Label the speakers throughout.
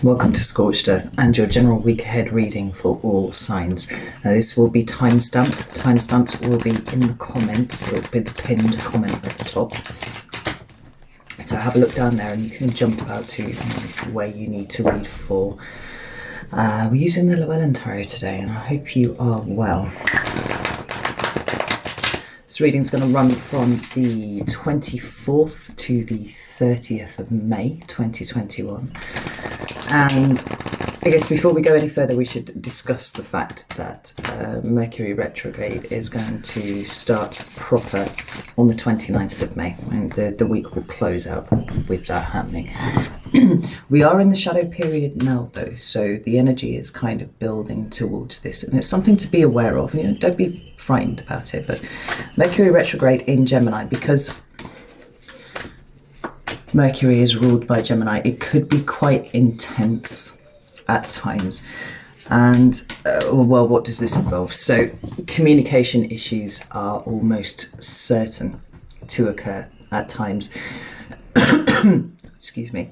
Speaker 1: Welcome to Scorched Earth and your general week ahead reading for all signs. This will be time-stamped. Timestamps will be in the comments. It will be the pinned comment at the top. So have a look down there and you can jump out to where you need to read for. We're using the Llewellyn Tarot today and I hope you are well. This reading's going to run from the 24th to the 30th of May 2021. And I guess before we go any further, we should discuss the fact that Mercury retrograde is going to start proper on the 29th of May, and the week will close out with that happening. We are in the shadow period now, though, so the energy is kind of building towards this, and it's something to be aware of. Don't be frightened about it, but Mercury retrograde in Gemini, because Mercury is ruled by Gemini, it could be quite intense at times. And, well, what does this involve? So, communication issues are almost certain to occur at times. Excuse me.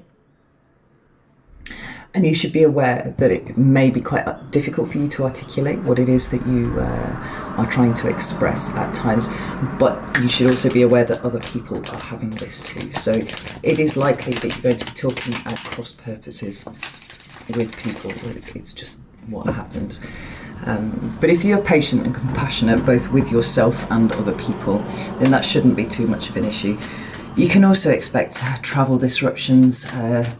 Speaker 1: And you should be aware that it may be quite difficult for you to articulate what it is that you are trying to express at times, but you should also be aware that other people are having this too. So it is likely that you're going to be talking at cross purposes with people. It's just what happens. But if you're patient and compassionate both with yourself and other people, then that shouldn't be too much of an issue. You can also expect travel disruptions,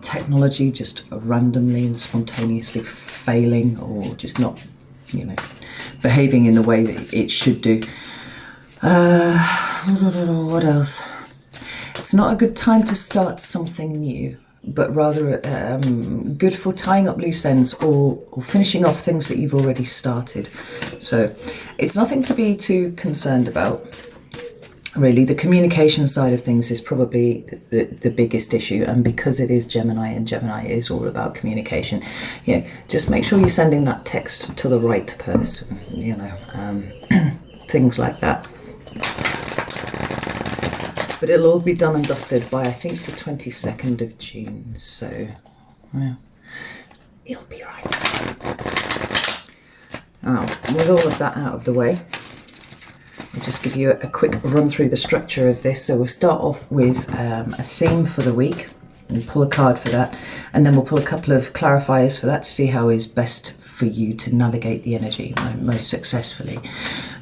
Speaker 1: technology just randomly and spontaneously failing or just not, behaving in the way that it should do. What else? It's not a good time to start something new, but rather good for tying up loose ends or finishing off things that you've already started. So it's nothing to be too concerned about. Really, the communication side of things is probably the biggest issue, and because it is Gemini and Gemini is all about communication, just make sure you're sending that text to the right person, things like that. But it'll all be done and dusted by, I think, the 22nd of June, so you'll be right. With all of that out of the way, I'll just give you a quick run through the structure of this. So we'll start off with a theme for the week. We'll pull a card for that, and then we'll pull a couple of clarifiers for that to see how is best for you to navigate the energy most successfully.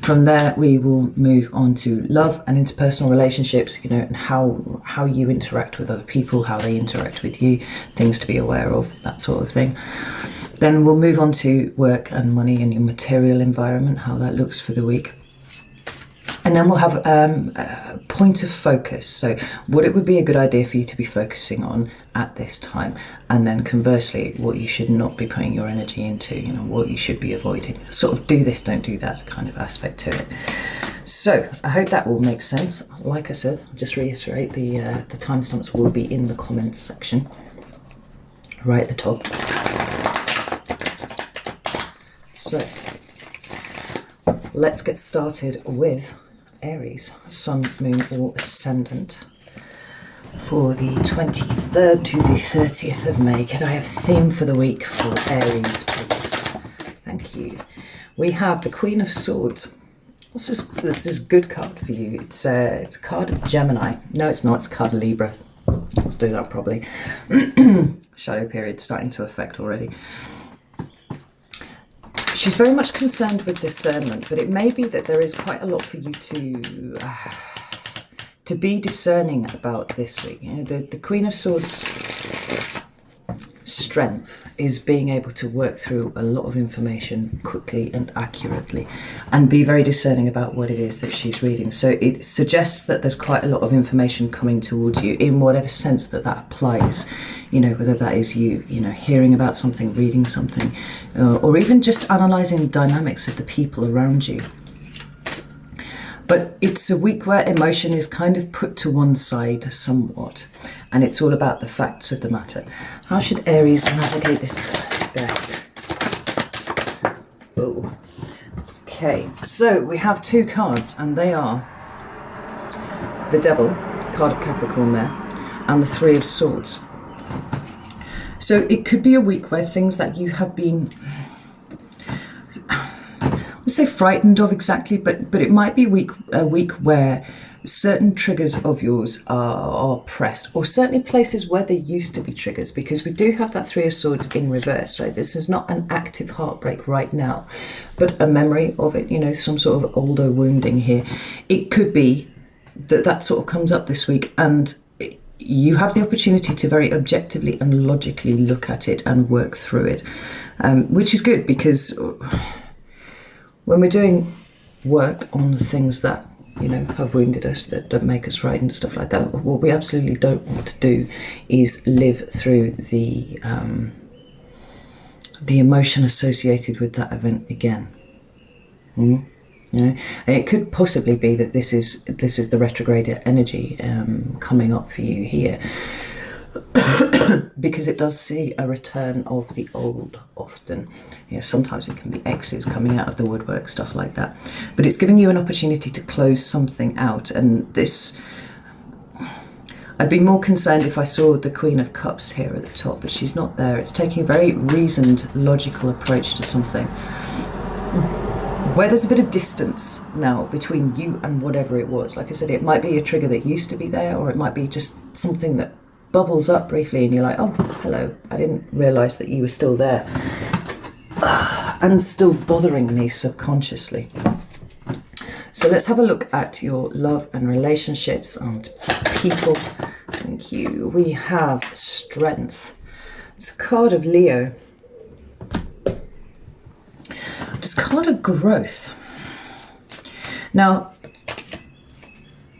Speaker 1: From there, we will move on to love and interpersonal relationships, and how you interact with other people, how they interact with you, things to be aware of, that sort of thing. Then we'll move on to work and money and your material environment, how that looks for the week. And then we'll have a point of focus, so what it would be a good idea for you to be focusing on at this time, and then conversely, what you should not be putting your energy into, what you should be avoiding. Sort of do this, don't do that kind of aspect to it. So I hope that all makes sense. Like I said, I'll just reiterate, the timestamps will be in the comments section, right at the top. So let's get started with Aries, Sun, Moon or Ascendant for the 23rd to the 30th of May. Could I have theme for the week for Aries, please? Thank you. We have the Queen of Swords. This is a good card for you. It's a card of Gemini. No, it's not. It's a card of Libra. Let's do that probably. Shadow period starting to affect already. She's very much concerned with discernment, but it may be that there is quite a lot for you to be discerning about this week. The Queen of Swords' strength is being able to work through a lot of information quickly and accurately and be very discerning about what it is that she's reading. So it suggests that there's quite a lot of information coming towards you in whatever sense that applies, whether that is you hearing about something, reading something, or even just analysing the dynamics of the people around you. But it's a week where emotion is kind of put to one side somewhat, and it's all about the facts of the matter. How should Aries navigate this best? Oh, okay. So we have two cards, and they are the Devil, card of Capricorn there, and the Three of Swords. So it could be a week where things that you have been, let's say frightened of exactly, but it might be a week where certain triggers of yours are pressed, or certainly places where there used to be triggers, because we do have that Three of Swords in reverse, right? This is not an active heartbreak right now, but a memory of it, you know, some sort of older wounding here. It could be that sort of comes up this week, and you have the opportunity to very objectively and logically look at it and work through it, which is good, because when we're doing work on the things that, you know, have wounded us, that make us frightened and stuff like that, what we absolutely don't want to do is live through the emotion associated with that event again. You know, and it could possibly be that this is the retrograde energy coming up for you here, because it does see a return of the old often. You know, sometimes it can be exes coming out of the woodwork, stuff like that. But it's giving you an opportunity to close something out. And this, I'd be more concerned if I saw the Queen of Cups here at the top, but she's not there. It's taking a very reasoned, logical approach to something, where there's a bit of distance now between you and whatever it was. Like I said, it might be a trigger that used to be there, or it might be just something that bubbles up briefly and you're like, oh, hello, I didn't realise that you were still there and still bothering me subconsciously. So let's have a look at your love and relationships and people. Thank you. We have Strength. It's a card of Leo. It's a card of growth. Now,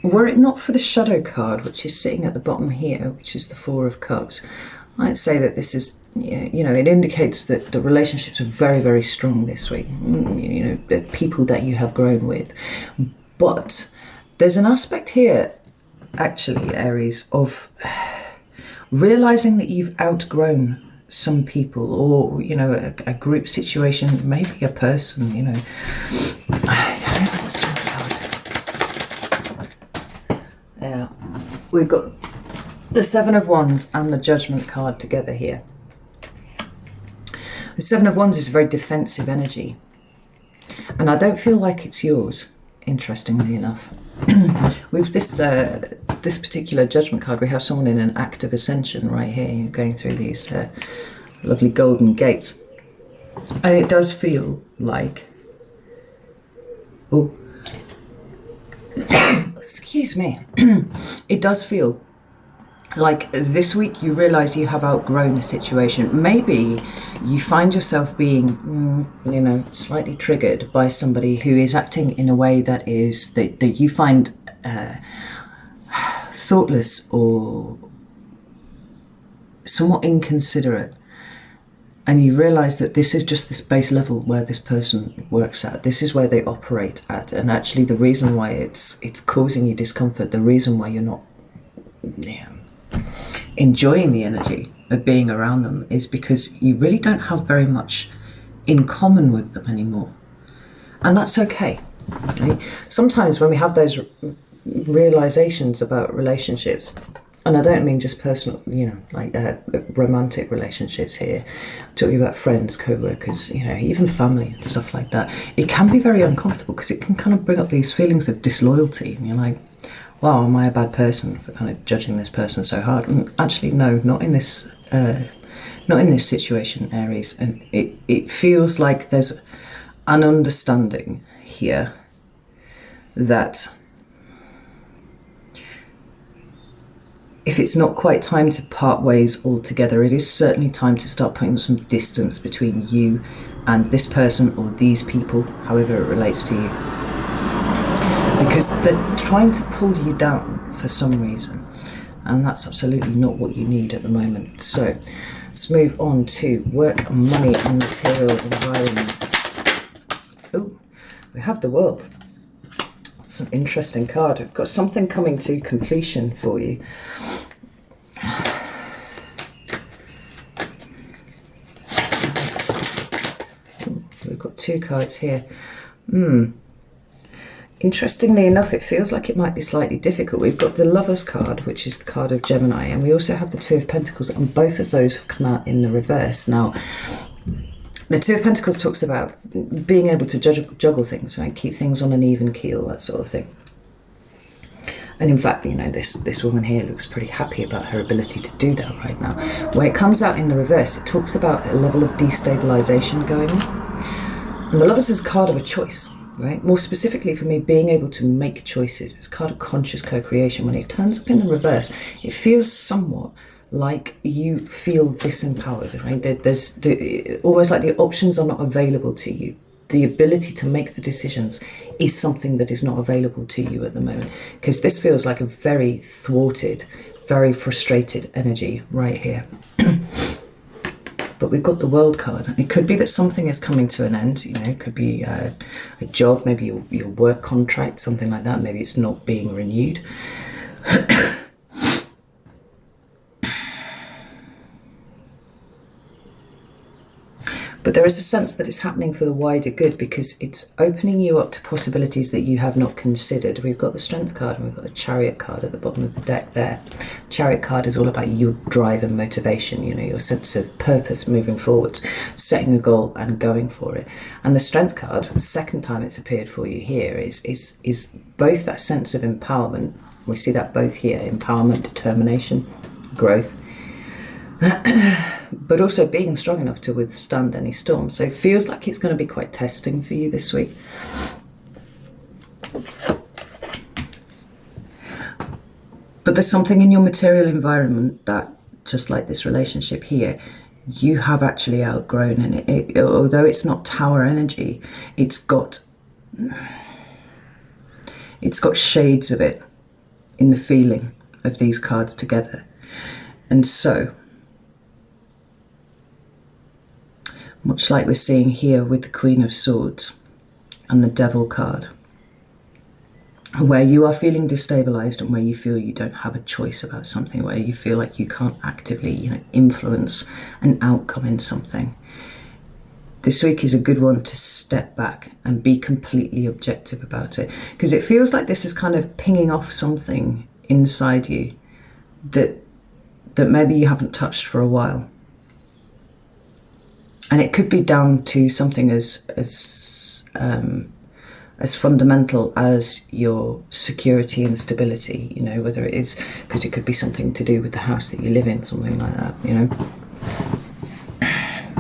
Speaker 1: were it not for the shadow card, which is sitting at the bottom here, which is the Four of Cups, I'd say that this is, you know, it indicates that the relationships are very, very strong this week. You know, the people that you have grown with. But there's an aspect here, actually, Aries, of realizing that you've outgrown some people, or, you know, a group situation, maybe a person, you know. Yeah, we've got the Seven of Wands and the Judgment card together here. The Seven of Wands is a very defensive energy, and I don't feel like it's yours, interestingly enough. With this this particular Judgment card, we have someone in an act of ascension right here, going through these lovely golden gates, and it does feel like, oh, excuse me, it does feel like this week you realise you have outgrown a situation. Maybe you find yourself being, you know, slightly triggered by somebody who is acting in a way that is that you find thoughtless or somewhat inconsiderate, and you realise that this is just this base level where this person works at. This is where they operate at, and actually the reason why it's causing you discomfort, the reason why you're not, enjoying the energy of being around them, is because you really don't have very much in common with them anymore. And that's okay. Okay? Sometimes when we have those realizations about relationships, and I don't mean just personal, you know, like romantic relationships here, I'm talking about friends, co-workers, you know, even family and stuff like that, it can be very uncomfortable because it can kind of bring up these feelings of disloyalty, and you're like, wow, am I a bad person for kind of judging this person so hard? And actually, no, not in this situation, Aries. And it feels like there's an understanding here that if it's not quite time to part ways altogether, it is certainly time to start putting some distance between you and this person or these people, however it relates to you. Because they're trying to pull you down for some reason, and that's absolutely not what you need at the moment. So let's move on to work, money and material environment. Oh, we have the World. That's an interesting card. We've got something coming to completion for you. We've got two cards here. Interestingly enough, it feels like it might be slightly difficult. We've got the Lovers card, which is the card of Gemini, and we also have the Two of Pentacles, and both of those have come out in the reverse. Now, the Two of Pentacles talks about being able to juggle things, right? Keep things on an even keel, that sort of thing. And in fact, you know, this woman here looks pretty happy about her ability to do that right now. When it comes out in the reverse, it talks about a level of destabilization going on. And the Lovers is a card of a choice, right? More specifically for me, being able to make choices. It's a card of conscious co-creation. When it turns up in the reverse, it feels somewhat like you feel disempowered, right? There's almost like the options are not available to you. The ability to make the decisions is something that is not available to you at the moment, because this feels like a very thwarted, very frustrated energy right here. But we've got the World card. It could be that something is coming to an end, you know, it could be a job, maybe your work contract, something like that. Maybe it's not being renewed. But there is a sense that it's happening for the wider good, because it's opening you up to possibilities that you have not considered. We've got the Strength card and we've got the Chariot card at the bottom of the deck there. Chariot card is all about your drive and motivation, you know, your sense of purpose moving forwards, setting a goal and going for it. And the Strength card, the second time it's appeared for you here, is both that sense of empowerment. We see that both here, empowerment, determination, growth, but also being strong enough to withstand any storm. So it feels like it's going to be quite testing for you this week. But there's something in your material environment that, just like this relationship here, you have actually outgrown. And although it's not tower energy, it's got shades of it in the feeling of these cards together. And so, much like we're seeing here with the Queen of Swords and the Devil card, where you are feeling destabilized and where you feel you don't have a choice about something, where you feel like you can't actively, you know, influence an outcome in something. This week is a good one to step back and be completely objective about it, because it feels like this is kind of pinging off something inside you that maybe you haven't touched for a while. And it could be down to something as fundamental as your security and stability, you know, whether it is, because it could be something to do with the house that you live in, something like that, you know,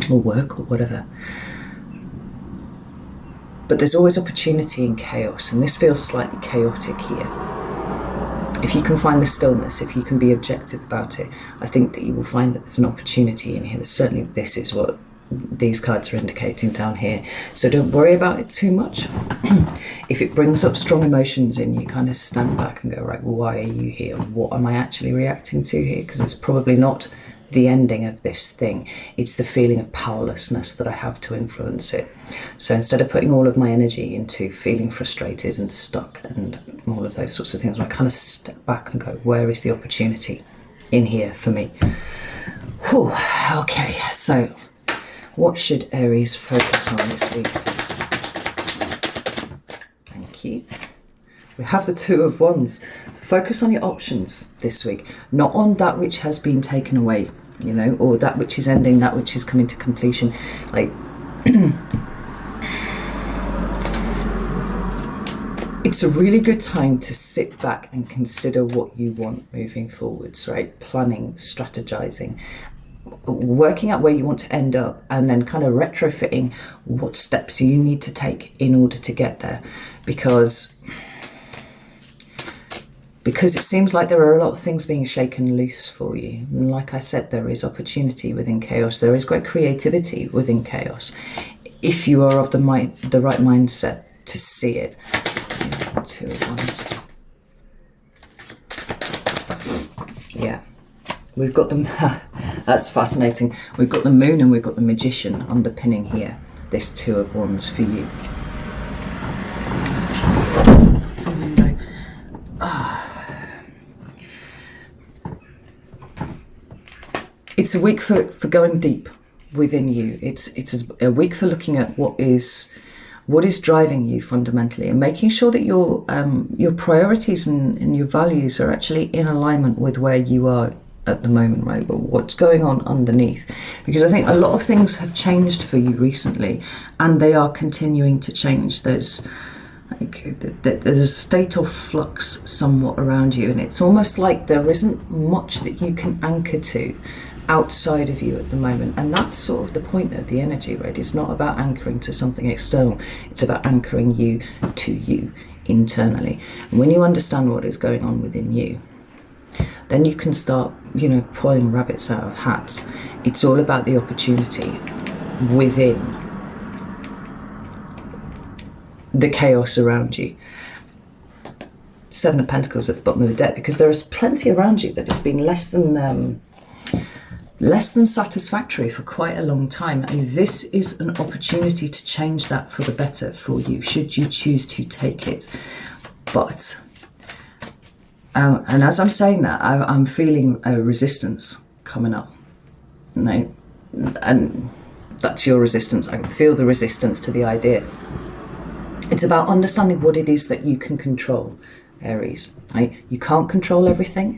Speaker 1: or work or whatever. But there's always opportunity in chaos, and this feels slightly chaotic here. If you can find the stillness, if you can be objective about it, I think that you will find that there's an opportunity in here. Certainly this is what these cards are indicating down here. So don't worry about it too much. If it brings up strong emotions in you, kind of stand back and go, right, well, why are you here? What am I actually reacting to here? Because it's probably not the ending of this thing. It's the feeling of powerlessness that I have to influence it. So instead of putting all of my energy into feeling frustrated and stuck and all of those sorts of things, I kind of step back and go, where is the opportunity in here for me? Whew. Okay, so what should Aries focus on this week, please? Thank you. We have the Two of Wands. Focus on your options this week, not on that which has been taken away, you know, or that which is ending, that which is coming to completion. Like, it's a really good time to sit back and consider what you want moving forwards, right? Planning, strategizing, working out where you want to end up, and then kind of retrofitting what steps you need to take in order to get there. Because it seems like there are a lot of things being shaken loose for you. And like I said, there is opportunity within chaos. There is great creativity within chaos, if you are of the right mindset to see it. Two of Wands. Yeah. We've got them. That's fascinating. We've got the Moon and we've got the Magician underpinning here this Two of Wands for you. It's a week for going deep within you. It's a week for looking at what is what is driving you fundamentally, and making sure that your priorities and your values are actually in alignment with where you are at the moment, right? But what's going on underneath? Because I think a lot of things have changed for you recently, and they are continuing to change. There's a state of flux somewhat around you, and it's almost like there isn't much that you can anchor to outside of you at the moment. And that's sort of the point of the energy, right? It's not about anchoring to something external, it's about anchoring you to you internally. And when you understand what is going on within you, then you can start, pulling rabbits out of hats. It's all about the opportunity within the chaos around you. Seven of Pentacles at the bottom of the deck, because there is plenty around you that has been less than satisfactory for quite a long time, and this is an opportunity to change that for the better for you, should you choose to take it. But and as I'm saying that, I'm feeling a resistance coming up, and that's your resistance. I can feel the resistance to the idea. It's about understanding what it is that you can control, Aries. Right? You can't control everything.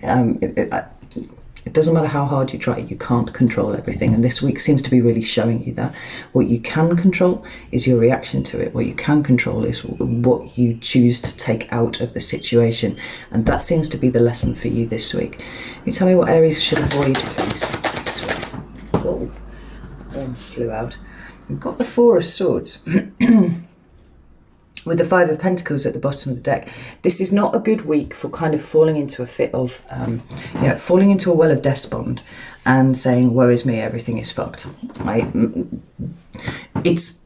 Speaker 1: It doesn't matter how hard you try, you can't control everything. And this week seems to be really showing you that. What you can control is your reaction to it. What you can control is what you choose to take out of the situation. And that seems to be the lesson for you this week. Can you tell me what Aries should avoid, please, this week? Oh, one flew out. We've got the Four of Swords. With the Five of Pentacles at the bottom of the deck. This is not a good week for kind of falling into a fit of, falling into a well of despond and saying, woe is me, everything is fucked. Right? It's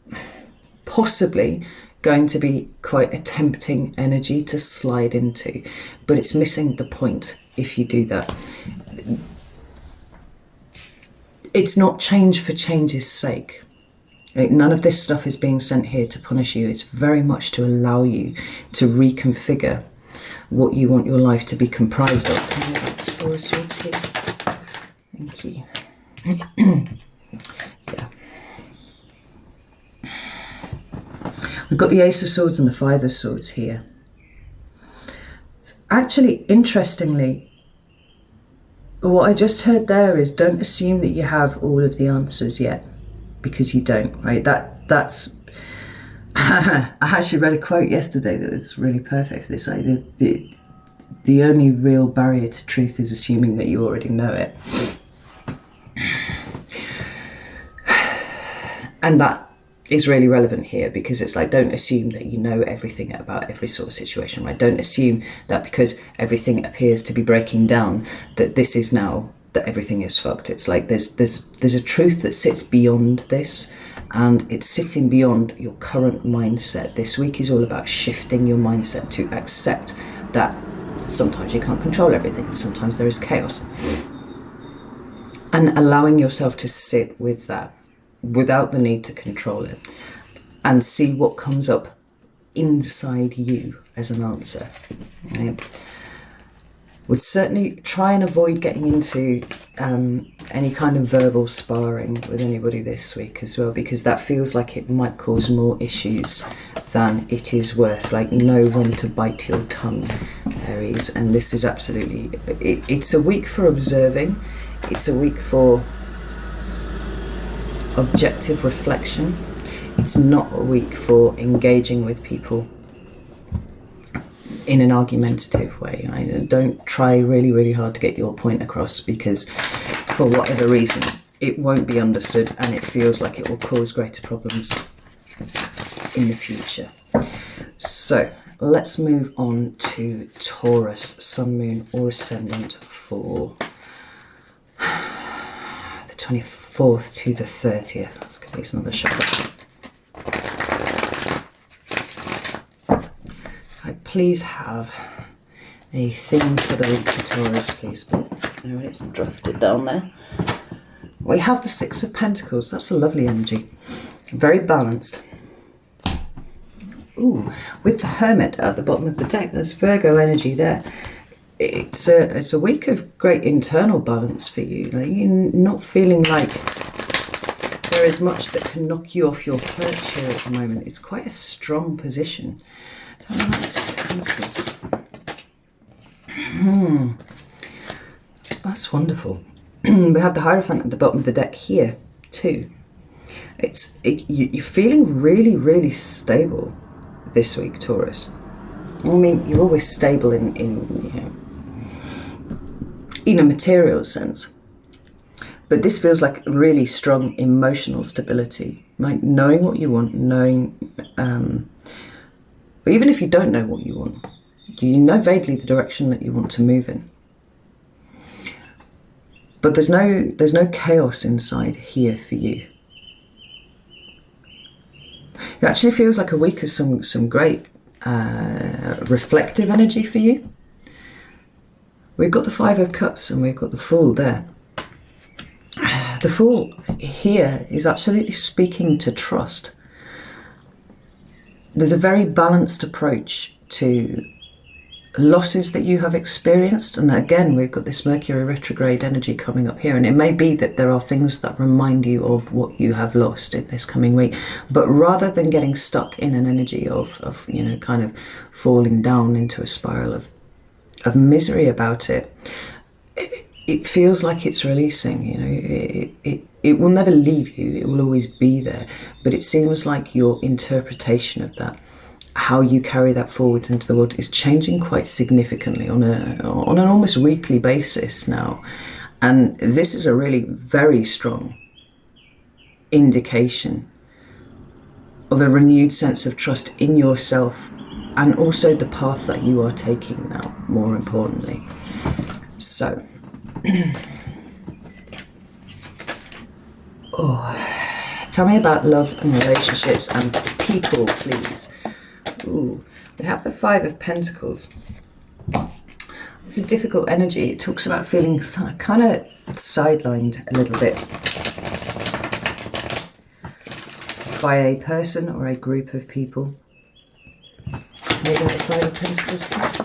Speaker 1: possibly going to be quite a tempting energy to slide into, but it's missing the point if you do that. It's not change for change's sake. None of this stuff is being sent here to punish you. It's very much to allow you to reconfigure what you want your life to be comprised of. Tell me about this Four of Swords, please. Thank you. Yeah. We've got the Ace of Swords and the Five of Swords here. It's actually, interestingly, what I just heard there is, don't assume that you have all of the answers yet. Because you don't, right? That's I actually read a quote yesterday that was really perfect. This like the only real barrier to truth is assuming that you already know it. And that is really relevant here, because it's like, don't assume that you know everything about every sort of situation, right? Don't assume that because everything appears to be breaking down that this is now that everything is fucked. It's like there's a truth that sits beyond this, and it's sitting beyond your current mindset. This week is all about shifting your mindset to accept that sometimes you can't control everything, sometimes there is chaos, and allowing yourself to sit with that without the need to control it, and see what comes up inside you as an answer. Right? Would certainly try and avoid getting into any kind of verbal sparring with anybody this week as well, because that feels like it might cause more issues than it is worth. Like, know when to bite your tongue, Aries. And this is absolutely, it's a week for observing. It's a week for objective reflection. It's not a week for engaging with people in an argumentative way. Right? Don't try really, really hard to get your point across, because for whatever reason it won't be understood, and it feels like it will cause greater problems in the future. So let's move on to Taurus, Sun, Moon or Ascendant for the 24th to the 30th. Let's give these another shuffle. Please have a theme for the week for Taurus, please. There it is, drafted down there. We have the Six of Pentacles. That's a lovely energy. Very balanced. Ooh, with the Hermit at the bottom of the deck, there's Virgo energy there. It's a week of great internal balance for you. Like, you're not feeling like there is much that can knock you off your perch here at the moment. It's quite a strong position. Tell me about the Six of Pentacles. That's wonderful. We have the Hierophant at the bottom of the deck here too. You're feeling really, really stable this week, Taurus. I mean, you're always stable in a material sense, but this feels like really strong emotional stability, like knowing what you want, knowing, or even if you don't know what you want, you know vaguely the direction that you want to move in. But there's no chaos inside here for you. It actually feels like a week of some great reflective energy for you. We've got the Five of Cups and we've got the Fool there. The Fool here is absolutely speaking to trust. There's a very balanced approach to losses that you have experienced, and again we've got this Mercury retrograde energy coming up here, and it may be that there are things that remind you of what you have lost in this coming week, but rather than getting stuck in an energy of kind of falling down into a spiral of misery about it, it feels like it's releasing. It will never leave you, it will always be there, but it seems like your interpretation of that, how you carry that forward into the world, is changing quite significantly on an almost weekly basis now. And this is a really very strong indication of a renewed sense of trust in yourself and also the path that you are taking now, more importantly. So, tell me about love and relationships and people, please. Ooh, we have the Five of Pentacles. It's a difficult energy. It talks about feeling kind of sidelined a little bit by a person or a group of people. Maybe the Five of Pentacles, please.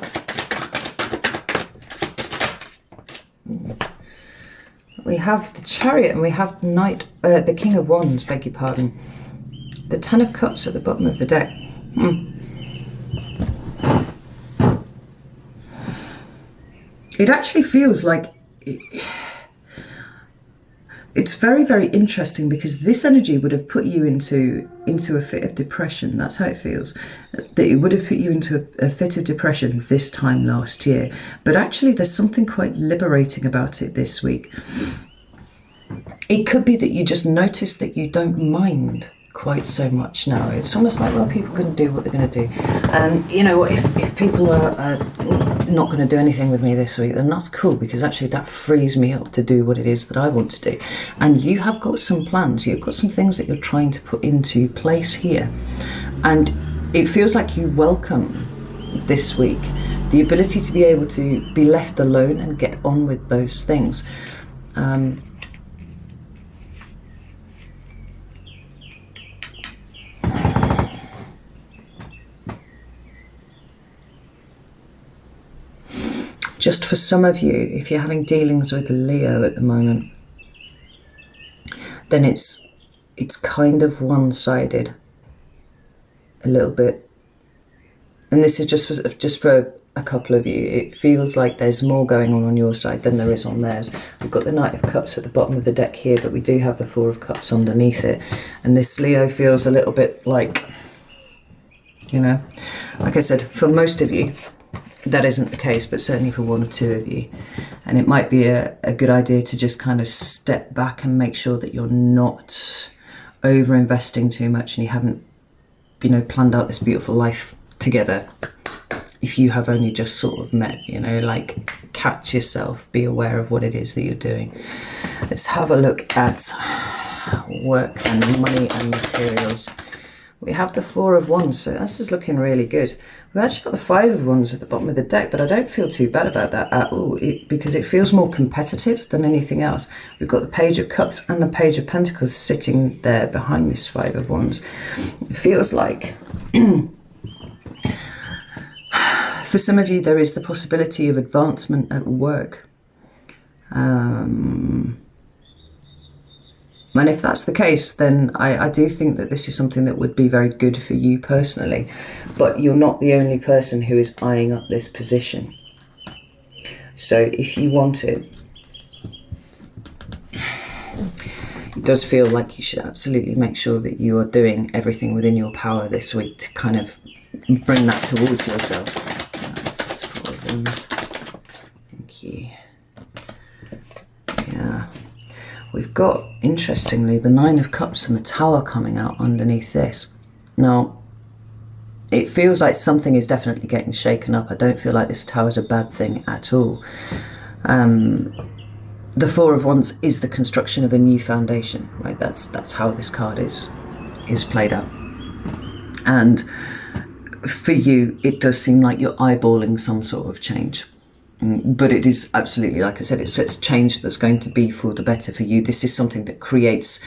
Speaker 1: We have the Chariot and we have the the King of Wands, beg your pardon. The Ten of Cups at the bottom of the deck. It actually feels like it's very, very interesting, because this energy would have put you into a fit of depression. That's how it feels. That it would have put you into a fit of depression this time last year. But actually there's something quite liberating about it this week. It could be that you just notice that you don't mind quite so much now. It's almost like, well, people can do what they're going to do, and you know what, if people are not going to do anything with me this week, then that's cool, because actually that frees me up to do what it is that I want to do. And you have got some plans, you've got some things that you're trying to put into place here, and it feels like you welcome this week the ability to be able to be left alone and get on with those things. Just for some of you, if you're having dealings with Leo at the moment, then it's kind of one-sided a little bit. And this is just for a couple of you. It feels like there's more going on your side than there is on theirs. We've got the Knight of Cups at the bottom of the deck here, but we do have the Four of Cups underneath it. And this Leo feels a little bit like, like I said, for most of you, that isn't the case, but certainly for one or two of you. And it might be a good idea to just kind of step back and make sure that you're not over-investing too much and you haven't, planned out this beautiful life together. If you have only just sort of met, like catch yourself, be aware of what it is that you're doing. Let's have a look at work and money and materials. We have the Four of Wands, so this is looking really good. We've actually got the Five of Wands at the bottom of the deck, but I don't feel too bad about that at all, because it feels more competitive than anything else. We've got the Page of Cups and the Page of Pentacles sitting there behind this Five of Wands. It feels like, for some of you, there is the possibility of advancement at work. And if that's the case, then I do think that this is something that would be very good for you personally. But you're not the only person who is eyeing up this position. So if you want it, it does feel like you should absolutely make sure that you are doing everything within your power this week to kind of bring that towards yourself. That's 4 of Wands. Thank you. Yeah. We've got, interestingly, the 9 of Cups and the Tower coming out underneath this. Now, it feels like something is definitely getting shaken up. I don't feel like this Tower is a bad thing at all. The 4 of Wands is the construction of a new foundation, right? That's how this card is played out. And for you, it does seem like you're eyeballing some sort of change. But it is absolutely, like I said, it's change that's going to be for the better for you. This is something that creates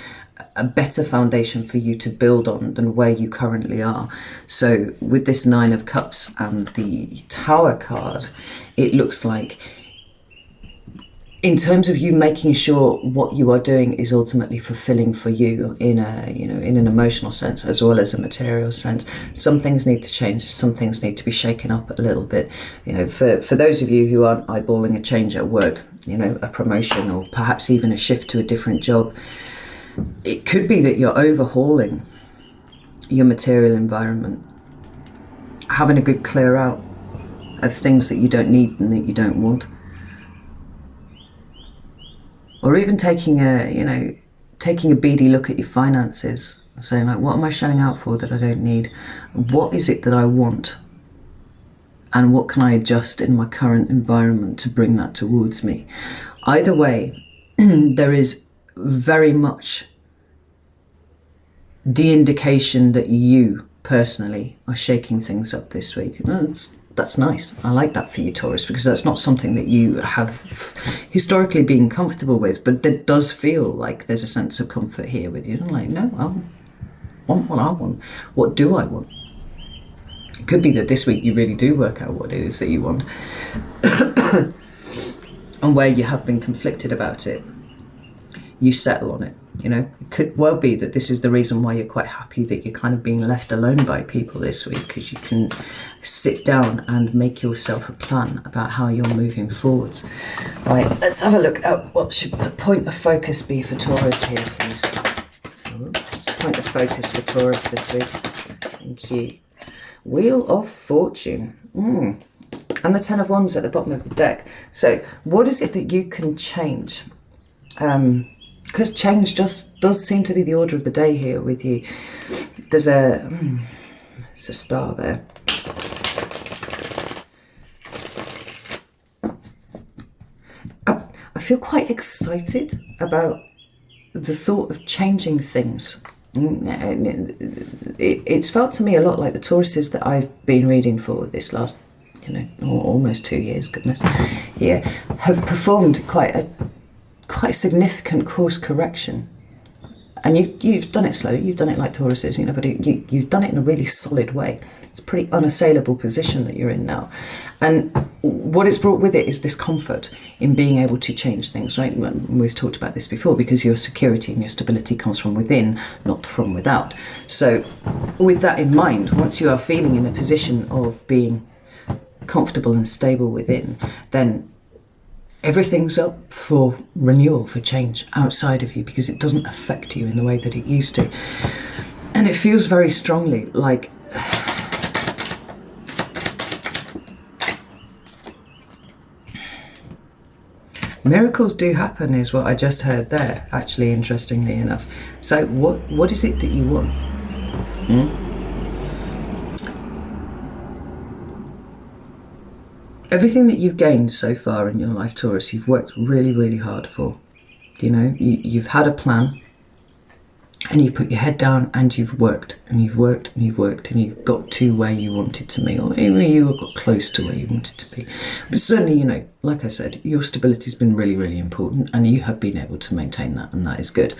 Speaker 1: a better foundation for you to build on than where you currently are. So with this 9 of Cups and the Tower card, it looks like, in terms of you making sure what you are doing is ultimately fulfilling for you in a, you know, in an emotional sense as well as a material sense, some things need to change, some things need to be shaken up a little bit. You know, for those of you who aren't eyeballing a change at work, you know, a promotion or perhaps even a shift to a different job, it could be that you're overhauling your material environment, having a good clear out of things that you don't need and that you don't want. Or even taking a beady look at your finances and saying, like, what am I showing out for that I don't need? What is it that I want? And what can I adjust in my current environment to bring that towards me? Either way, there is very much the indication that you personally are shaking things up this week. That's nice. I like that for you, Taurus, because that's not something that you have historically been comfortable with, but it does feel like there's a sense of comfort here with you. I'm like, no, I want what I want. What do I want? It could be that this week you really do work out what it is that you want. And where you have been conflicted about it, you settle on it. You know, it could well be that this is the reason why you're quite happy that you're kind of being left alone by people this week, because you can sit down and make yourself a plan about how you're moving forwards. Right, let's have a look at what should the point of focus be for Taurus here, please. What's the point of focus for Taurus this week? Thank you. Wheel of Fortune. And the 10 of Wands at the bottom of the deck. So what is it that you can change? Because change just does seem to be the order of the day here with you. There's it's a star there. I feel quite excited about the thought of changing things. It's felt to me a lot like the Tauruses that I've been reading for this last, almost 2 years, goodness, yeah, have performed quite significant course correction. And you've done it slowly, you've done it like Tauruses, but you've done it in a really solid way. It's a pretty unassailable position that you're in now. And what it's brought with it is this comfort in being able to change things, right? We've talked about this before, because your security and your stability comes from within, not from without. So with that in mind, once you are feeling in a position of being comfortable and stable within, then everything's up for renewal, for change outside of you, because it doesn't affect you in the way that it used to. And it feels very strongly like miracles do happen, is what I just heard there, actually, interestingly enough. So what is it that you want? Everything that you've gained so far in your life, Taurus, you've worked really, really hard for. You've had a plan, and you've put your head down, and you've worked, and you've worked, and you've worked, and you've got to where you wanted to be, or maybe you got close to where you wanted to be. But certainly, like I said, your stability has been really, really important, and you have been able to maintain that, and that is good.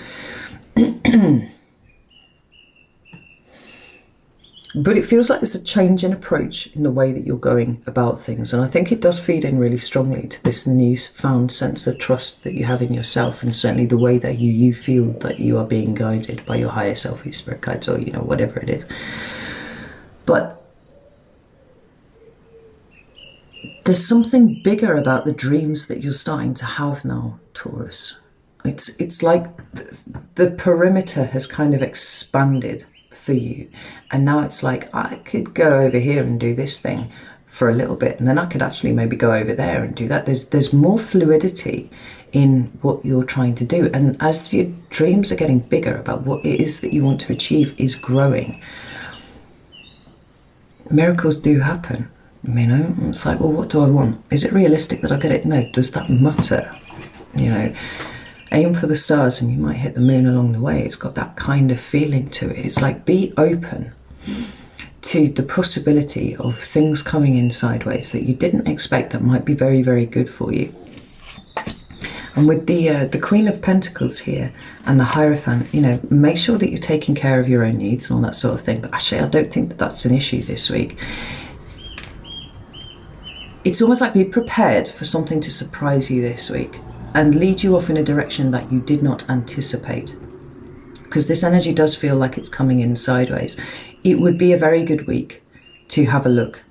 Speaker 1: But it feels like there's a change in approach in the way that you're going about things. And I think it does feed in really strongly to this newfound sense of trust that you have in yourself, and certainly the way that you feel that you are being guided by your higher self, your spirit guides, or, you know, whatever it is. But there's something bigger about the dreams that you're starting to have now, Taurus. It's like the perimeter has kind of expanded for you, and now it's like, I could go over here and do this thing for a little bit, and then I could actually maybe go over there and do that. There's more fluidity in what you're trying to do, and as your dreams are getting bigger about what it is that you want to achieve is growing, miracles do happen. You know, it's like, well, what do I want? Is it realistic that I get it? No. Does that matter? You know, aim for the stars and you might hit the moon along the way. It's got that kind of feeling to it. It's like, be open to the possibility of things coming in sideways that you didn't expect that might be very, very good for you. And with the Queen of Pentacles here and the Hierophant, you know, make sure that you're taking care of your own needs and all that sort of thing. But actually, I don't think that that's an issue this week. It's almost like be prepared for something to surprise you this week and lead you off in a direction that you did not anticipate. Because this energy does feel like it's coming in sideways. It would be a very good week to have a look.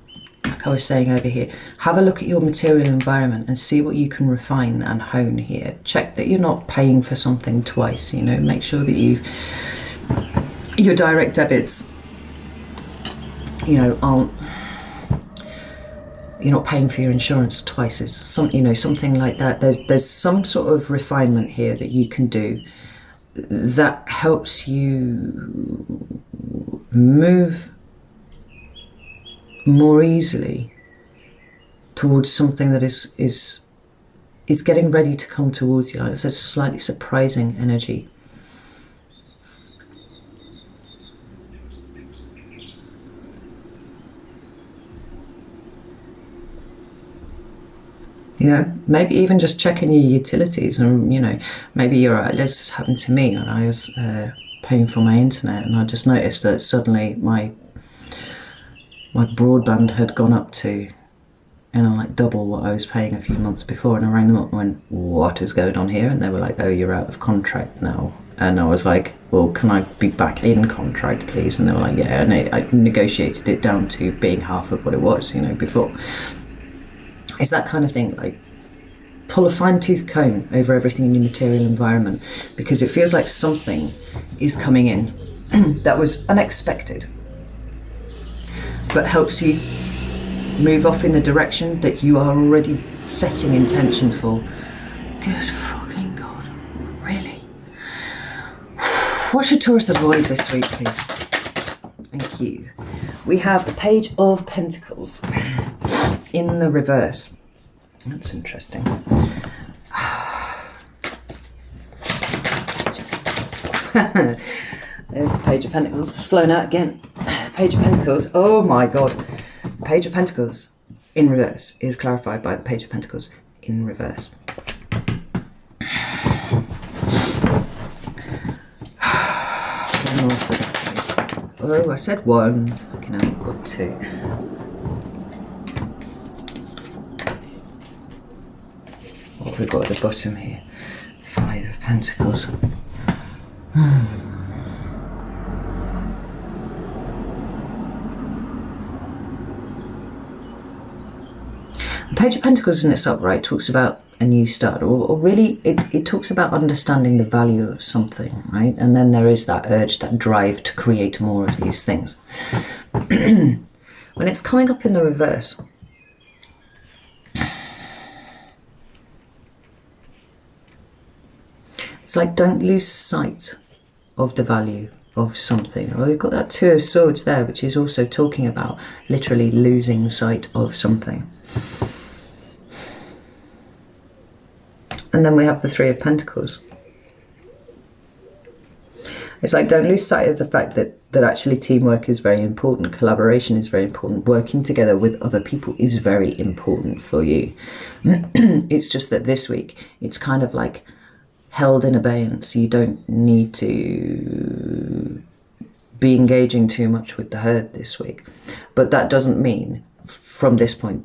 Speaker 1: Like I was saying over here, have a look at your material environment and see what you can refine and hone here. Check that you're not paying for something twice, you know, make sure that your direct debits, you know, you're not paying for your insurance twice. It's something like that. There's some sort of refinement here that you can do that helps you move more easily towards something that is getting ready to come towards you. Like it's a slightly surprising energy. You know, maybe even just checking your utilities, and, you know, maybe you're right. This happened to me, and I was paying for my internet, and I just noticed that suddenly my broadband had gone up to, you know, like double what I was paying a few months before. And I rang them up and went, what is going on here? And they were like, oh, you're out of contract now. And I was like, well, can I be back in contract, please? And they were like, yeah. And I negotiated it down to being half of what it was, you know, before. It's that kind of thing, like pull a fine-tooth comb over everything in your material environment, because it feels like something is coming in that was unexpected, but helps you move off in the direction that you are already setting intention for. Good fucking God, really? What should Taurus avoid this week, please? Thank you. We have the Page of Pentacles in the reverse. That's interesting. There's the Page of Pentacles flown out again. Page of Pentacles. Oh my God. Page of Pentacles in reverse is clarified by the Page of Pentacles in reverse. Oh, I said one. Okay, now I've got two. What have we got at the bottom here? Five of Pentacles. The Page of Pentacles in its upright talks about a new start, or really it talks about understanding the value of something, right? And then there is that urge, that drive to create more of these things. When it's coming up in the reverse, it's like, don't lose sight of the value of something. Well, we've got that Two of Swords there, which is also talking about literally losing sight of something. And then we have the Three of Pentacles. It's like, don't lose sight of the fact that actually teamwork is very important, collaboration is very important, working together with other people is very important for you. It's just that this week, it's kind of like held in abeyance. You don't need to be engaging too much with the herd this week. But that doesn't mean from this point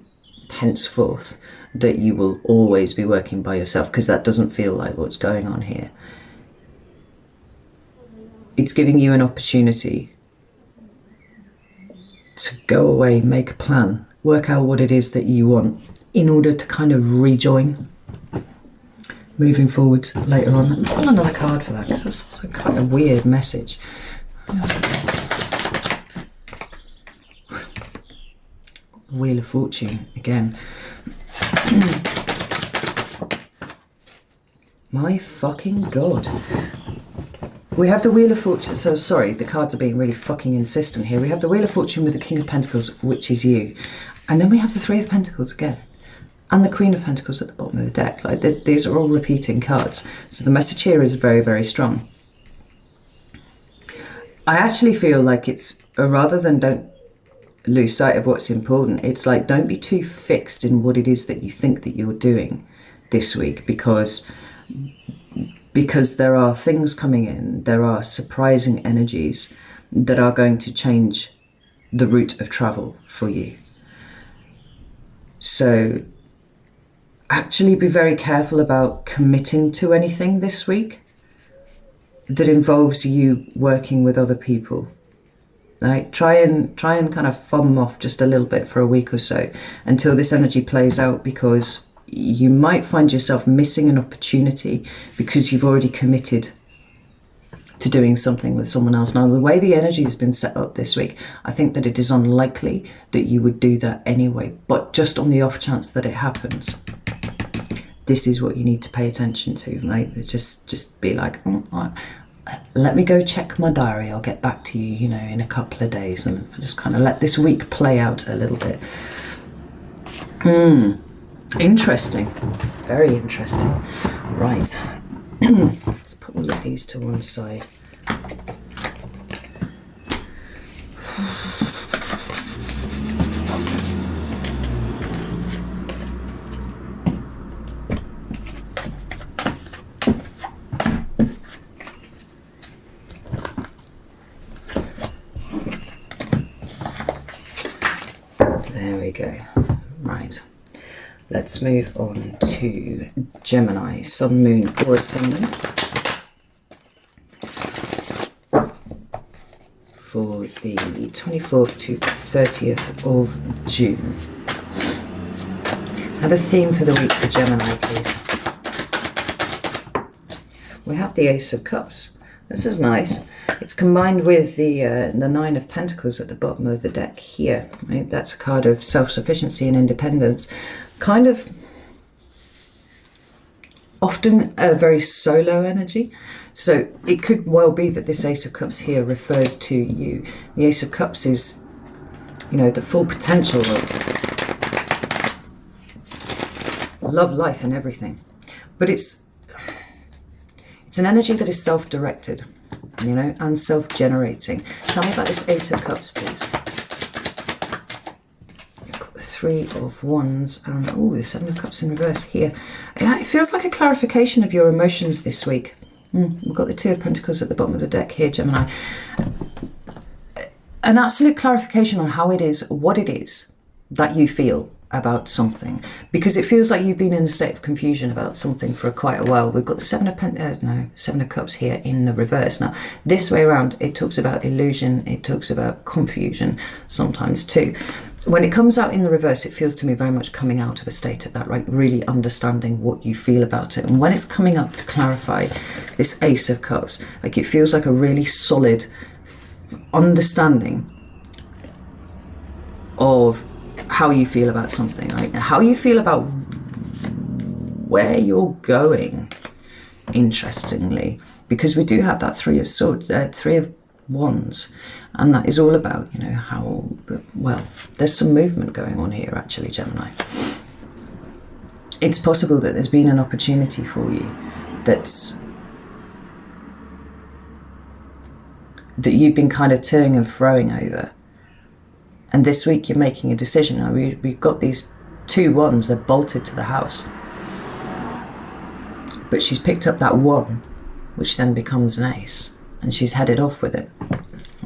Speaker 1: henceforth that you will always be working by yourself, because that doesn't feel like what's going on here. It's giving you an opportunity to go away, make a plan, work out what it is that you want in order to kind of rejoin moving forwards later on. And pull another card for that, because that's quite a weird message. Wheel of Fortune again. My fucking god. We have the Wheel of Fortune. So sorry, the cards are being really fucking insistent here. We have the Wheel of Fortune with the King of Pentacles, which is you. And then we have the Three of Pentacles again. And the Queen of Pentacles at the bottom of the deck. Like these are all repeating cards. So the message here is very, very strong. I actually feel like it's, rather than don't lose sight of what's important, it's like don't be too fixed in what it is that you think that you're doing this week, because there are things coming in, there are surprising energies that are going to change the route of travel for you. So actually be very careful about committing to anything this week that involves you working with other people. Right? Try and kind of thumb off just a little bit for a week or so until this energy plays out, because you might find yourself missing an opportunity because you've already committed to doing something with someone else. Now, the way the energy has been set up this week, I think that it is unlikely that you would do that anyway, but just on the off chance that it happens, this is what you need to pay attention to, right? Just be like, let me go check my diary, I'll get back to you, in a couple of days, and just kind of let this week play out a little bit. Interesting, very interesting. Right, let's put all of these to one side. There we go. Right. Let's move on to Gemini, Sun, Moon, or Ascendant for the 24th to 30th of June. Have a theme for the week for Gemini, please. We have the Ace of Cups. This is nice. It's combined with the Nine of Pentacles at the bottom of the deck here. Right? That's a card of self-sufficiency and independence. Kind of often a very solo energy. So it could well be that this Ace of Cups here refers to you. The Ace of Cups is, the full potential of love, life and everything. But it's an energy that is self-directed, and self-generating. Tell me about this Ace of Cups, please. Three of Wands and the Seven of Cups in reverse here. Yeah, it feels like a clarification of your emotions this week. We've got the Two of Pentacles at the bottom of the deck here, Gemini. An absolute clarification on how it is, what it is that you feel about something, because it feels like you've been in a state of confusion about something for quite a while. We've got the Seven of Cups here in the reverse. Now, this way around, it talks about illusion, it talks about confusion sometimes too. When it comes out in the reverse, it feels to me very much coming out of a state of that, right? Really understanding what you feel about it. And when it's coming up to clarify this Ace of Cups, like it feels like a really solid understanding of how you feel about something, right? How you feel about where you're going, interestingly, because we do have that Three of Swords, Three of Wands, and that is all about, how, well, there's some movement going on here, actually, Gemini. It's possible that there's been an opportunity for you that you've been kind of toing and froing over. And this week you're making a decision. Now, we've got these two wands, they're bolted to the house. But she's picked up that one, which then becomes an ace, and she's headed off with it.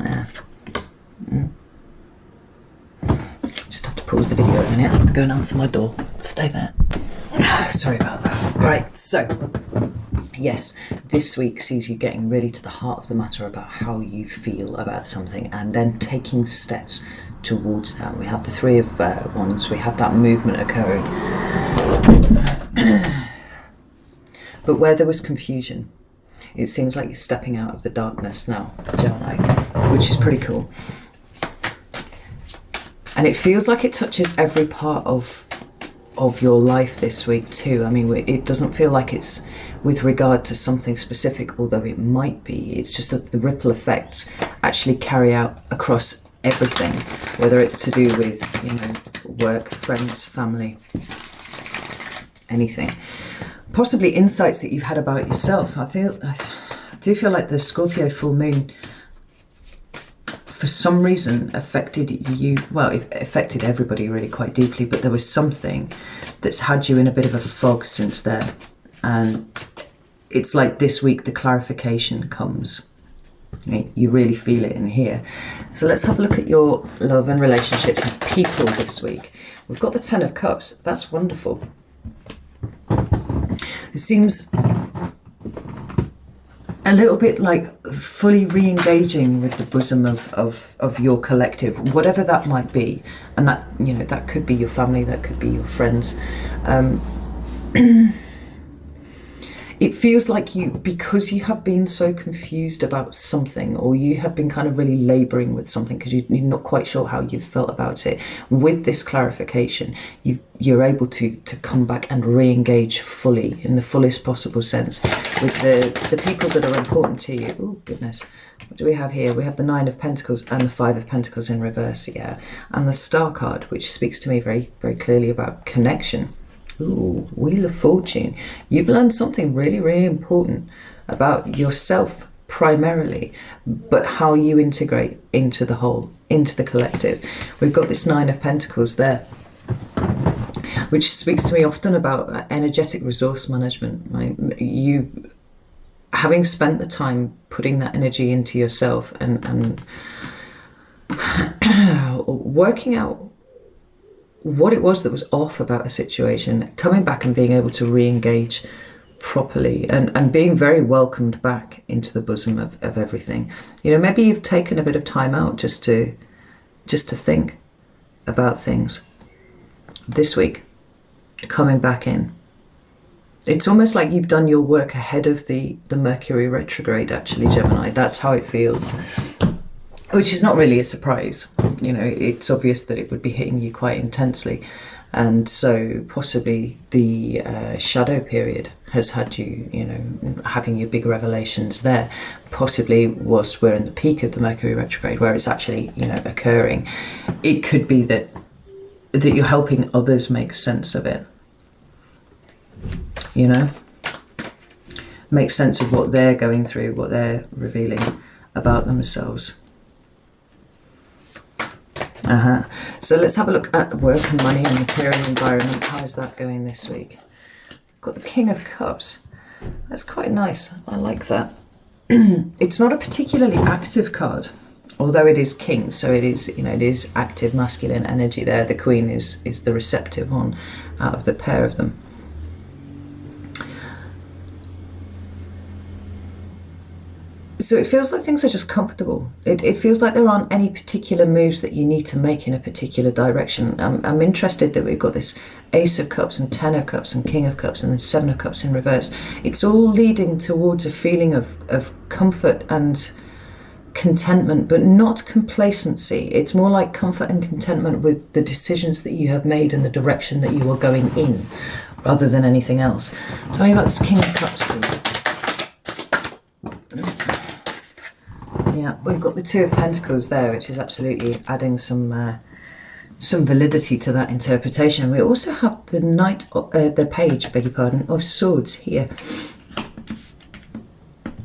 Speaker 1: there. Just have to pause the video a minute. I have to go and answer my door. Stay there. Sorry about that. Right, so yes, this week sees you getting really to the heart of the matter about how you feel about something, and then taking steps towards that. We have the Three of Wands. We have that movement occurring. But where there was confusion, it seems like you're stepping out of the darkness now, Gemini, which is pretty cool. And it feels like it touches every part of your life this week too. I mean, it doesn't feel like it's with regard to something specific, although it might be. It's just that the ripple effects actually carry out across everything, whether it's to do with, you know, work, friends, family, anything. Possibly insights that you've had about yourself. I do feel like the Scorpio full moon, for some reason, affected you. Well, it affected everybody really quite deeply, but there was something that's had you in a bit of a fog since there. And it's like this week the clarification comes. You really feel it in here. So let's have a look at your love and relationships and people this week. We've got the Ten of Cups. That's wonderful. It seems a little bit like fully re-engaging with the bosom of your collective, whatever that might be. And that, you know, that could be your family, that could be your friends. It feels like you, because you have been so confused about something, or you have been kind of really labouring with something because you're not quite sure how you've felt about it, with this clarification, you're able to come back and re-engage fully, in the fullest possible sense, with the people that are important to you. Oh, goodness. What do we have here? We have the Nine of Pentacles and the Five of Pentacles in reverse, yeah. And the Star card, which speaks to me very, very clearly about connection. Ooh, Wheel of Fortune. You've learned something really, really important about yourself primarily, but how you integrate into the whole, into the collective. We've got this Nine of Pentacles there, which speaks to me often about energetic resource management, right? You, having spent the time putting that energy into yourself and working out what it was that was off about a situation, coming back and being able to re-engage properly, and being very welcomed back into the bosom of everything. You know, maybe you've taken a bit of time out just to think about things. This week, coming back in. It's almost like you've done your work ahead of the Mercury retrograde, actually, Gemini. That's how it feels. Which is not really a surprise. You know, it's obvious that it would be hitting you quite intensely. And so possibly the shadow period has had you, you know, having your big revelations there. Possibly whilst we're in the peak of the Mercury retrograde, where it's actually, you know, occurring. It could be that you're helping others make sense of it. You know? Make sense of what they're going through, what they're revealing about themselves. So let's have a look at work and money and material environment. How is that going this week? Got the King of Cups. That's quite nice. I like that. It's not a particularly active card, although it is King, so it is, you know, it is active masculine energy there. The Queen is the receptive one out of the pair of them. So it feels like things are just comfortable. It feels like there aren't any particular moves that you need to make in a particular direction. I'm interested that we've got this Ace of Cups and Ten of Cups and King of Cups and then Seven of Cups in reverse. It's all leading towards a feeling of comfort and contentment, but not complacency. It's more like comfort and contentment with the decisions that you have made and the direction that you are going in, rather than anything else. Tell me about this King of Cups, please. Yeah, we've got the Two of Pentacles there, which is absolutely adding some validity to that interpretation. We also have the the Page, beg your pardon, of Swords here.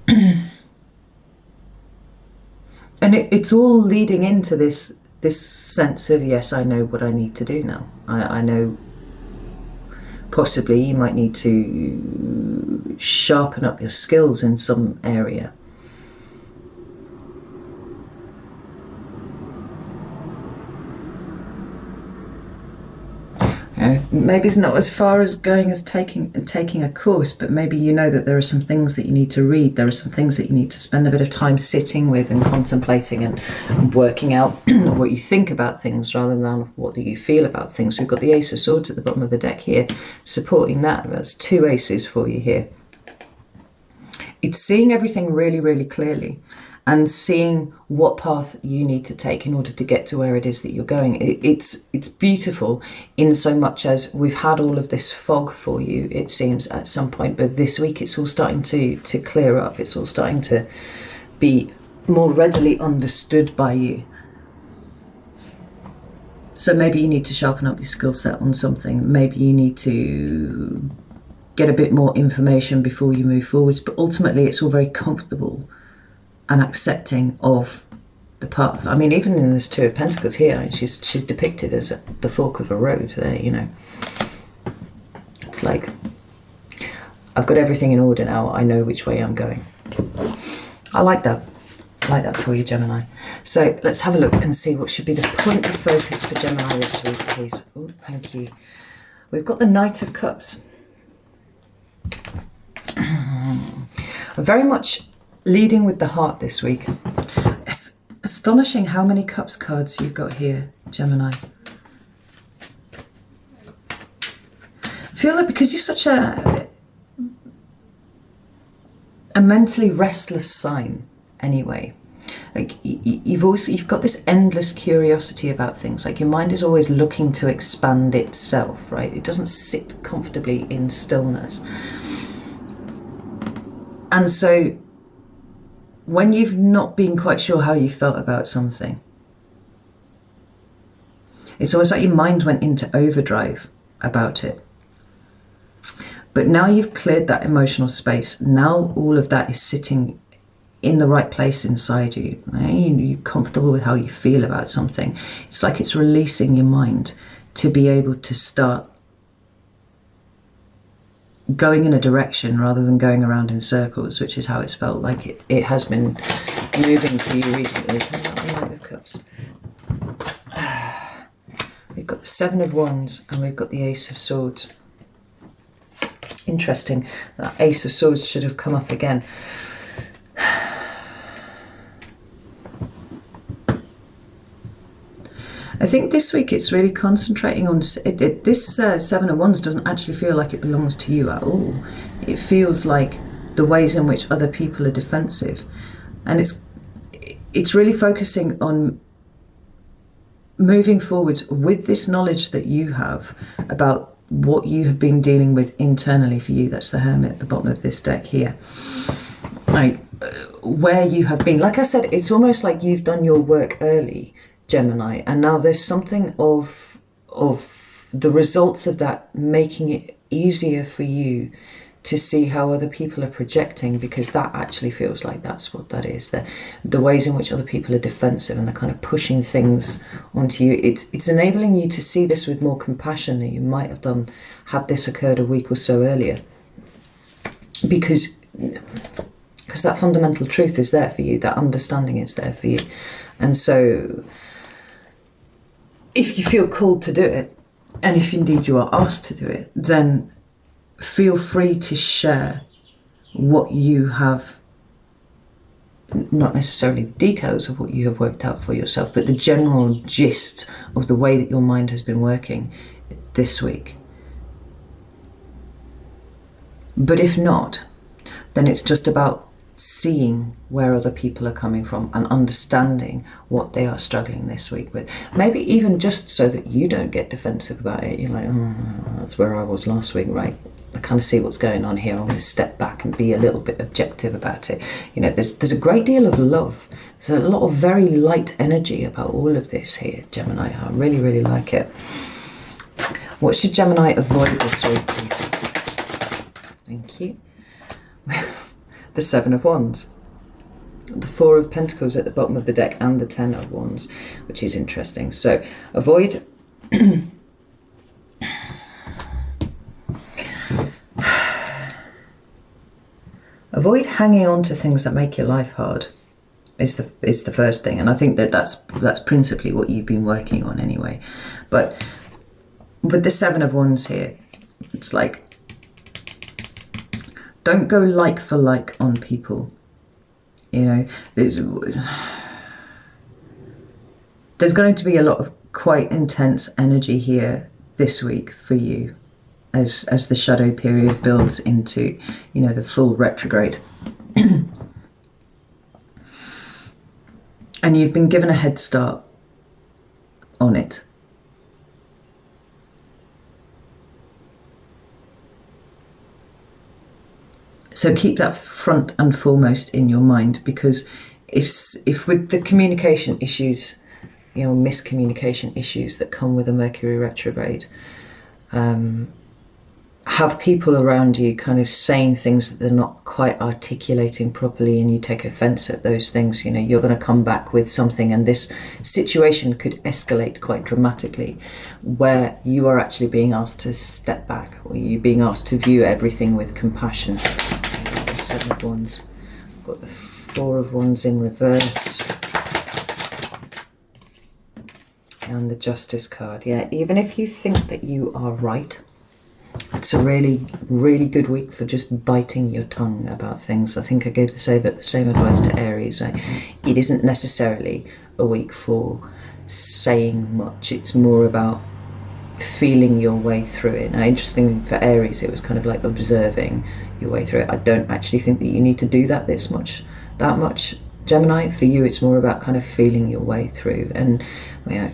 Speaker 1: And it's all leading into this sense of, yes, I know what I need to do now. I know possibly you might need to sharpen up your skills in some area. Maybe it's not as far as going as taking a course, but maybe you know that there are some things that you need to read. There are some things that you need to spend a bit of time sitting with and contemplating and working out what you think about things rather than what do you feel about things. We've got the Ace of Swords at the bottom of the deck here, supporting that. That's 2 aces for you here. It's seeing everything really, really clearly and seeing what path you need to take in order to get to where it is that you're going. It's beautiful in so much as we've had all of this fog for you, it seems, at some point, but this week it's all starting to clear up. It's all starting to be more readily understood by you. So maybe you need to sharpen up your skill set on something. Maybe you need to get a bit more information before you move forwards, but ultimately it's all very comfortable and accepting of the path. I mean, even in this 2 of Pentacles here, she's depicted as the fork of a road there, you know. It's like, I've got everything in order now. I know which way I'm going. I like that. I like that for you, Gemini. So let's have a look and see what should be the point of focus for Gemini this week, please. Oh, thank you. We've got the Knight of Cups. Very much leading with the heart this week. It's astonishing how many Cups cards you've got here, Gemini. I feel like because you're such a mentally restless sign anyway, like you've got this endless curiosity about things. Like your mind is always looking to expand itself, right? It doesn't sit comfortably in stillness. And so when you've not been quite sure how you felt about something, it's almost like your mind went into overdrive about it. But now you've cleared that emotional space. Now all of that is sitting in the right place inside you. Right? You're comfortable with how you feel about something. It's like it's releasing your mind to be able to start going in a direction rather than going around in circles, which is how it's felt like it has been moving for you recently. The Knight of Cups. We've got the 7 of Wands and we've got the Ace of Swords. Interesting. That Ace of Swords should have come up again. I think this week it's really concentrating on this 7 of Wands doesn't actually feel like it belongs to you at all. It feels like the ways in which other people are defensive, and it's really focusing on moving forwards with this knowledge that you have about what you have been dealing with internally for you. That's the Hermit at the bottom of this deck here. Like where you have been. Like I said, it's almost like you've done your work early, Gemini, and now there's something of the results of that making it easier for you to see how other people are projecting, because that actually feels like that's what that is. The ways in which other people are defensive and they're kind of pushing things onto you. It's enabling you to see this with more compassion than you might have done had this occurred a week or so earlier, because that fundamental truth is there for you, that understanding is there for you. And so if you feel called to do it, and if indeed you are asked to do it, then feel free to share what you have, not necessarily the details of what you have worked out for yourself, but the general gist of the way that your mind has been working this week. But if not, then it's just about seeing where other people are coming from and understanding what they are struggling this week with. Maybe even just so that you don't get defensive about it. You're like, oh, that's where I was last week, right? I kind of see what's going on here. I'm going to step back and be a little bit objective about it. You know, there's a great deal of love. There's a lot of very light energy about all of this here, Gemini. I really, really like it. What should Gemini avoid this week, please? Thank you. The 7 of Wands, the 4 of Pentacles at the bottom of the deck, and the 10 of Wands, which is interesting. So avoid avoid hanging on to things that make your life hard is the first thing, and I think that's principally what you've been working on anyway. But with the Seven of Wands here, it's like, don't go like for like on people. You know, there's going to be a lot of quite intense energy here this week for you as the shadow period builds into, you know, the full retrograde. And you've been given a head start on it. So keep that front and foremost in your mind, because if with the communication issues, you know, miscommunication issues that come with a Mercury retrograde, have people around you kind of saying things that they're not quite articulating properly, and you take offense at those things, you know, you're going to come back with something, and this situation could escalate quite dramatically, where you are actually being asked to step back, or you're being asked to view everything with compassion. The Seven of Wands. I've got the Four of Wands in reverse. And the Justice card. Yeah, even if you think that you are right, it's a really, really good week for just biting your tongue about things. I think I gave the same advice to Aries. It isn't necessarily a week for saying much. It's more about feeling your way through it. Now, interestingly for Aries, it was kind of like observing your way through it. I don't actually think that you need to do that that much. Gemini, for you, it's more about kind of feeling your way through. And you know,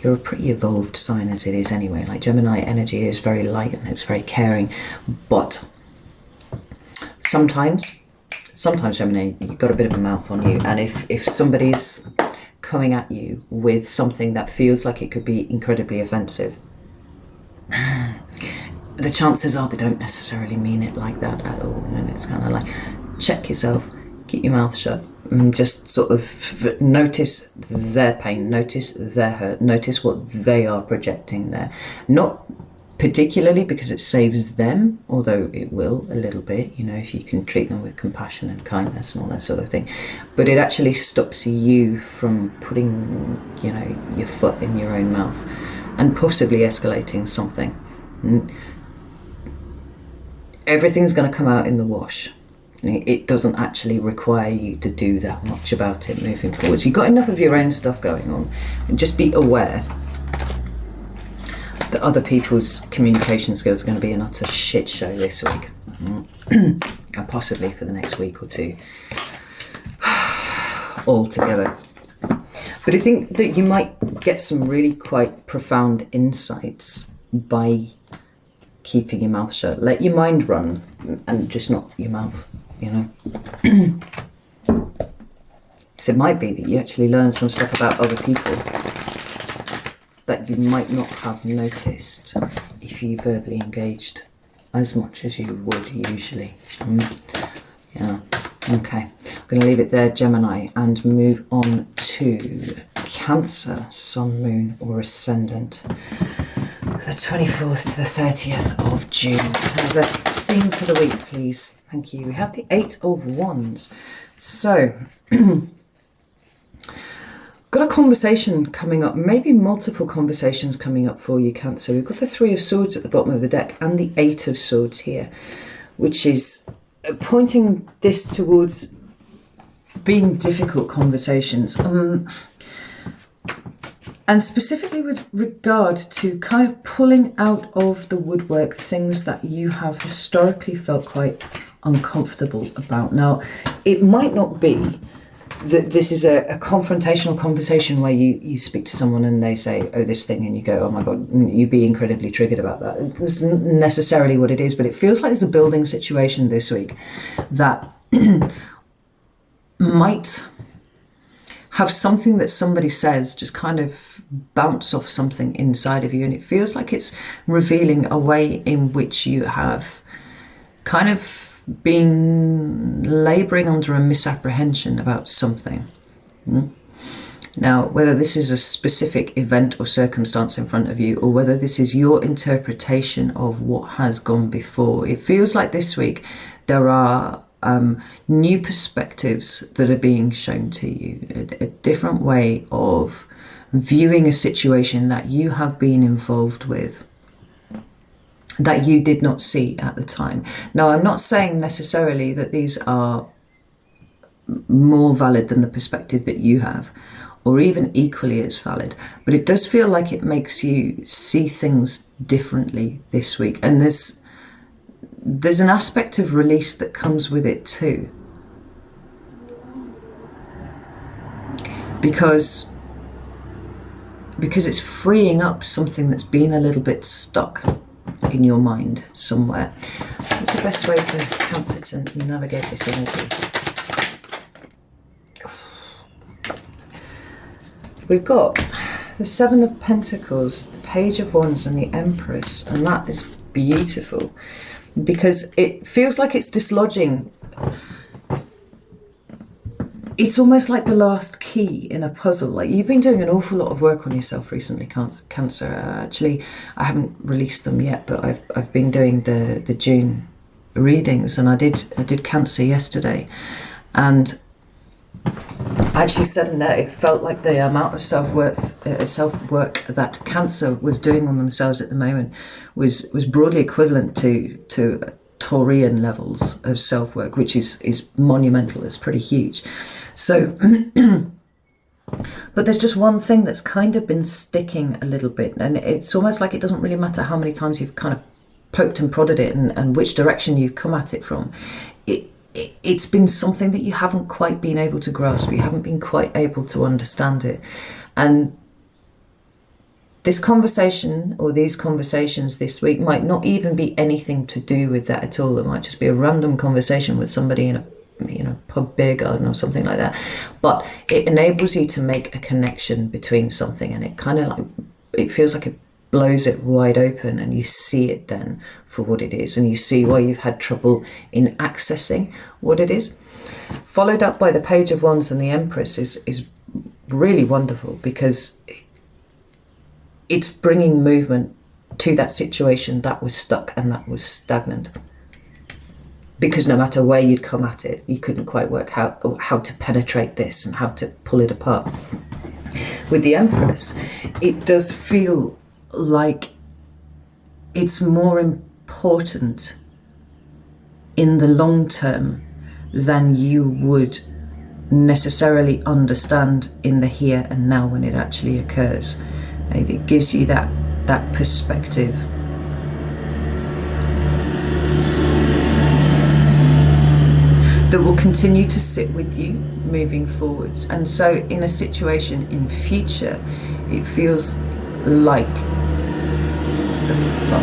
Speaker 1: you're a pretty evolved sign as it is anyway. Like, Gemini energy is very light and it's very caring, but sometimes Gemini, you've got a bit of a mouth on you, and if somebody's coming at you with something that feels like it could be incredibly offensive, the chances are they don't necessarily mean it like that at all. And it's kind of like, check yourself, keep your mouth shut, and just sort of notice their pain, notice their hurt, notice what they are projecting there. Not particularly because it saves them, although it will a little bit, you know, if you can treat them with compassion and kindness and all that sort of thing. But it actually stops you from putting, you know, your foot in your own mouth and possibly escalating something. Everything's going to come out in the wash. It doesn't actually require you to do that much about it moving forwards. You've got enough of your own stuff going on, and just be aware that other people's communication skills are going to be an utter shit show this week, and possibly for the next week or two altogether. But I think that you might get some really quite profound insights by keeping your mouth shut. Let your mind run, and just not your mouth, you know. Because it might be that you actually learn some stuff about other people that you might not have noticed if you verbally engaged as much as you would usually. Yeah, okay. I'm going to leave it there, Gemini, and move on to Cancer, Sun, Moon, or Ascendant. The 24th to the 30th of June. Now, the theme for the week, please. Thank you. We have the Eight of Wands. So, got a conversation coming up, maybe multiple conversations coming up for you, Cancer. We've got the Three of Swords at the bottom of the deck and the Eight of Swords here, which is pointing this towards being difficult conversations. And specifically with regard to kind of pulling out of the woodwork things that you have historically felt quite uncomfortable about. Now, it might not be that this is a confrontational conversation where you speak to someone and they say, oh, this thing, and you go, oh my God, you'd be incredibly triggered about that. It's not necessarily what it is, but it feels like there's a building situation this week that might have something that somebody says just kind of bounce off something inside of you, and it feels like it's revealing a way in which you have kind of been labouring under a misapprehension about something. Now, whether this is a specific event or circumstance in front of you, or whether this is your interpretation of what has gone before, it feels like this week there are new perspectives that are being shown to you, a different way of viewing a situation that you have been involved with that you did not see at the time. Now, I'm not saying necessarily that these are more valid than the perspective that you have, or even equally as valid, but it does feel like it makes you see things differently this week. And there's an aspect of release that comes with it too. Because it's freeing up something that's been a little bit stuck in your mind somewhere. What's the best way for Cancer to navigate this energy? We've got the Seven of Pentacles, the Page of Wands, and the Empress, and that is beautiful because it feels like it's dislodging. It's almost like the last key in a puzzle. Like, you've been doing an awful lot of work on yourself recently, Cancer. Actually, I haven't released them yet, but I've been doing the June readings, and I did Cancer yesterday, and I actually said in there it felt like the amount of self-work that Cancer was doing on themselves at the moment was broadly equivalent to Taurian levels of self-work, which is monumental. It's pretty huge. So, but there's just one thing that's kind of been sticking a little bit, and it's almost like it doesn't really matter how many times you've kind of poked and prodded it and which direction you've come at it from. It's been something that you haven't quite been able to grasp. You haven't been quite able to understand it. And this conversation, or these conversations this week, might not even be anything to do with that at all. It might just be a random conversation with somebody in a pub beer garden or something like that. But it enables you to make a connection between something, and it kind of like, it feels like it blows it wide open, and you see it then for what it is, and you see why you've had trouble in accessing what it is. Followed up by the Page of Wands and the Empress is really wonderful, because it's bringing movement to that situation that was stuck and that was stagnant. Because no matter where you'd come at it, you couldn't quite work out how to penetrate this and how to pull it apart. With the Empress, it does feel like it's more important in the long term than you would necessarily understand in the here and now when it actually occurs. It gives you that perspective. That will continue to sit with you moving forwards. And so in a situation in future, it feels like the fuck.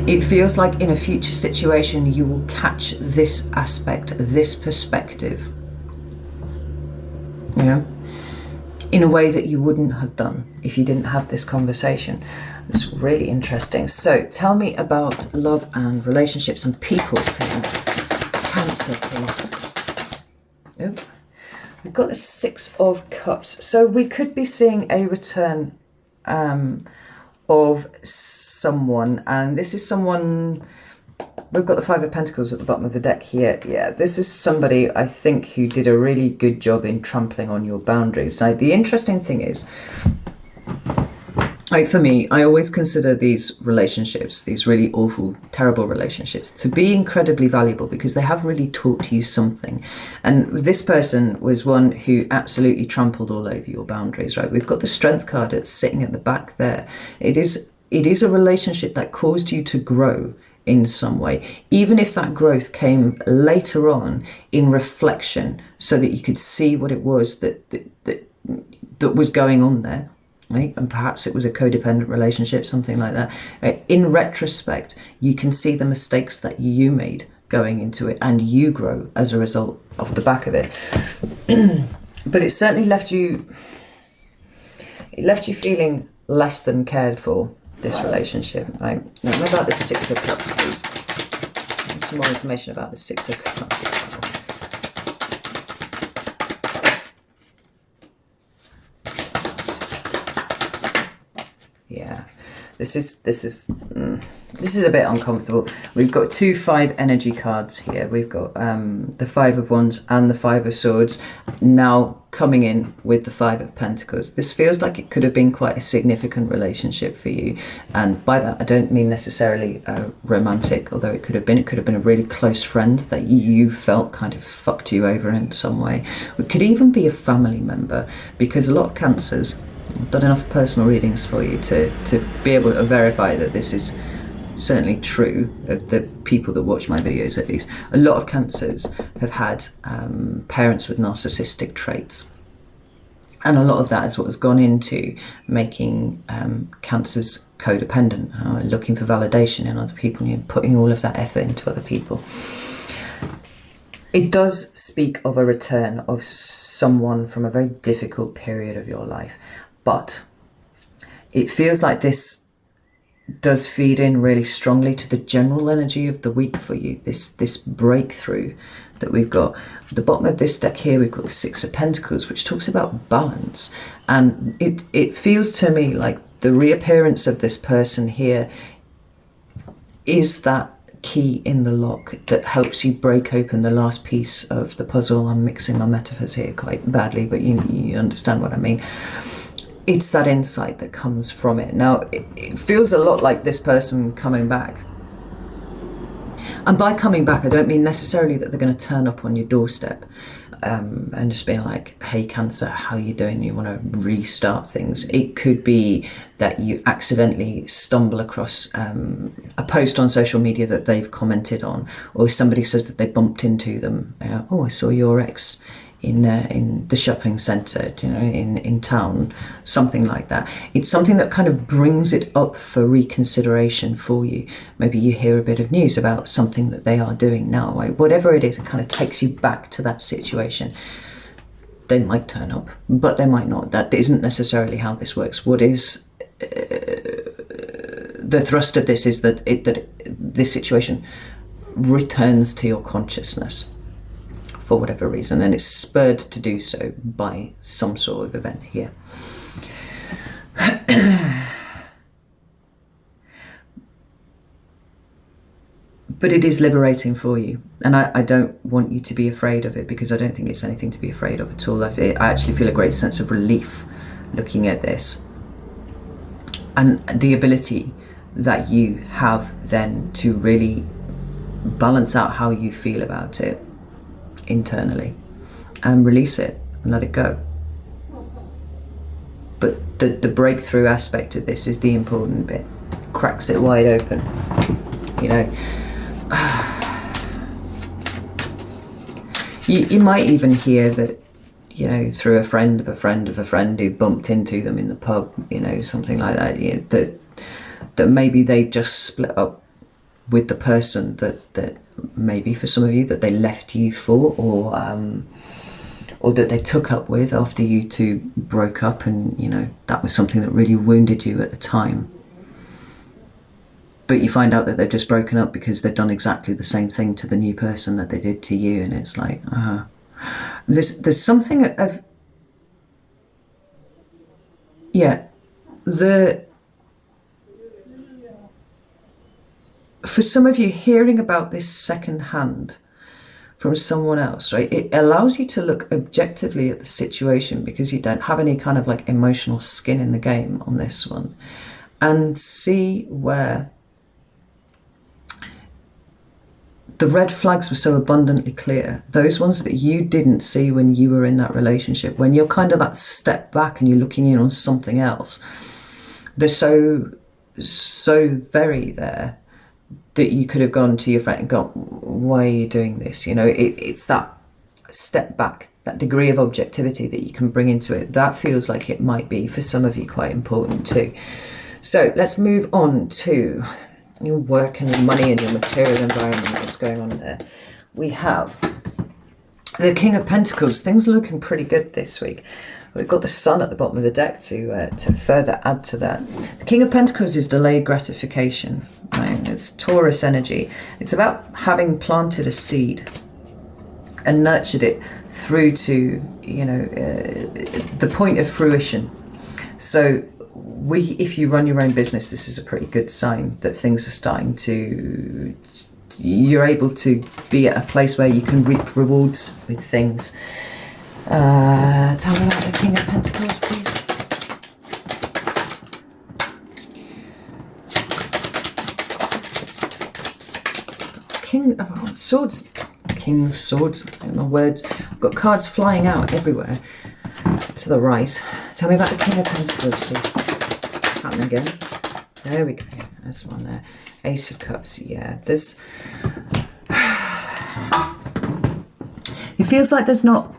Speaker 1: It feels like in a future situation you will catch this aspect, this perspective, you know, in a way that you wouldn't have done if you didn't have this conversation. It's really interesting. So tell me about love and relationships and people for Cancer, please. Oh, we've got the Six of Cups. So we could be seeing a return of someone, and this is someone. We've got the Five of Pentacles at the bottom of the deck here. Yeah, this is somebody, I think, who did a really good job in trampling on your boundaries. Now, the interesting thing is, like for me, I always consider these relationships, these really awful, terrible relationships, to be incredibly valuable because they have really taught you something. And this person was one who absolutely trampled all over your boundaries, right? We've got the Strength card that's sitting at the back there. It is a relationship that caused you to grow in some way, even if that growth came later on in reflection, so that you could see what it was that was going on there, right? And perhaps it was a codependent relationship, something like that. In retrospect, you can see the mistakes that you made going into it, and you grow as a result off the back of it. But it certainly left you feeling less than cared for, this relationship, right? Now, what about the Six of Cups, please? And some more information about the Six of Cups. Yeah, this is This is a bit uncomfortable. We've got 2 5 energy cards here. We've got the 5 of Wands and the 5 of Swords now coming in with the 5 of Pentacles. This feels like it could have been quite a significant relationship for you. And by that, I don't mean necessarily romantic, although it could have been. It could have been a really close friend that you felt kind of fucked you over in some way. It could even be a family member, because a lot of Cancers, I've done enough personal readings for you to be able to verify that this is certainly true of the people that watch my videos. At least a lot of Cancers have had parents with narcissistic traits, and a lot of that is what has gone into making Cancers codependent, looking for validation in other people, and putting all of that effort into other people. It does speak of a return of someone from a very difficult period of your life, but it feels like this does feed in really strongly to the general energy of the week for you. This breakthrough that we've got. At the bottom of this deck here, we've got the 6 of Pentacles, which talks about balance. And it feels to me like the reappearance of this person here is that key in the lock that helps you break open the last piece of the puzzle. I'm mixing my metaphors here quite badly, but you understand what I mean. It's that insight that comes from it. Now, it feels a lot like this person coming back. And by coming back, I don't mean necessarily that they're going to turn up on your doorstep and just being like, hey, Cancer, how you doing? You want to restart things. It could be that you accidentally stumble across a post on social media that they've commented on, or somebody says that they bumped into them. Oh, I saw your ex in the shopping centre, in town, something like that. It's something that kind of brings it up for reconsideration for you. Maybe you hear a bit of news about something that they are doing now, right? Whatever it is, it kind of takes you back to that situation. They might turn up, but they might not. That isn't necessarily how this works. What is the thrust of this is that this situation returns to your consciousness for whatever reason, and it's spurred to do so by some sort of event here. But it is liberating for you, and I don't want you to be afraid of it, because I don't think it's anything to be afraid of at all. I actually feel a great sense of relief looking at this, and the ability that you have then to really balance out how you feel about it internally and release it and let it go. But the breakthrough aspect of this is the important bit. Cracks it wide open, you might even hear that, through a friend of a friend of a friend who bumped into them in the pub, something like that, that maybe they've just split up with the person that maybe for some of you that they left you for, or that they took up with after you two broke up, and that was something that really wounded you at the time. But you find out that they've just broken up because they've done exactly the same thing to the new person that they did to you, and it's like, there's something of, for some of you, hearing about this secondhand from someone else, right, it allows you to look objectively at the situation, because you don't have any kind of like emotional skin in the game on this one, and see where the red flags were so abundantly clear, those ones that you didn't see when you were in that relationship. When you're kind of that step back and you're looking in on something else, they're so very there that you could have gone to your friend and gone, why are you doing this? It's that step back, that degree of objectivity that you can bring into it. That feels like it might be, for some of you, quite important too. So let's move on to your work and your money and your material environment. What's going on there? We have the King of Pentacles. Things are looking pretty good this week. We've got the Sun at the bottom of the deck to further add to that. The King of Pentacles is delayed gratification. Right? It's Taurus energy. It's about having planted a seed and nurtured it through to the point of fruition. So if you run your own business, this is a pretty good sign that things are starting to, you're able to be at a place where you can reap rewards with things. Tell me about the King of Pentacles, please. King of Swords. King of Swords. I don't know words. I've got cards flying out everywhere to the right. Tell me about the King of Pentacles, please. What's happening again? There we go. There's one there. Ace of Cups. Yeah, there's... It feels like there's not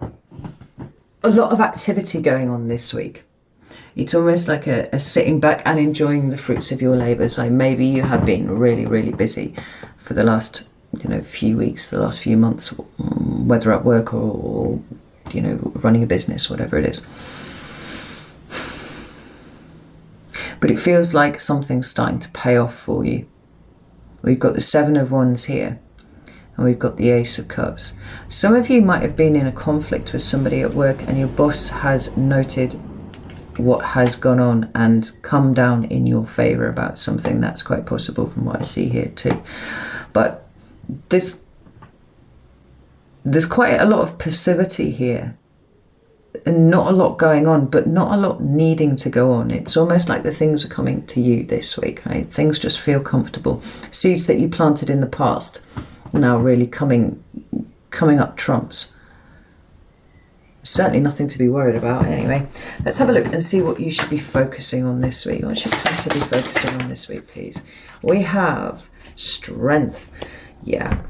Speaker 1: a lot of activity going on this week. It's almost like a sitting back and enjoying the fruits of your labours. Like maybe you have been really, really busy for the last, few weeks, the last few months, whether at work or running a business, whatever it is. But it feels like something's starting to pay off for you. We've got the Seven of Wands here, and we've got the Ace of Cups. Some of you might have been in a conflict with somebody at work, and your boss has noted what has gone on and come down in your favour about something. That's quite possible from what I see here too. But there's quite a lot of passivity here, and not a lot going on, but not a lot needing to go on. It's almost like the things are coming to you this week, right? Things just feel comfortable. Seeds that you planted in the past now really coming up trumps. Certainly nothing to be worried about anyway. Let's have a look and see what you should be focusing on this week. What should Cancer be focusing on this week, please? We have strength. Yeah.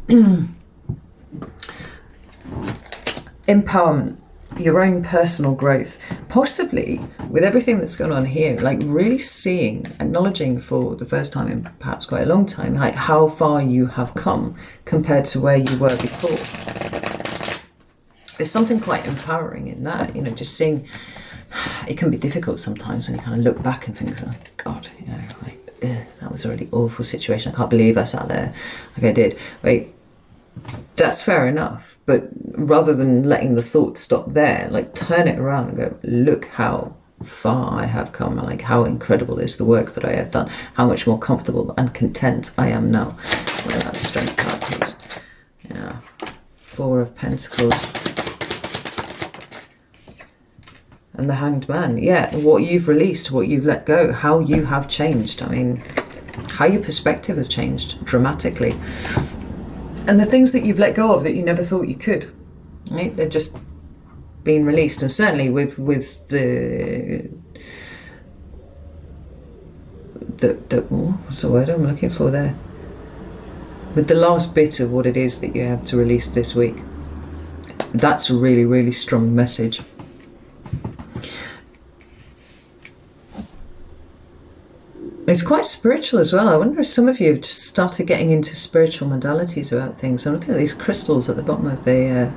Speaker 1: Empowerment. Your own personal growth, possibly with everything that's going on here, like really seeing, acknowledging for the first time in perhaps quite a long time, like how far you have come compared to where you were before. There's something quite empowering in that, just seeing. It can be difficult sometimes when you kind of look back and think, oh God, that was a really awful situation. I can't believe I sat there like I did. Wait. That's fair enough, but rather than letting the thought stop there, like turn it around and go, look how far I have come, like how incredible is the work that I have done, how much more comfortable and content I am now. What about the Strength card, please? Yeah, Four of Pentacles. And the Hanged Man. Yeah, what you've released, what you've let go, how you have changed. I mean, how your perspective has changed dramatically. And the things that you've let go of that you never thought you could, right? They've just been released. And certainly with the what's the word I'm looking for there? With the last bit of what it is that you have to release this week. That's a really, really strong message. It's quite spiritual as well. I wonder if some of you have just started getting into spiritual modalities about things. I'm looking at these crystals at the bottom of the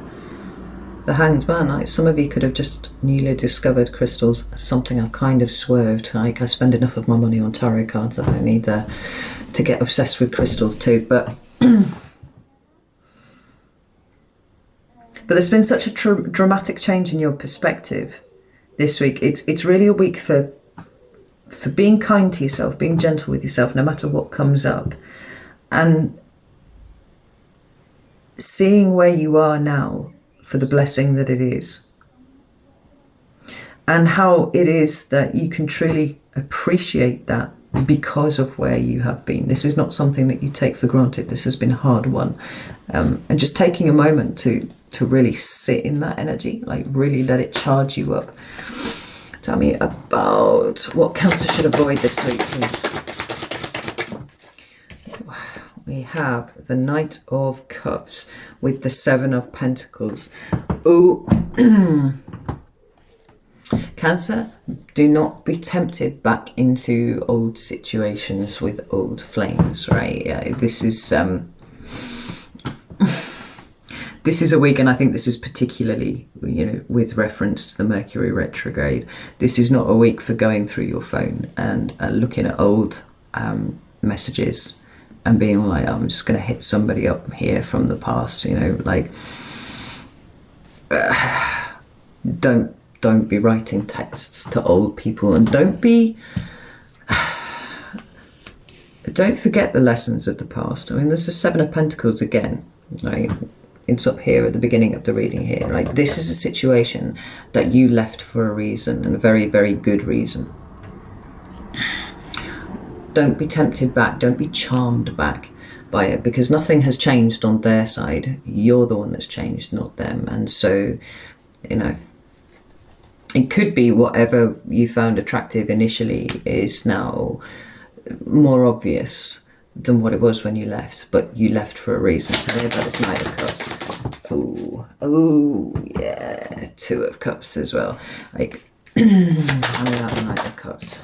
Speaker 1: Hanged Man. Like some of you could have just newly discovered crystals. Something I've kind of swerved. Like I spend enough of my money on tarot cards. I don't need to get obsessed with crystals too. But there's been such a dramatic change in your perspective this week. It's really a week for being kind to yourself, being gentle with yourself, no matter what comes up, and seeing where you are now for the blessing that it is, and how it is that you can truly appreciate that because of where you have been. This is not something that you take for granted. This has been a hard one, and just taking a moment to really sit in that energy, like really let it charge you up. Tell me about what Cancer should avoid this week, please. We have the Knight of Cups with the Seven of Pentacles. Oh, Cancer, do not be tempted back into old situations with old flames, right? This is this is a week, and I think this is particularly, with reference to the Mercury retrograde, this is not a week for going through your phone and looking at old messages and being like, I'm just going to hit somebody up here from the past, don't don't be writing texts to old people, and don't forget the lessons of the past. I mean, there's the Seven of Pentacles again, right? It's up here at the beginning of the reading here, right? This is a situation that you left for a reason, and a very, very good reason. Don't be tempted back. Don't be charmed back by it, because nothing has changed on their side. You're the one that's changed, not them. And so, you know, it could be whatever you found attractive initially is now more obvious than what it was when you left, but you left for a reason. Tell me about this Knight of Cups. Oh, yeah, Two of Cups as well. Like, tell me about the Knight of Cups.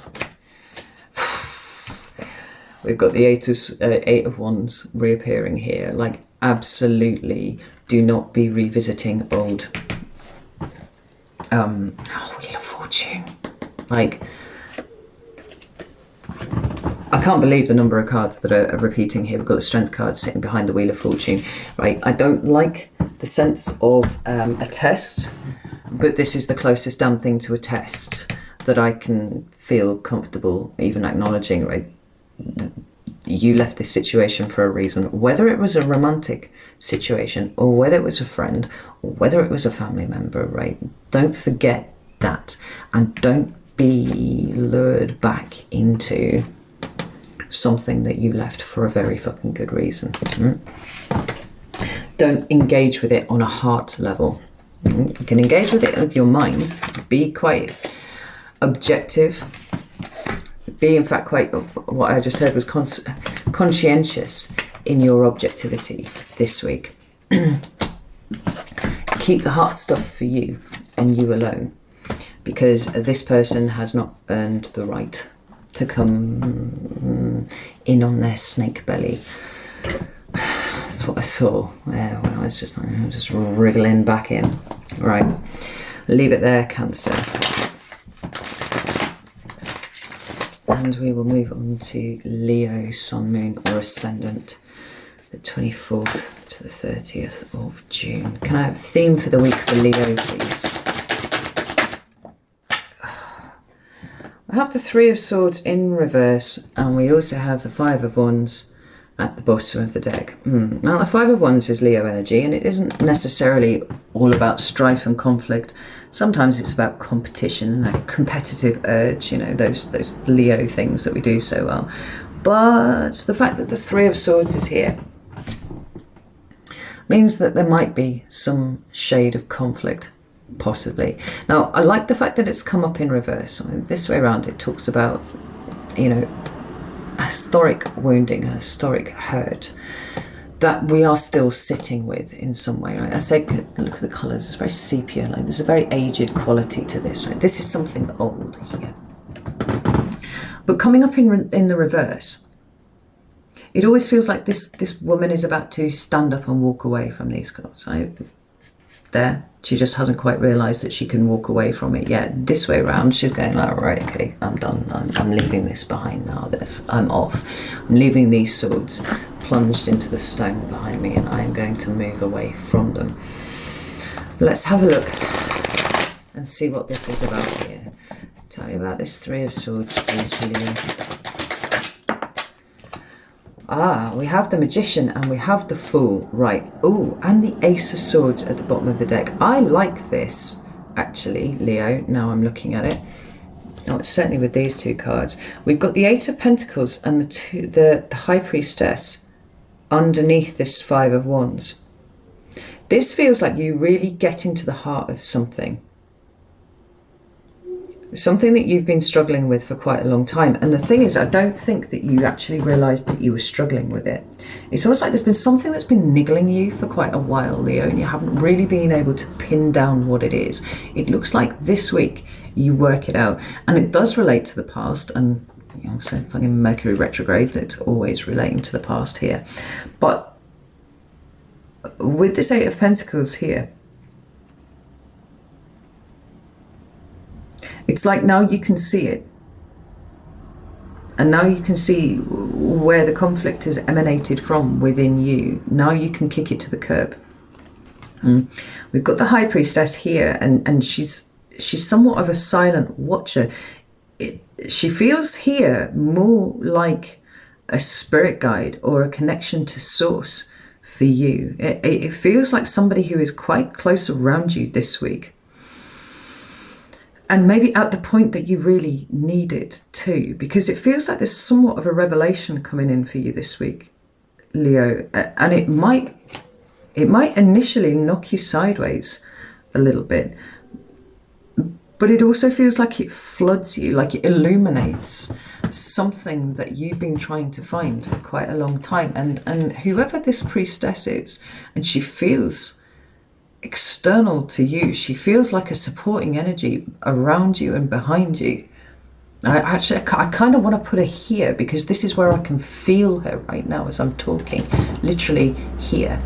Speaker 1: We've got the Eight of Wands reappearing here. Like, absolutely do not be revisiting old Wheel of Fortune. Like, I can't believe the number of cards that are repeating here. We've got the Strength card sitting behind the Wheel of Fortune, right? I don't like the sense of a test, but this is the closest damn thing to a test that I can feel comfortable even acknowledging, right? You left this situation for a reason, whether it was a romantic situation or whether it was a friend or whether it was a family member, right? Don't forget that, and don't be lured back into something that you left for a very fucking good reason. Don't engage with it on a heart level. You can engage with it with your mind, be quite objective, be in fact quite, what I just heard was conscientious in your objectivity this week. Keep the heart stuff for you and you alone, because this person has not earned the right to come in on their snake belly. That's what I saw when I was just wriggling back in. Right, leave it there, Cancer. And we will move on to Leo, Sun, Moon or Ascendant, the 24th to the 30th of June. Can I have a theme for the week for Leo, please? I have the Three of Swords in reverse, and we also have the Five of Wands at the bottom of the deck. Now, the Five of Wands is Leo energy, and it isn't necessarily all about strife and conflict. Sometimes it's about competition and a competitive urge, you know, those Leo things that we do so well. But the fact that the Three of Swords is here means that there might be some shade of conflict, possibly. Now, I like the fact that it's come up in reverse. I mean, this way around, it talks about, you know, historic wounding, a historic hurt that we are still sitting with in some way, right? I say, look at the colours, it's very sepia, like there's a very aged quality to this, right? This is something old here. But coming up in the reverse, it always feels like this woman is about to stand up and walk away from these cards, right? There, she just hasn't quite realised that she can walk away from it yet. This way around, she's going like, right, okay, I'm done. I'm leaving this behind now. I'm off. I'm leaving these swords plunged into the stone behind me, and I am going to move away from them. Let's have a look and see what this is about here. Tell you about this Three of Swords, please, for Leo. We have the Magician and we have the Fool, right? Oh, and the Ace of Swords at the bottom of the deck. I like this, actually, Leo, now I'm looking at it. Oh, certainly with these two cards. We've got the Eight of Pentacles and the High Priestess underneath this Five of Wands. This feels like you really get into the heart of something. Something that you've been struggling with for quite a long time. And the thing is, I don't think that you actually realised that you were struggling with it. It's almost like there's been something that's been niggling you for quite a while, Leo, and you haven't really been able to pin down what it is. It looks like this week you work it out. And it does relate to the past, and you know, so fucking Mercury retrograde, that's always relating to the past here. But with this Eight of Pentacles here, it's like now you can see it. And now you can see where the conflict has emanated from within you. Now you can kick it to the curb. We've got the High Priestess here, and she's she's somewhat of a silent watcher. She feels here more like a spirit guide or a connection to source for you. It feels like somebody who is quite close around you this week. And maybe at the point that you really need it too, because it feels like there's somewhat of a revelation coming in for you this week, Leo. And it might initially knock you sideways a little bit, but it also feels like it floods you, like it illuminates something that you've been trying to find for quite a long time. And whoever this priestess is, and she feels external to you, she feels like a supporting energy around you and behind you. I kind of want to put her here, because this is where I can feel her right now as I'm talking, literally here.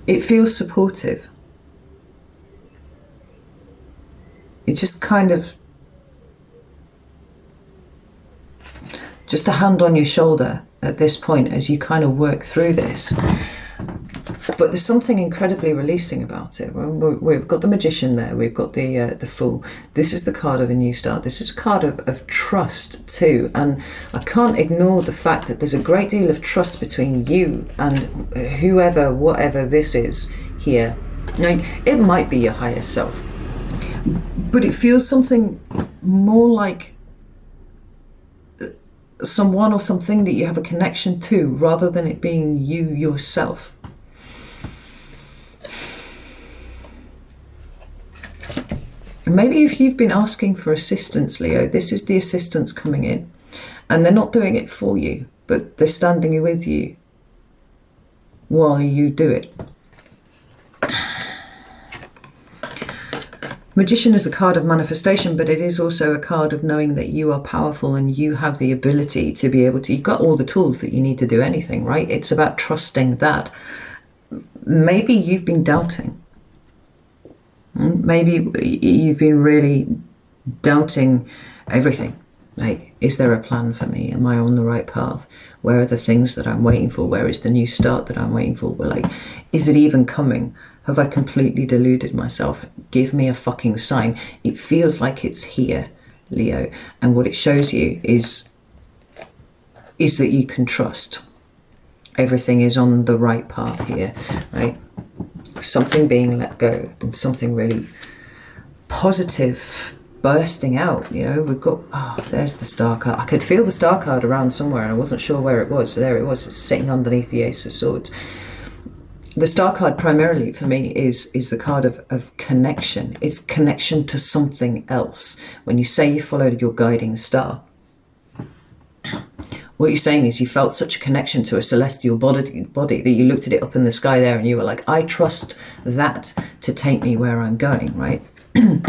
Speaker 1: It feels supportive. It just kind of, just a hand on your shoulder at this point as you kind of work through this. But there's something incredibly releasing about it. We've got the Magician there. We've got the Fool. This is the card of a new start. This is a card of trust too. And I can't ignore the fact that there's a great deal of trust between you and whoever, whatever this is here. Now, it might be your higher self, but it feels something more like someone or something that you have a connection to, rather than it being you yourself. Maybe if you've been asking for assistance, Leo, this is the assistance coming in. And they're not doing it for you, but they're standing with you while you do it. Magician is a card of manifestation, but it is also a card of knowing that you are powerful and you have the ability to be able to, you've got all the tools that you need to do anything, right? It's about trusting that. Maybe you've been doubting. Maybe you've been really doubting everything. Like, is there a plan for me? Am I on the right path? Where are the things that I'm waiting for? Where is the new start that I'm waiting for? But like, is it even coming? Have I completely deluded myself? Give me a fucking sign. It feels like it's here, Leo. And what it shows you is that you can trust. Everything is on the right path here, right? Something being let go and something really positive bursting out. You know, we've got, oh, there's the Star card. I could feel the Star card around somewhere and I wasn't sure where it was. So there it was, it's sitting underneath the Ace of Swords. The Star card primarily for me is the card of connection. It's connection to something else. When you say you followed your guiding star, what you're saying is you felt such a connection to a celestial body that you looked at it up in the sky there and you were like, I trust that to take me where I'm going, right? You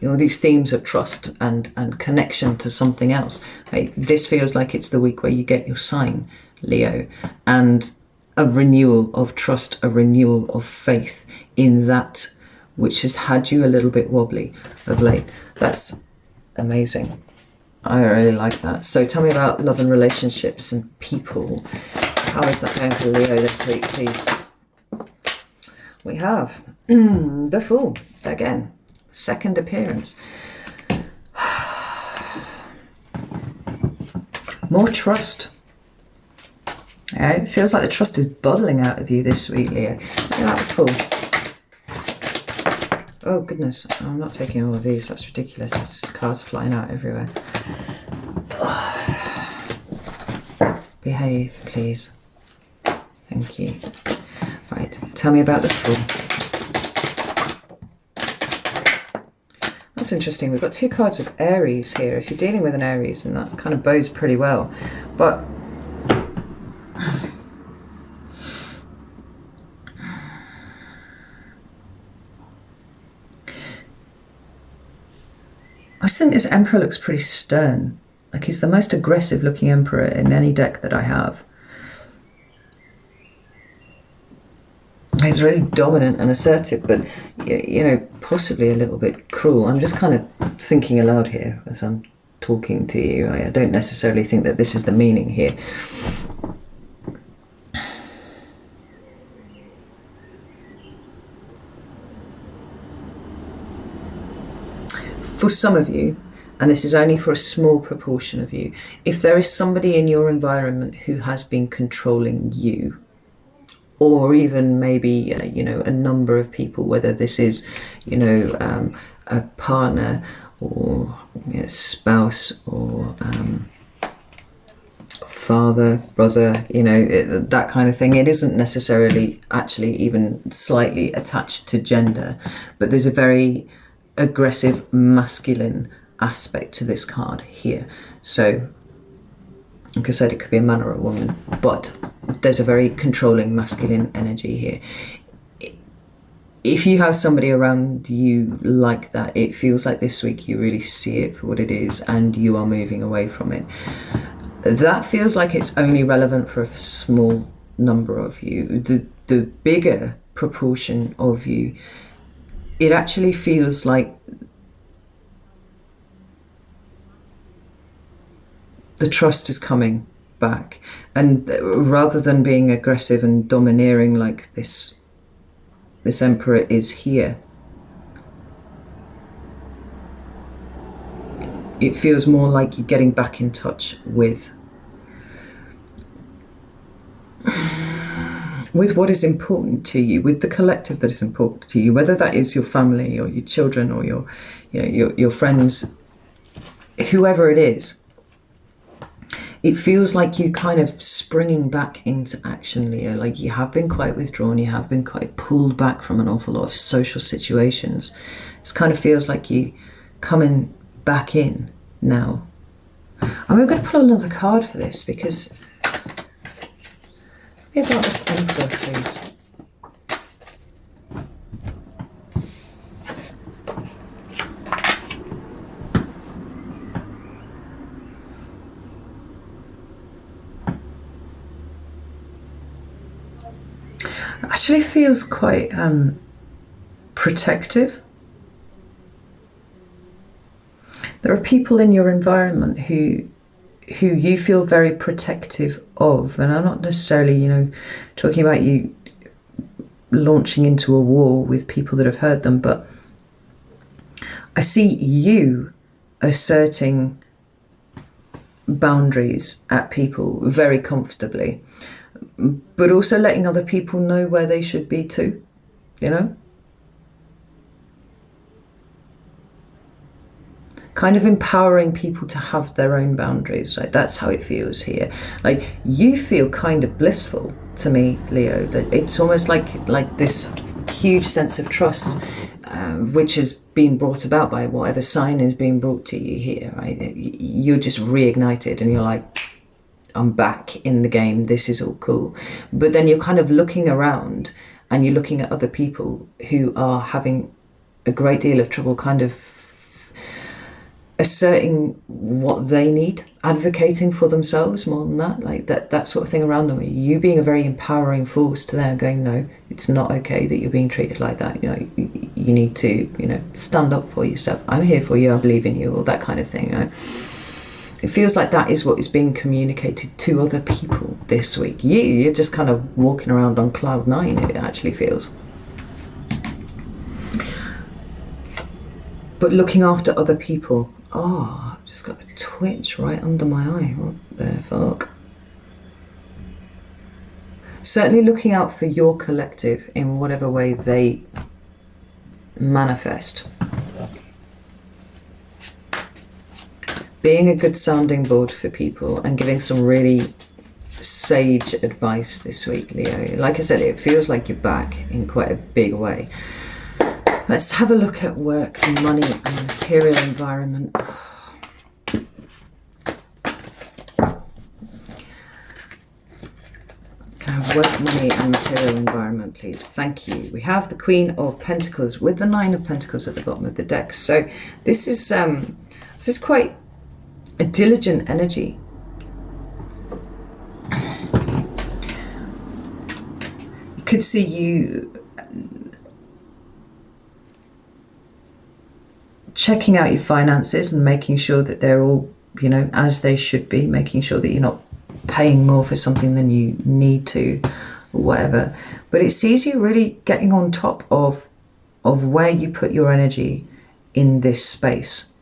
Speaker 1: know, these themes of trust and connection to something else. Right? This feels like it's the week where you get your sign, Leo, and a renewal of trust, a renewal of faith in that which has had you a little bit wobbly of late. That's amazing. I really like that. So tell me about love and relationships and people. How is that going for Leo this week, please? We have the Fool again. Second appearance. More trust. Yeah, it feels like the trust is bubbling out of you this week, Leo. Look at that Fool. Oh goodness, I'm not taking all of these. That's ridiculous. There's cards flying out everywhere. Behave, please. Thank you. Right, tell me about the Fool. That's interesting. We've got two cards of Aries here. If you're dealing with an Aries, then that kind of bodes pretty well. But I just think this Emperor looks pretty stern. Like he's the most aggressive looking Emperor in any deck that I have. He's really dominant and assertive, but, you know, possibly a little bit cruel. I'm just kind of thinking aloud here as I'm talking to you. I don't necessarily think that this is the meaning here. for some of you, and this is only for a small proportion of you, if there is somebody in your environment who has been controlling you, or even maybe, you know, a number of people, whether this is, you know, a partner or, you know, spouse or father, brother, you know, that kind of thing. It isn't necessarily actually even slightly attached to gender, but there's a very aggressive masculine aspect to this card here. So like I said, it could be a man or a woman, but there's a very controlling masculine energy here. If you have somebody around you like that, it feels like this week you really see it for what it is and you are moving away from it. That feels like it's only relevant for a small number of you. The bigger proportion of you, it actually feels like the trust is coming back, and rather than being aggressive and domineering like this emperor is here, it feels more like you're getting back in touch with what is important to you, with the collective that is important to you, whether that is your family or your children or your, you know, your friends, whoever it is. It feels like you kind of springing back into action, Leo. Like you have been quite withdrawn, you have been quite pulled back from an awful lot of social situations. It kind of feels like you coming back in now. And we're going to pull another card for this, because maybe about this emperor, please. Actually feels quite protective. There are people in your environment who you feel very protective of, and I'm not necessarily, you know, talking about you launching into a war with people that have hurt them, but I see you asserting boundaries at people very comfortably, but also letting other people know where they should be too, you know? Kind of empowering people to have their own boundaries. Like that's how it feels here. Like you feel kind of blissful to me, Leo. That it's almost like this huge sense of trust, which has been brought about by whatever sign is being brought to you here, right? You're just reignited and you're like, I'm back in the game, this is all cool. But then you're kind of looking around and you're looking at other people who are having a great deal of trouble kind of asserting what they need, advocating for themselves more than that, like that sort of thing around them. You being a very empowering force to them, going, no, it's not okay that you're being treated like that. You know, you need to, you know, stand up for yourself. I'm here for you, I believe in you, or that kind of thing, right? It feels like that is what is being communicated to other people this week. You're just kind of walking around on cloud nine, it actually feels. But looking after other people. Oh, I've just got a twitch right under my eye. What the fuck? Certainly looking out for your collective in whatever way they manifest. Being a good sounding board for people and giving some really sage advice this week, Leo. Like I said, it feels like you're back in quite a big way. Let's have a look at work, money and material environment. Can I have work, money and material environment, please? Thank you. We have the Queen of Pentacles with the Nine of Pentacles at the bottom of the deck. So this is quite a diligent energy. You could see you checking out your finances and making sure that they're all, you know, as they should be, making sure that you're not paying more for something than you need to, or whatever. But it sees you really getting on top of where you put your energy in this space.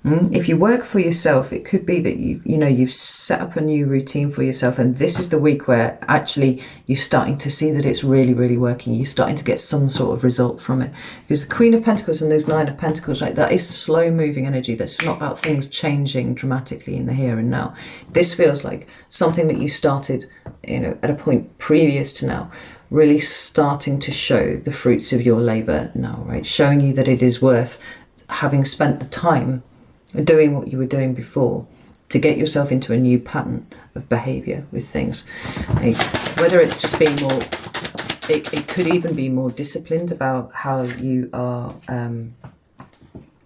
Speaker 1: If you work for yourself, it could be that you've set up a new routine for yourself, and this is the week where actually you're starting to see that it's really, really working. You're starting to get some sort of result from it. Because the Queen of Pentacles and there's Nine of Pentacles, right? That is slow moving energy. That's not about things changing dramatically in the here and now. This feels like something that you started, at a point previous to now, really starting to show the fruits of your labor now, right? Showing you that it is worth having spent the time doing what you were doing before to get yourself into a new pattern of behavior with things. Like, whether it's just being more, it could even be more disciplined about how you are,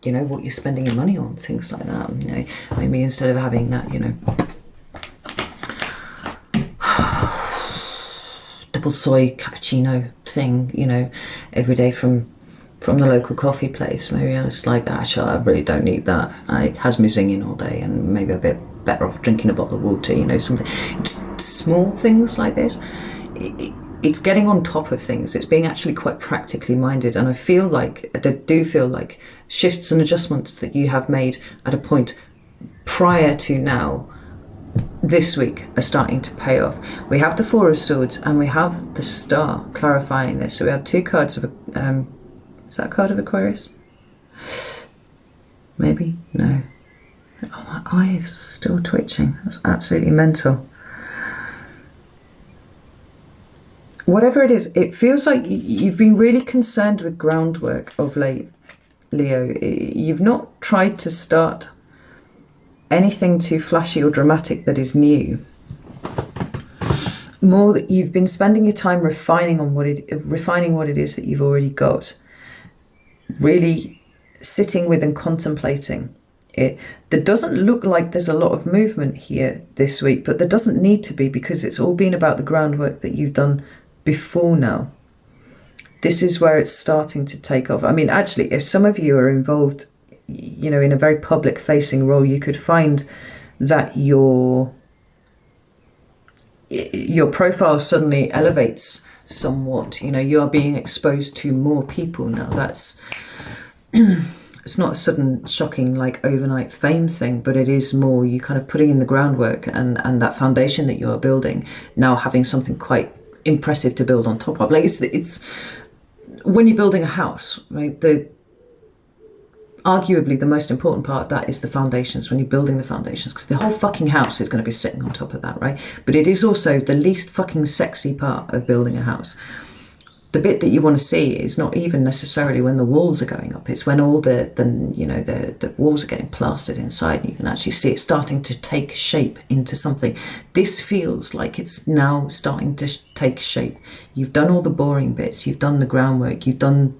Speaker 1: what you're spending your money on, things like that. Maybe instead of having that, double soy cappuccino thing, every day from the local coffee place. Maybe I was like, actually, I really don't need that. It has me zinging all day, and maybe a bit better off drinking a bottle of water, something. Just small things like this. It's getting on top of things. It's being actually quite practically minded. And I do feel like shifts and adjustments that you have made at a point prior to now, this week, are starting to pay off. We have the Four of Swords and we have the Star clarifying this. So we have two cards of is that a card of Aquarius? Maybe? No. Oh, my eye is still twitching. That's absolutely mental. Whatever it is, it feels like you've been really concerned with groundwork of late, Leo. You've not tried to start anything too flashy or dramatic that is new. More that you've been spending your time refining what it is that you've already got. Really sitting with and contemplating it. There doesn't look like there's a lot of movement here this week, but there doesn't need to be, because it's all been about the groundwork that you've done before now. This is where it's starting to take off. I mean, actually, if some of you are involved, in a very public facing role, you could find that your profile suddenly elevates somewhat. You are being exposed to more people now. That's it's not a sudden shocking like overnight fame thing, but it is more you kind of putting in the groundwork and that foundation that you are building now, having something quite impressive to build on top of. Like it's when you're building a house, right? Arguably the most important part of that is the foundations, when you're building the foundations, because the whole fucking house is going to be sitting on top of that, right? But it is also the least fucking sexy part of building a house. The bit that you want to see is not even necessarily when the walls are going up. It's when all the walls are getting plastered inside, and you can actually see it starting to take shape into something. This feels like it's now starting to take shape. You've done all the boring bits. You've done the groundwork. You've done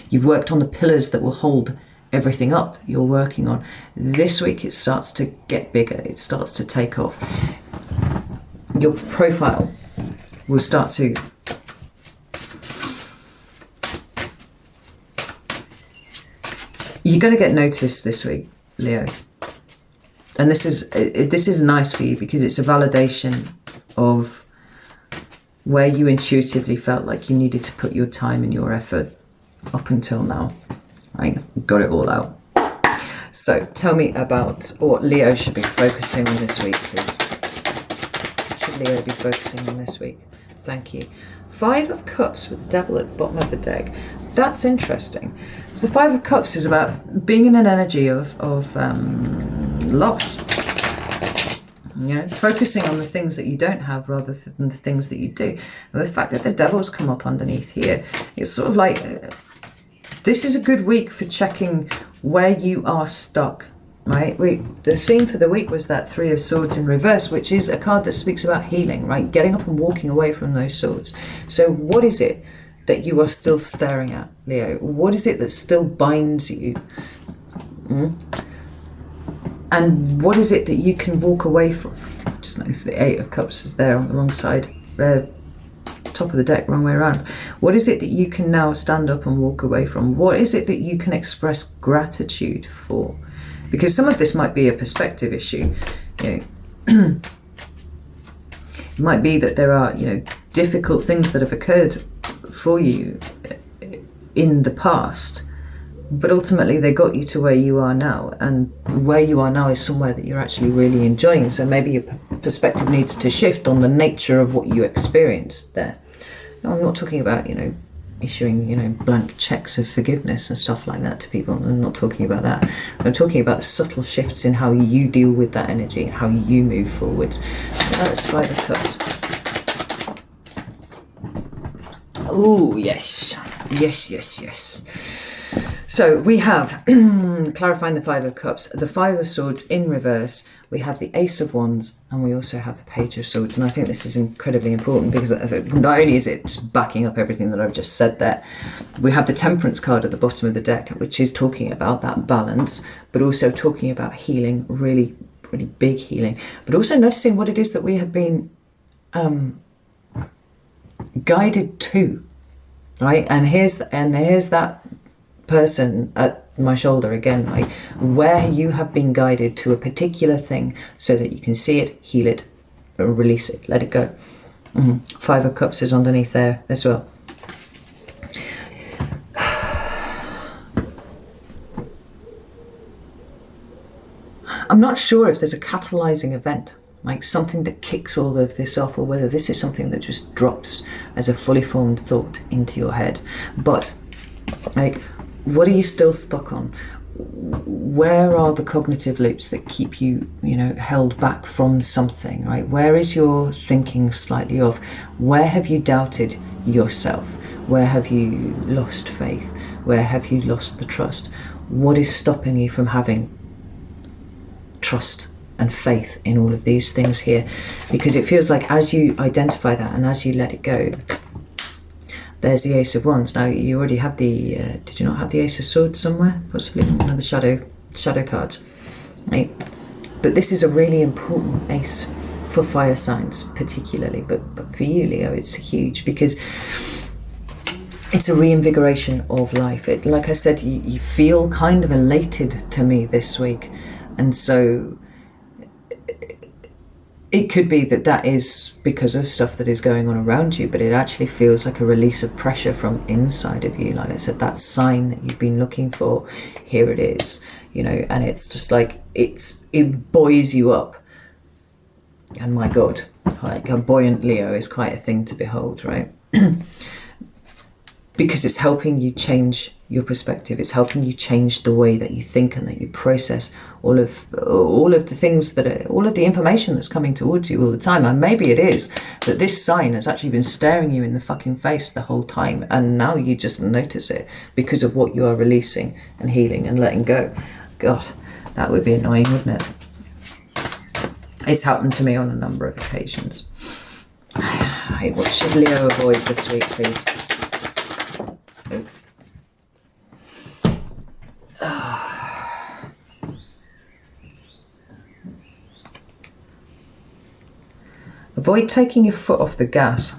Speaker 1: you've worked on the pillars that will hold everything up that you're working on. This week it starts to get bigger. It starts to take off. Your profile will start to you're going to get noticed this week, Leo. And this is nice for you, because it's a validation of where you intuitively felt like you needed to put your time and your effort up until now. Right? Got it all out. So tell me about what Leo should be focusing on this week, please. What should Leo be focusing on this week? Thank you. Five of Cups with the Devil at the bottom of the deck. That's interesting. So the Five of Cups is about being in an energy of loss. Focusing on the things that you don't have rather than the things that you do. And the fact that the Devil's come up underneath here, it's sort of like, this is a good week for checking where you are stuck. Right, the theme for the week was that Three of Swords in reverse, which is a card that speaks about healing, right? Getting up and walking away from those swords. So what is it that you are still staring at, Leo? What is it that still binds you? And what is it that you can walk away from? Just notice the Eight of Cups is there on the wrong side, top of the deck, wrong way around. What is it that you can now stand up and walk away from? What is it that you can express gratitude for? Because some of this might be a perspective issue. It might be that there are, difficult things that have occurred for you in the past but ultimately they got you to where you are now, and where you are now is somewhere that you're actually really enjoying. So maybe your perspective needs to shift on the nature of what you experienced there. Now, I'm not talking about, you know, issuing, you know, blank checks of forgiveness and stuff like that to people. I'm not talking about that. I'm talking about subtle shifts in how you deal with that energy, how you move forwards. That's Five of Cups. Oh, yes. Yes, yes, yes. So we have, clarifying the Five of Cups, the Five of Swords in reverse, we have the Ace of Wands, and we also have the Page of Swords. And I think this is incredibly important because not only is it backing up everything that I've just said there, we have the Temperance card at the bottom of the deck, which is talking about that balance, but also talking about healing, really, really big healing, but also noticing what it is that we have been guided to, right? And here's that person at my shoulder again, like where you have been guided to a particular thing so that you can see it, heal it, or release it, let it go. Five of Cups is underneath there as well. I'm not sure if there's a catalyzing event, like something that kicks all of this off, or whether this is something that just drops as a fully formed thought into your head. But like, what are you still stuck on? Where are the cognitive loops that keep you, you know, held back from something, right? Where is your thinking slightly off? Where have you doubted yourself? Where have you lost faith? Where have you lost the trust? What is stopping you from having trust and faith in all of these things here? Because it feels like as you identify that and as you let it go, there's the Ace of Wands. Now, you already had the, did you not have the Ace of Swords somewhere? Possibly one of the shadow cards. Right? But this is a really important ace for fire signs particularly. But for you, Leo, it's huge because it's a reinvigoration of life. It, like I said, you feel kind of elated to me this week. And so it could be that is because of stuff that is going on around you, but it actually feels like a release of pressure from inside of you. Like I said, that sign that you've been looking for, here it is, you know, and it's just like, it buoys you up. And my God, like a buoyant Leo is quite a thing to behold, right? Because it's helping you change your perspective. It's helping you change the way that you think and that you process all of the things that are, all of the information that's coming towards you all the time. And maybe it is that this sign has actually been staring you in the fucking face the whole time, and now you just notice it because of what you are releasing and healing and letting go. God, that would be annoying, wouldn't it? It's happened to me on a number of occasions. Right, what should Leo avoid this week, please? Avoid taking your foot off the gas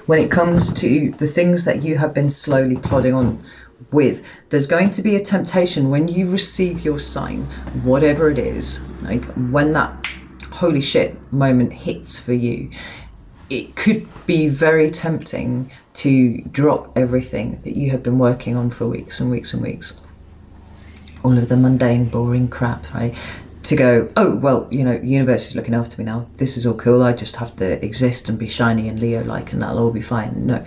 Speaker 1: when it comes to the things that you have been slowly plodding on with. There's going to be a temptation when you receive your sign, whatever it is, like when that holy shit moment hits for you, it could be very tempting to drop everything that you have been working on for weeks and weeks and weeks. All of the mundane, boring crap, right? To go, oh, well, you know, the universe is looking after me now. This is all cool. I just have to exist and be shiny and Leo-like and that'll all be fine. No.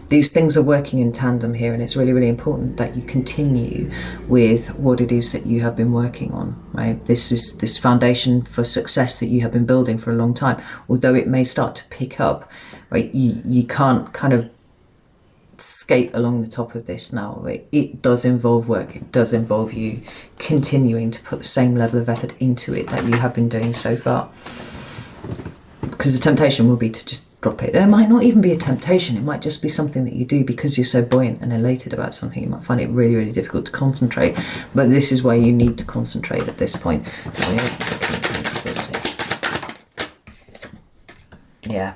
Speaker 1: These things are working in tandem here, and it's really, really important that you continue with what it is that you have been working on, right? This is this foundation for success that you have been building for a long time. Although it may start to pick up, right? You can't kind of skate along the top of this now. It does involve work. It does involve you continuing to put the same level of effort into it that you have been doing so far. Because the temptation will be to just drop it. It might not even be a temptation. It might just be something that you do because you're so buoyant and elated about something. You might find it really, really difficult to concentrate. But this is where you need to concentrate at this point. Yeah.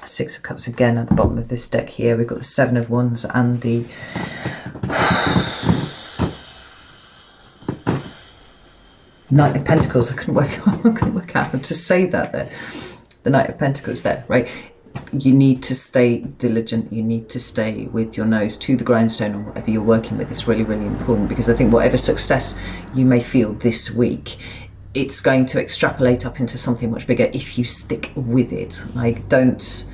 Speaker 1: Six of Cups again at the bottom of this deck here. We've got the Seven of Wands and the Knight of Pentacles. I couldn't work out how to say that there. The Knight of Pentacles there, right? you need to stay diligent. You need to stay with your nose to the grindstone on whatever you're working with. It's really, really important, because I think whatever success you may feel this week, it's going to extrapolate up into something much bigger if you stick with it. Like, don't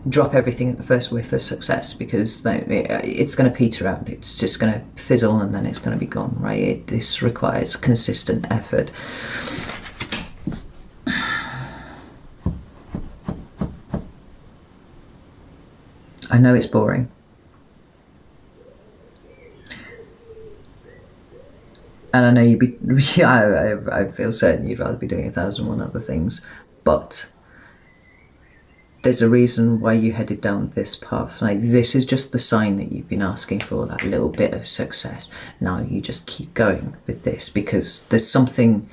Speaker 1: drop everything at the first whiff of success, because it's going to peter out. It's just going to fizzle and then it's going to be gone, right? This requires consistent effort. I know it's boring. And I know you'd be, yeah, I feel certain you'd rather be doing 1,001 other things, but there's a reason why you headed down this path. Like, this is just the sign that you've been asking for, that little bit of success. Now you just keep going with this, because there's something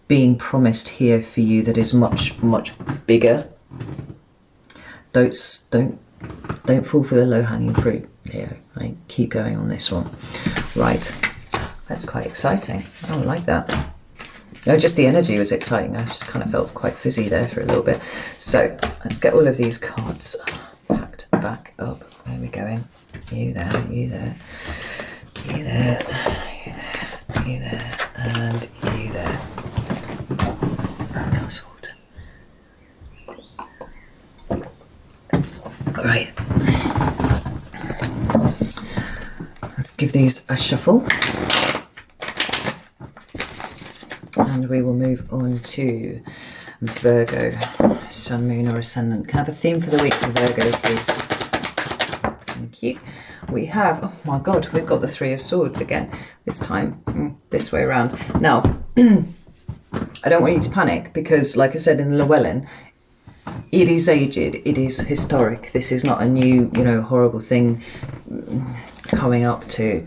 Speaker 1: being promised here for you that is much, much bigger. Don't fall for the low-hanging fruit, Leo. Like, keep going on this one. Right, that's quite exciting. I don't like that. No, just the energy was exciting. I just kind of felt quite fizzy there for a little bit. So let's get all of these cards packed back up. Where are we going? You there, you there, you there, you there, you there, and you there. That's water. All right. Let's give these a shuffle. And we will move on to Virgo, Sun, Moon or Ascendant. Can I have a theme for the week for Virgo, please? Thank you. We have, oh my God, we've got the Three of Swords again. This time, this way around. Now, I don't want you to panic, because like I said in Llewellyn, it is aged, it is historic. This is not a new, horrible thing coming up to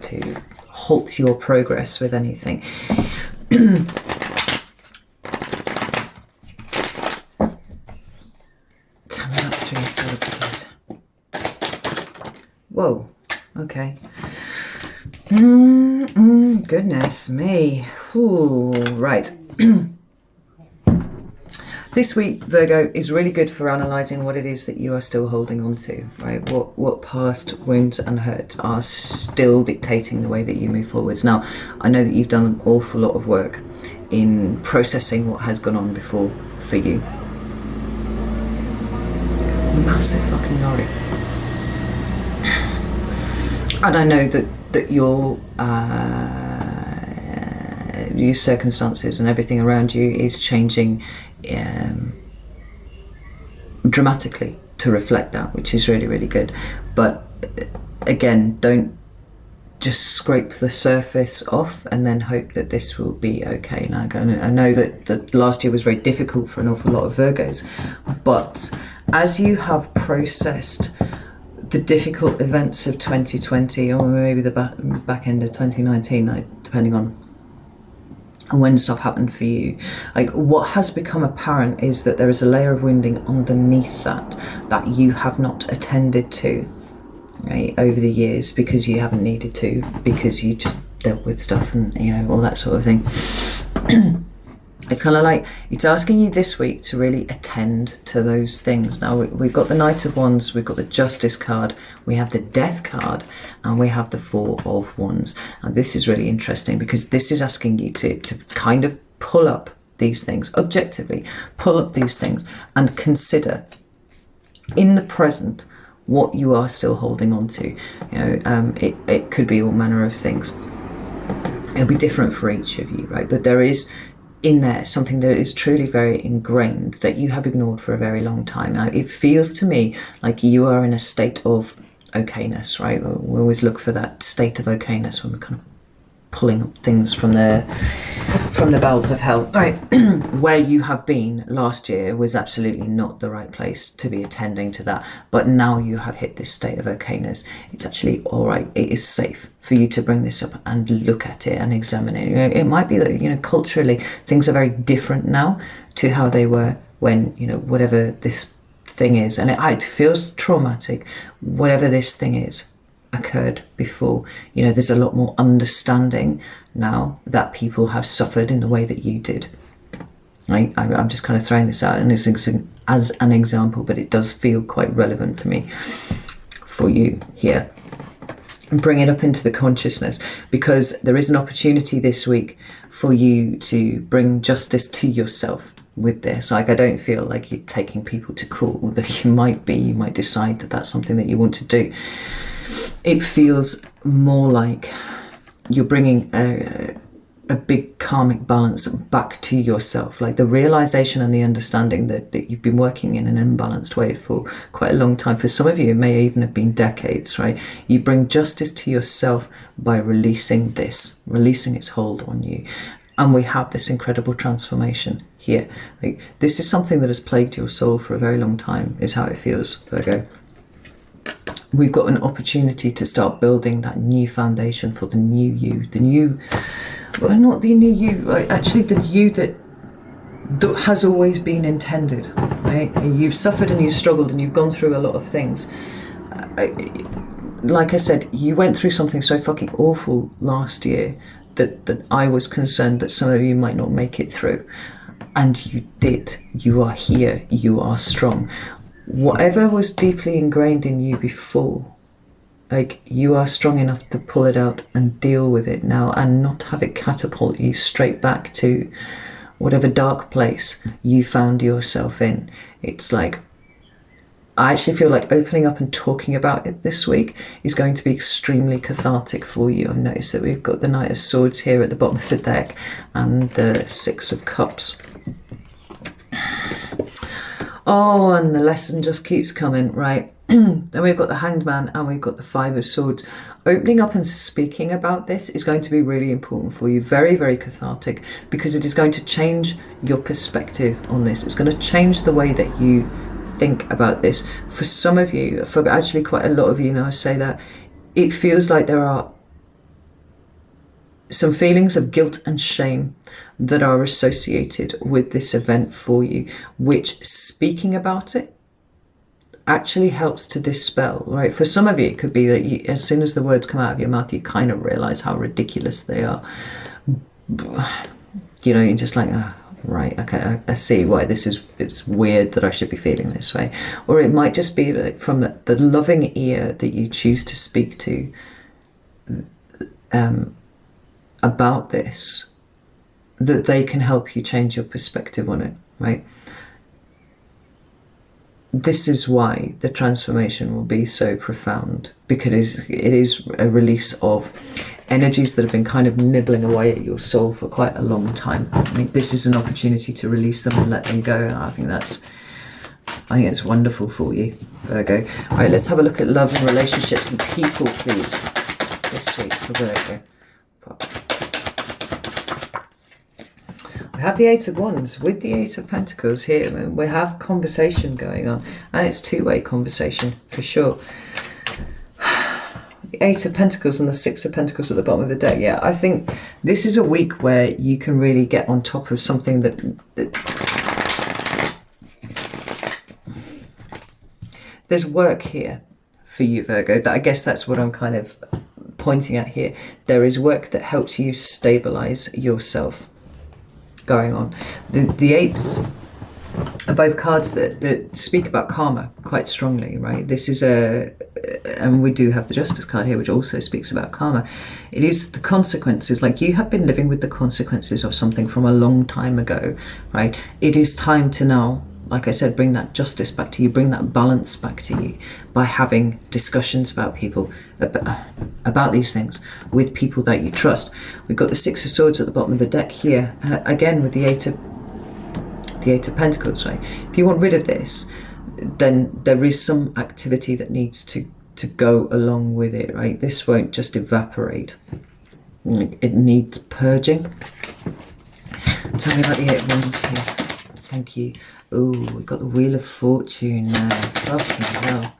Speaker 1: halt your progress with anything. Tell me about Three of Swords, please. Whoa, okay. Goodness me. Ooh, right. This week, Virgo, is really good for analysing what it is that you are still holding on to, right? What past wounds and hurts are still dictating the way that you move forwards. Now, I know that you've done an awful lot of work in processing what has gone on before for you. Massive fucking lorry. And I know that your circumstances and everything around you is changing dramatically to reflect that, which is really, really good. But again, don't just scrape the surface off and then hope that this will be okay. Now, I know that last year was very difficult for an awful lot of Virgos, but as you have processed the difficult events of 2020, or maybe the back end of 2019, depending on when stuff happened for you, like, what has become apparent is that there is a layer of wounding underneath that you have not attended to, right, over the years, because you haven't needed to, because you just dealt with stuff and all that sort of thing. It's kind of like it's asking you this week to really attend to those things. Now, we've got the Knight of Wands, we've got the Justice card, we have the Death card, and we have the Four of Wands. And this is really interesting, because this is asking you to kind of pull up these things, objectively, pull up these things and consider in the present what you are still holding on to. It could be all manner of things. It'll be different for each of you, right? But there is in there something that is truly very ingrained that you have ignored for a very long time. Now, it feels to me like you are in a state of okayness, right? We always look for that state of okayness when we're kind of pulling up things from the bowels of hell, right? Where you have been last year was absolutely not the right place to be attending to that, but now you have hit this state of okayness. It's actually all right. It is safe for you to bring this up and look at it and examine it. It might be that culturally things are very different now to how they were when whatever this thing is, and it feels traumatic, whatever this thing is occurred before. There's a lot more understanding now that people have suffered in the way that you did. I'm just kind of throwing this out, and it's as an example, but it does feel quite relevant to me for you here. And bring it up into the consciousness, because there is an opportunity this week for you to bring justice to yourself with this. Like, I don't feel like you're taking people to court, although you might decide that that's something that you want to do. It feels more like you're bringing a big karmic balance back to yourself, like the realization and the understanding that you've been working in an imbalanced way for quite a long time. For some of you, it may even have been decades, right? You bring justice to yourself by releasing this, releasing its hold on you. And we have this incredible transformation here. Like, this is something that has plagued your soul for a very long time, is how it feels, Virgo. We've got an opportunity to start building that new foundation for the new you, the new, well, not the new you, right? Actually the you that has always been intended, right? You've suffered and you've struggled and you've gone through a lot of things. Like I said, you went through something so fucking awful last year that I was concerned that some of you might not make it through. And you did. You are here. You are strong. Whatever was deeply ingrained in you before, like, you are strong enough to pull it out and deal with it now, and not have it catapult you straight back to whatever dark place you found yourself in. It's like, I actually feel like opening up and talking about it this week is going to be extremely cathartic for you. I've noticed that we've got the Knight of Swords here at the bottom of the deck and the Six of Cups. Oh, and the lesson just keeps coming, right? Then we've got the Hanged Man and we've got the Five of Swords. Opening up and speaking about this is going to be really important for you. Very, very cathartic, because it is going to change your perspective on this. It's going to change the way that you think about this. For some of you, for actually quite a lot of you now, I say that it feels like there are some feelings of guilt and shame that are associated with this event for you, which speaking about it actually helps to dispel, right? For some of you, it could be that you, as soon as the words come out of your mouth, you kind of realize how ridiculous they are. You know, you're just like, oh, right, okay, I see why it's weird that I should be feeling this way. Or it might just be like from the loving ear that you choose to speak to about this, that they can help you change your perspective on it, right? This is why the transformation will be so profound, because it is a release of energies that have been kind of nibbling away at your soul for quite a long time. I mean, this is an opportunity to release them and let them go. And I think it's wonderful for you, Virgo. All right, let's have a look at love and relationships and people, please, this week for Virgo. We have the Eight of Wands with the Eight of Pentacles here. We have conversation going on, and it's two-way conversation for sure. The Eight of Pentacles and the Six of Pentacles at the bottom of the deck. Yeah, I think this is a week where you can really get on top of something that there's work here for you, Virgo. I guess that's what I'm kind of pointing at here. There is work that helps you stabilize yourself going on. The eights are both cards that speak about karma quite strongly, right? This is and we do have the Justice card here, which also speaks about karma. It is the consequences, like you have been living with the consequences of something from a long time ago, right? It is time to now, like I said, bring that justice back to you, bring that balance back to you by having discussions about about these things with people that you trust. We've got the Six of Swords at the bottom of the deck here, again with the Eight of Pentacles, right? If you want rid of this, then there is some activity that needs to go along with it, right? This won't just evaporate. It needs purging. Tell me about the Eight of Wands, please. Thank you. Oh, we've got the Wheel of Fortune now. Fucking hell.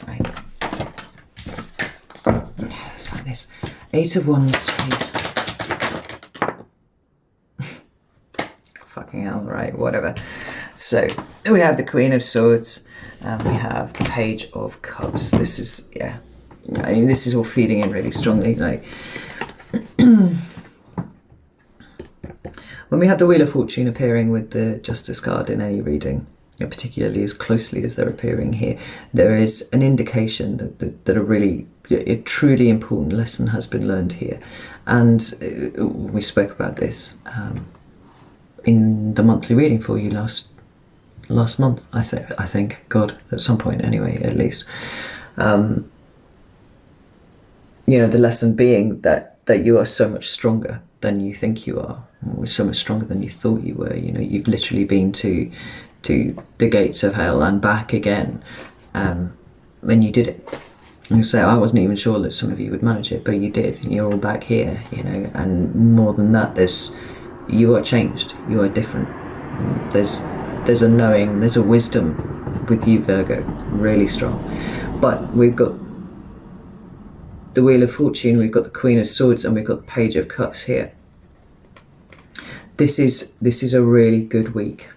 Speaker 1: Right. It's like this. Eight of Wands, please. Fucking hell, right, whatever. So, we have the Queen of Swords, and we have the Page of Cups. This is, yeah, I mean, this is all feeding in really strongly, like, When we have the Wheel of Fortune appearing with the Justice card in any reading, particularly as closely as they're appearing here, there is an indication that a truly important lesson has been learned here. And we spoke about this in the monthly reading for you last month, I think, God, at some point anyway, at least. The lesson being that you are so much stronger than you think you are, or so much stronger than you thought you were. You've literally been to the gates of hell and back again, and you did it. You say, I wasn't even sure that some of you would manage it, but you did, and you're all back here, and more than that, you are changed, you are different. There's a knowing, there's a wisdom with you, Virgo, really strong. But we've got the Wheel of Fortune, we've got the Queen of Swords, and we've got the Page of Cups here. This is a really good week.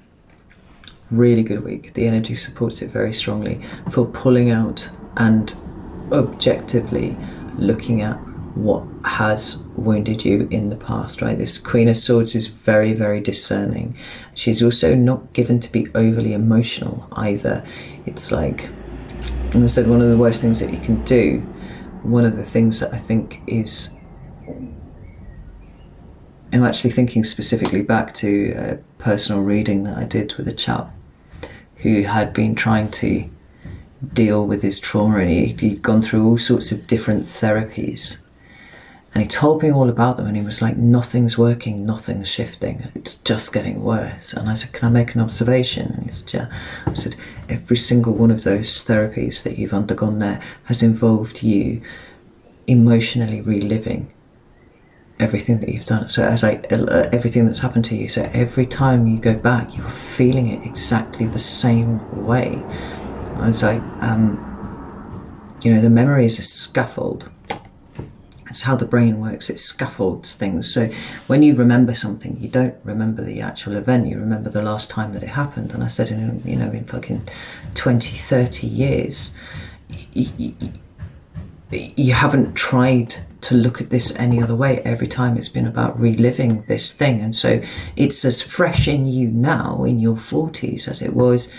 Speaker 1: Really good week. The energy supports it very strongly for pulling out and objectively looking at what has wounded you in the past, right? This Queen of Swords is very, very discerning. She's also not given to be overly emotional either. It's like, and I said, one of the worst things that you can do, one of the things that I think is, I'm actually thinking specifically back to a personal reading that I did with a chap who had been trying to deal with his trauma, and he'd gone through all sorts of different therapies, and he told me all about them, and he was like, nothing's working, nothing's shifting, it's just getting worse. And I said, can I make an observation? And he said, yeah. I said, every single one of those therapies that you've undergone there has involved you emotionally reliving everything that you've done. So as everything that's happened to you, so every time you go back, you're feeling it exactly the same way. I was like, the memory is a scaffold. It's how the brain works. It scaffolds things. So when you remember something, you don't remember the actual event. You remember the last time that it happened. And I said, in fucking 20, 30 years, you haven't tried to look at this any other way. Every time it's been about reliving this thing. And so it's as fresh in you now in your 40s as it was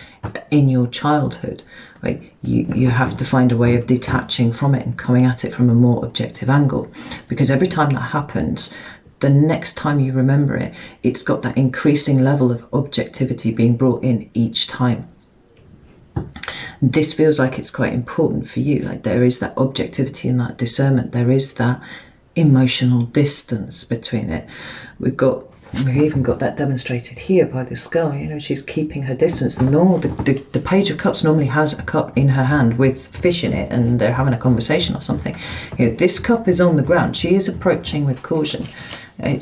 Speaker 1: in your childhood, right? You have to find a way of detaching from it and coming at it from a more objective angle, because every time that happens, the next time you remember it, it's got that increasing level of objectivity being brought in each time. This feels like it's quite important for you. Like there is that objectivity and that discernment. There is that emotional distance between it. We've even got that demonstrated here by this girl. She's keeping her distance. The Page of Cups normally has a cup in her hand with fish in it, and they're having a conversation or something. This cup is on the ground. She is approaching with caution,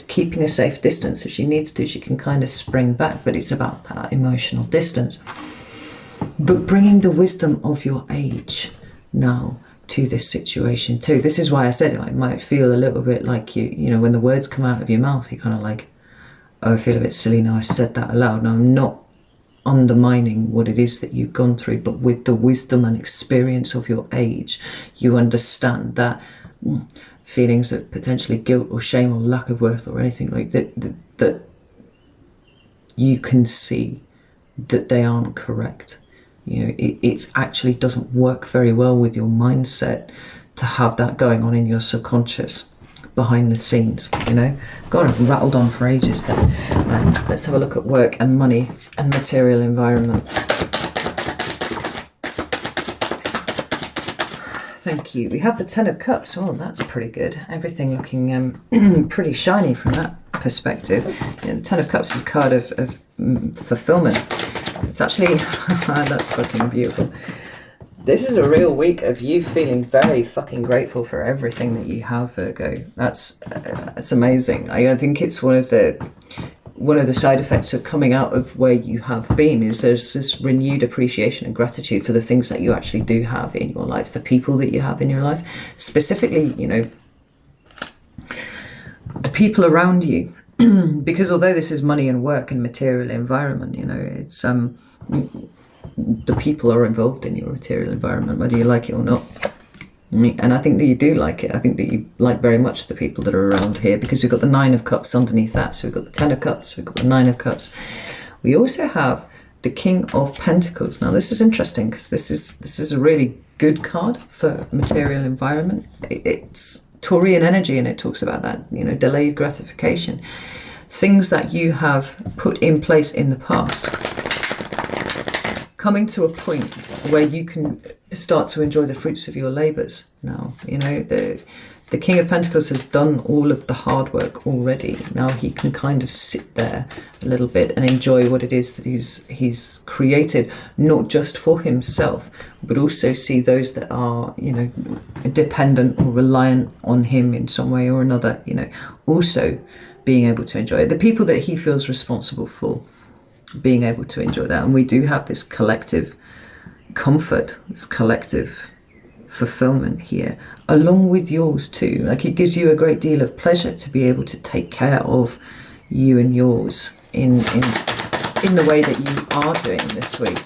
Speaker 1: keeping a safe distance. If she needs to, she can kind of spring back, but it's about that emotional distance. But bringing the wisdom of your age now to this situation too. This is why I said it might feel a little bit like when the words come out of your mouth, you're kind of like, oh, I feel a bit silly now I said that aloud. Now, I'm not undermining what it is that you've gone through, but with the wisdom and experience of your age, you understand that feelings of potentially guilt or shame or lack of worth or anything like that you can see that they aren't correct. It actually doesn't work very well with your mindset to have that going on in your subconscious behind the scenes. God, I've rattled on for ages there. Let's have a look at work and money and material environment. Thank you. We have the Ten of Cups. Oh, that's pretty good. Everything looking pretty shiny from that perspective. The Ten of Cups is a card of fulfillment. It's actually, that's fucking beautiful. This is a real week of you feeling very fucking grateful for everything that you have, Virgo. That's amazing. I think it's one of the side effects of coming out of where you have been is there's this renewed appreciation and gratitude for the things that you actually do have in your life, the people that you have in your life, specifically, the people around you. Because although this is money and work and material environment, it's the people are involved in your material environment, whether you like it or not. And I think that you do like it. I think that you like very much the people that are around here, because we've got the Nine of Cups underneath that. So we've got the Ten of Cups, we've got the Nine of Cups. We also have the King of Pentacles. Now this is interesting, because this is a really good card for material environment. It's Taurian energy, and it talks about that, you know, delayed gratification. Things that you have put in place in the past coming to a point where you can start to enjoy the fruits of your labours now. You know, the King of Pentacles has done all of the hard work already. Now he can kind of sit there a little bit and enjoy what it is that he's created, not just for himself, but also see those that are, you know, dependent or reliant on him in some way or another, you know, also being able to enjoy it. The people that he feels responsible for, being able to enjoy that. And we do have this collective comfort, this collective fulfillment here, along with yours too. Like, it gives you a great deal of pleasure to be able to take care of you and yours in the way that you are doing this week.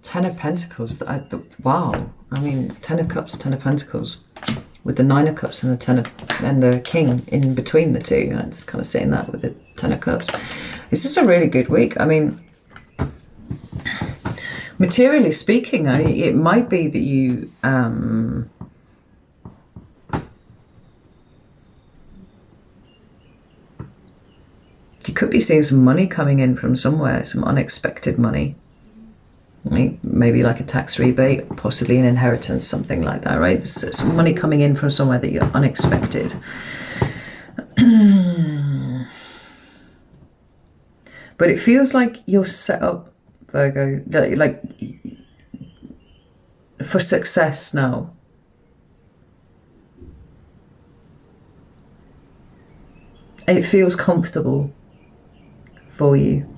Speaker 1: Ten of Pentacles, wow. I mean, Ten of Cups, Ten of Pentacles, with the Nine of Cups and the King in between the two. It's kind of saying that with the Ten of Cups. This is a really good week. I mean, materially speaking, it might be that you you could be seeing some money coming in from somewhere, some unexpected money. Right? Maybe like a tax rebate, possibly an inheritance, something like that, right? Some money coming in from somewhere that you're unexpected. But it feels like you're set up, Virgo, like for success now. It feels comfortable for you.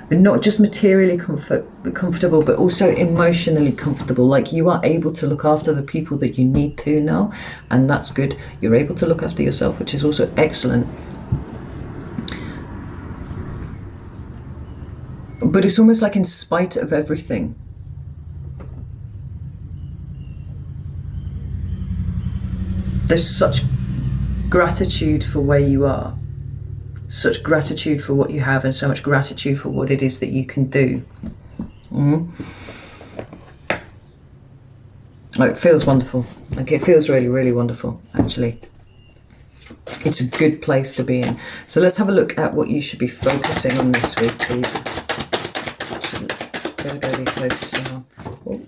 Speaker 1: But not just materially comfortable, but also emotionally comfortable. Like, you are able to look after the people that you need to now, and that's good. You're able to look after yourself, which is also excellent. But it's almost like in spite of everything. There's such gratitude for where you are. Such gratitude for what you have, and so much gratitude for what it is that you can do. Oh, it feels wonderful. Like, it feels really, really wonderful, actually. It's a good place to be in. So let's have a look at what you should be focusing on this week, please. What should Virgo be focusing on? Oh,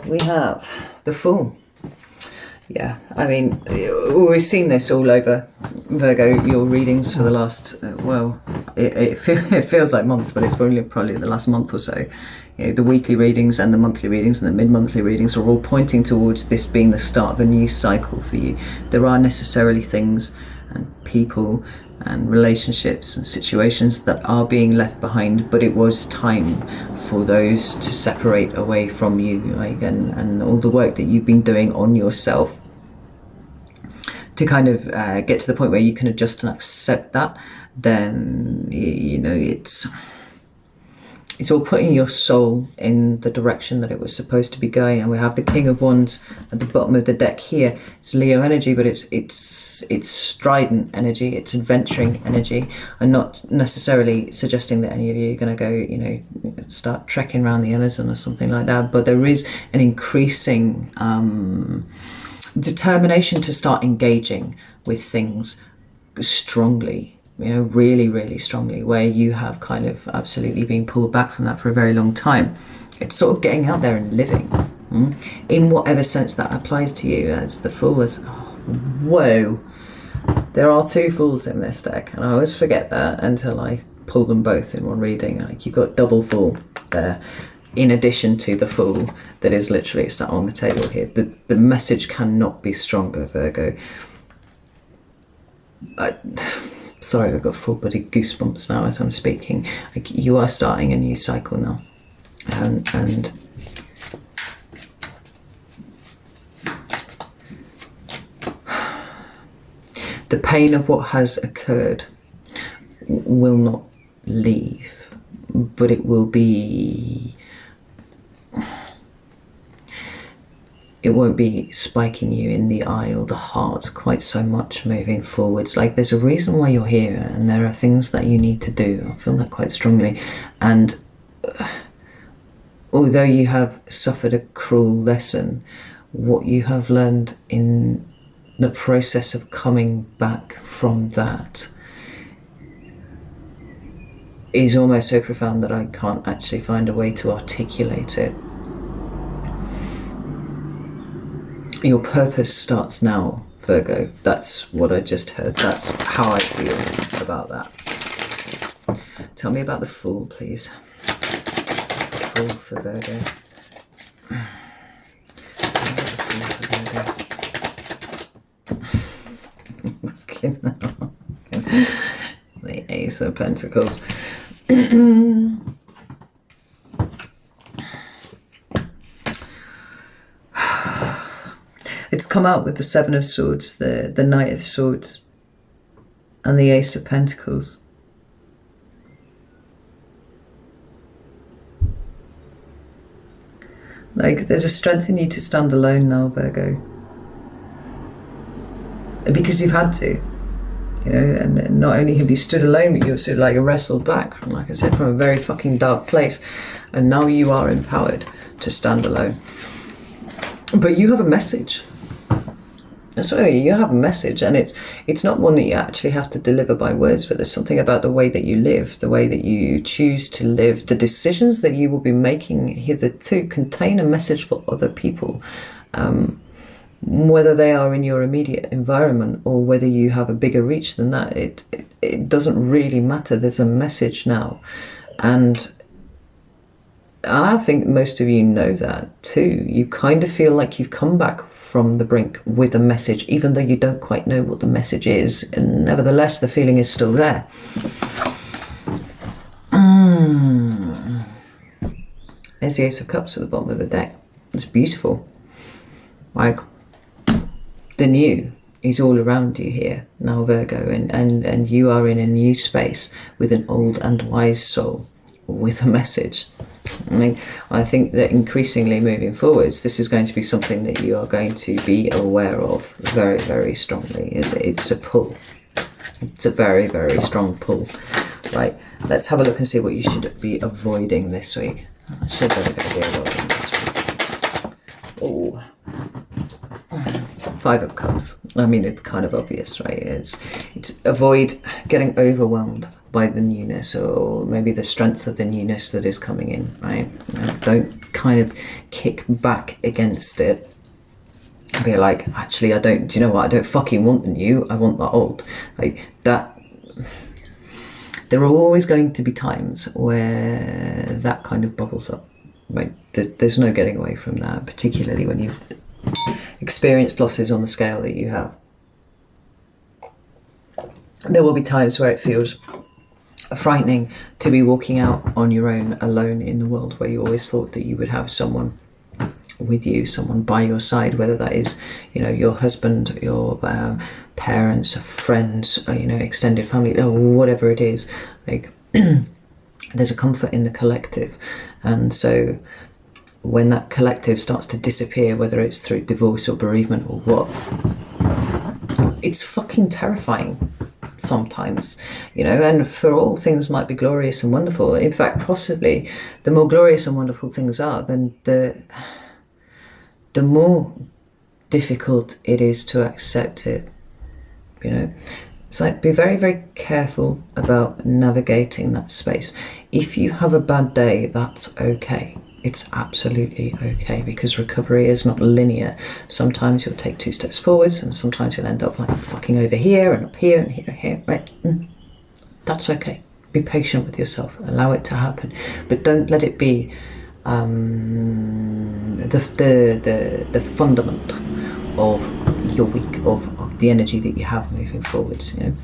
Speaker 1: we have the Fool. Yeah, I mean, we've seen this all over, Virgo, your readings for the last, it feels like months, but it's probably the last month or so. You know, the weekly readings and the monthly readings and the mid-monthly readings are all pointing towards this being the start of a new cycle for you. There are necessarily things and people and relationships and situations that are being left behind, but it was time for those to separate away from you, like, and all the work that you've been doing on yourself to kind of get to the point where you can adjust and accept that. Then, you know, it's all putting your soul in the direction that it was supposed to be going. And we have the King of Wands at the bottom of the deck here. It's Leo energy, but it's strident energy, it's adventuring energy. I'm not necessarily suggesting that any of you are going to go, you know, start trekking around the Amazon or something like that, but there is an increasing determination to start engaging with things strongly, you know, really, really strongly, where you have kind of absolutely been pulled back from that for a very long time. It's sort of getting out there and living, in whatever sense that applies to you. As the Fool is, whoa, there are two Fools in this deck, and I always forget that until I pull them both in one reading. Like, you've got double Fool there, in addition to the Fool that is literally sat on the table here. The message cannot be stronger, Virgo. Sorry, I've got full body goosebumps now as I'm speaking. Like, you are starting a new cycle now, and the pain of what has occurred will not leave, but it will be it won't be spiking you in the eye or the heart quite so much moving forwards. Like, there's a reason why you're here, and there are things that you need to do. I feel that quite strongly. And although you have suffered a cruel lesson, what you have learned in the process of coming back from that is almost so profound that I can't actually find a way to articulate it. Your purpose starts now, Virgo. That's what I just heard. That's how I feel about that. Tell me about the Fool, please. Fool for Virgo. The Ace of Pentacles. It's come out with the Seven of Swords, the Knight of Swords, and the Ace of Pentacles. Like, there's a strength in you to stand alone now, Virgo. Because you've had to, you know, and not only have you stood alone, but you've sort of like wrestled back from, like I said, from a very fucking dark place. And now you are empowered to stand alone. But you have a message. That's what I mean. You have a message, and it's not one that you actually have to deliver by words, but there's something about the way that you live, the way that you choose to live, the decisions that you will be making hitherto contain a message for other people, whether they are in your immediate environment or whether you have a bigger reach than that. It doesn't really matter. There's a message now, and I think most of you know that too. You kind of feel like you've come back from the brink with a message, even though you don't quite know what the message is, and nevertheless the feeling is still there. There's the Ace of Cups at the bottom of the deck. It's beautiful. Like, the new is all around you here now, Virgo, and you are in a new space with an old and wise soul with a message. I think that increasingly moving forwards, this is going to be something that you are going to be aware of very, very strongly. It's a pull. It's a very, very strong pull. Right, let's have a look and see what you should be avoiding this week. I should better go be avoiding this week. Oh, Five of Cups. I mean, it's kind of obvious, right? It's avoid getting overwhelmed by the newness, or maybe the strength of the newness that is coming in, right? Don't kind of kick back against it and be like, actually, do you know what? I don't fucking want the new, I want the old. Like that. There are always going to be times where that kind of bubbles up, right? There's no getting away from that, particularly when you've experienced losses on the scale that you have. There will be times where it feels frightening to be walking out on your own, alone in the world, where you always thought that you would have someone with you, someone by your side, whether that is, you know, your husband, your parents, friends, you know, extended family, or whatever it is. Like, there's a comfort in the collective, and so when that collective starts to disappear, whether it's through divorce or bereavement or what, it's fucking terrifying sometimes, you know. And for all things might be glorious and wonderful, in fact possibly the more glorious and wonderful things are, then the more difficult it is to accept it, you know. It's like, be very, very careful about navigating that space. If you have a bad day, that's okay. It's absolutely okay, because recovery is not linear. Sometimes you'll take 2 steps forwards, and sometimes you'll end up like fucking over here and up here and here and here, right? That's okay. Be patient with yourself. Allow it to happen, but don't let it be the fundament of your week, of the energy that you have moving forwards. You know,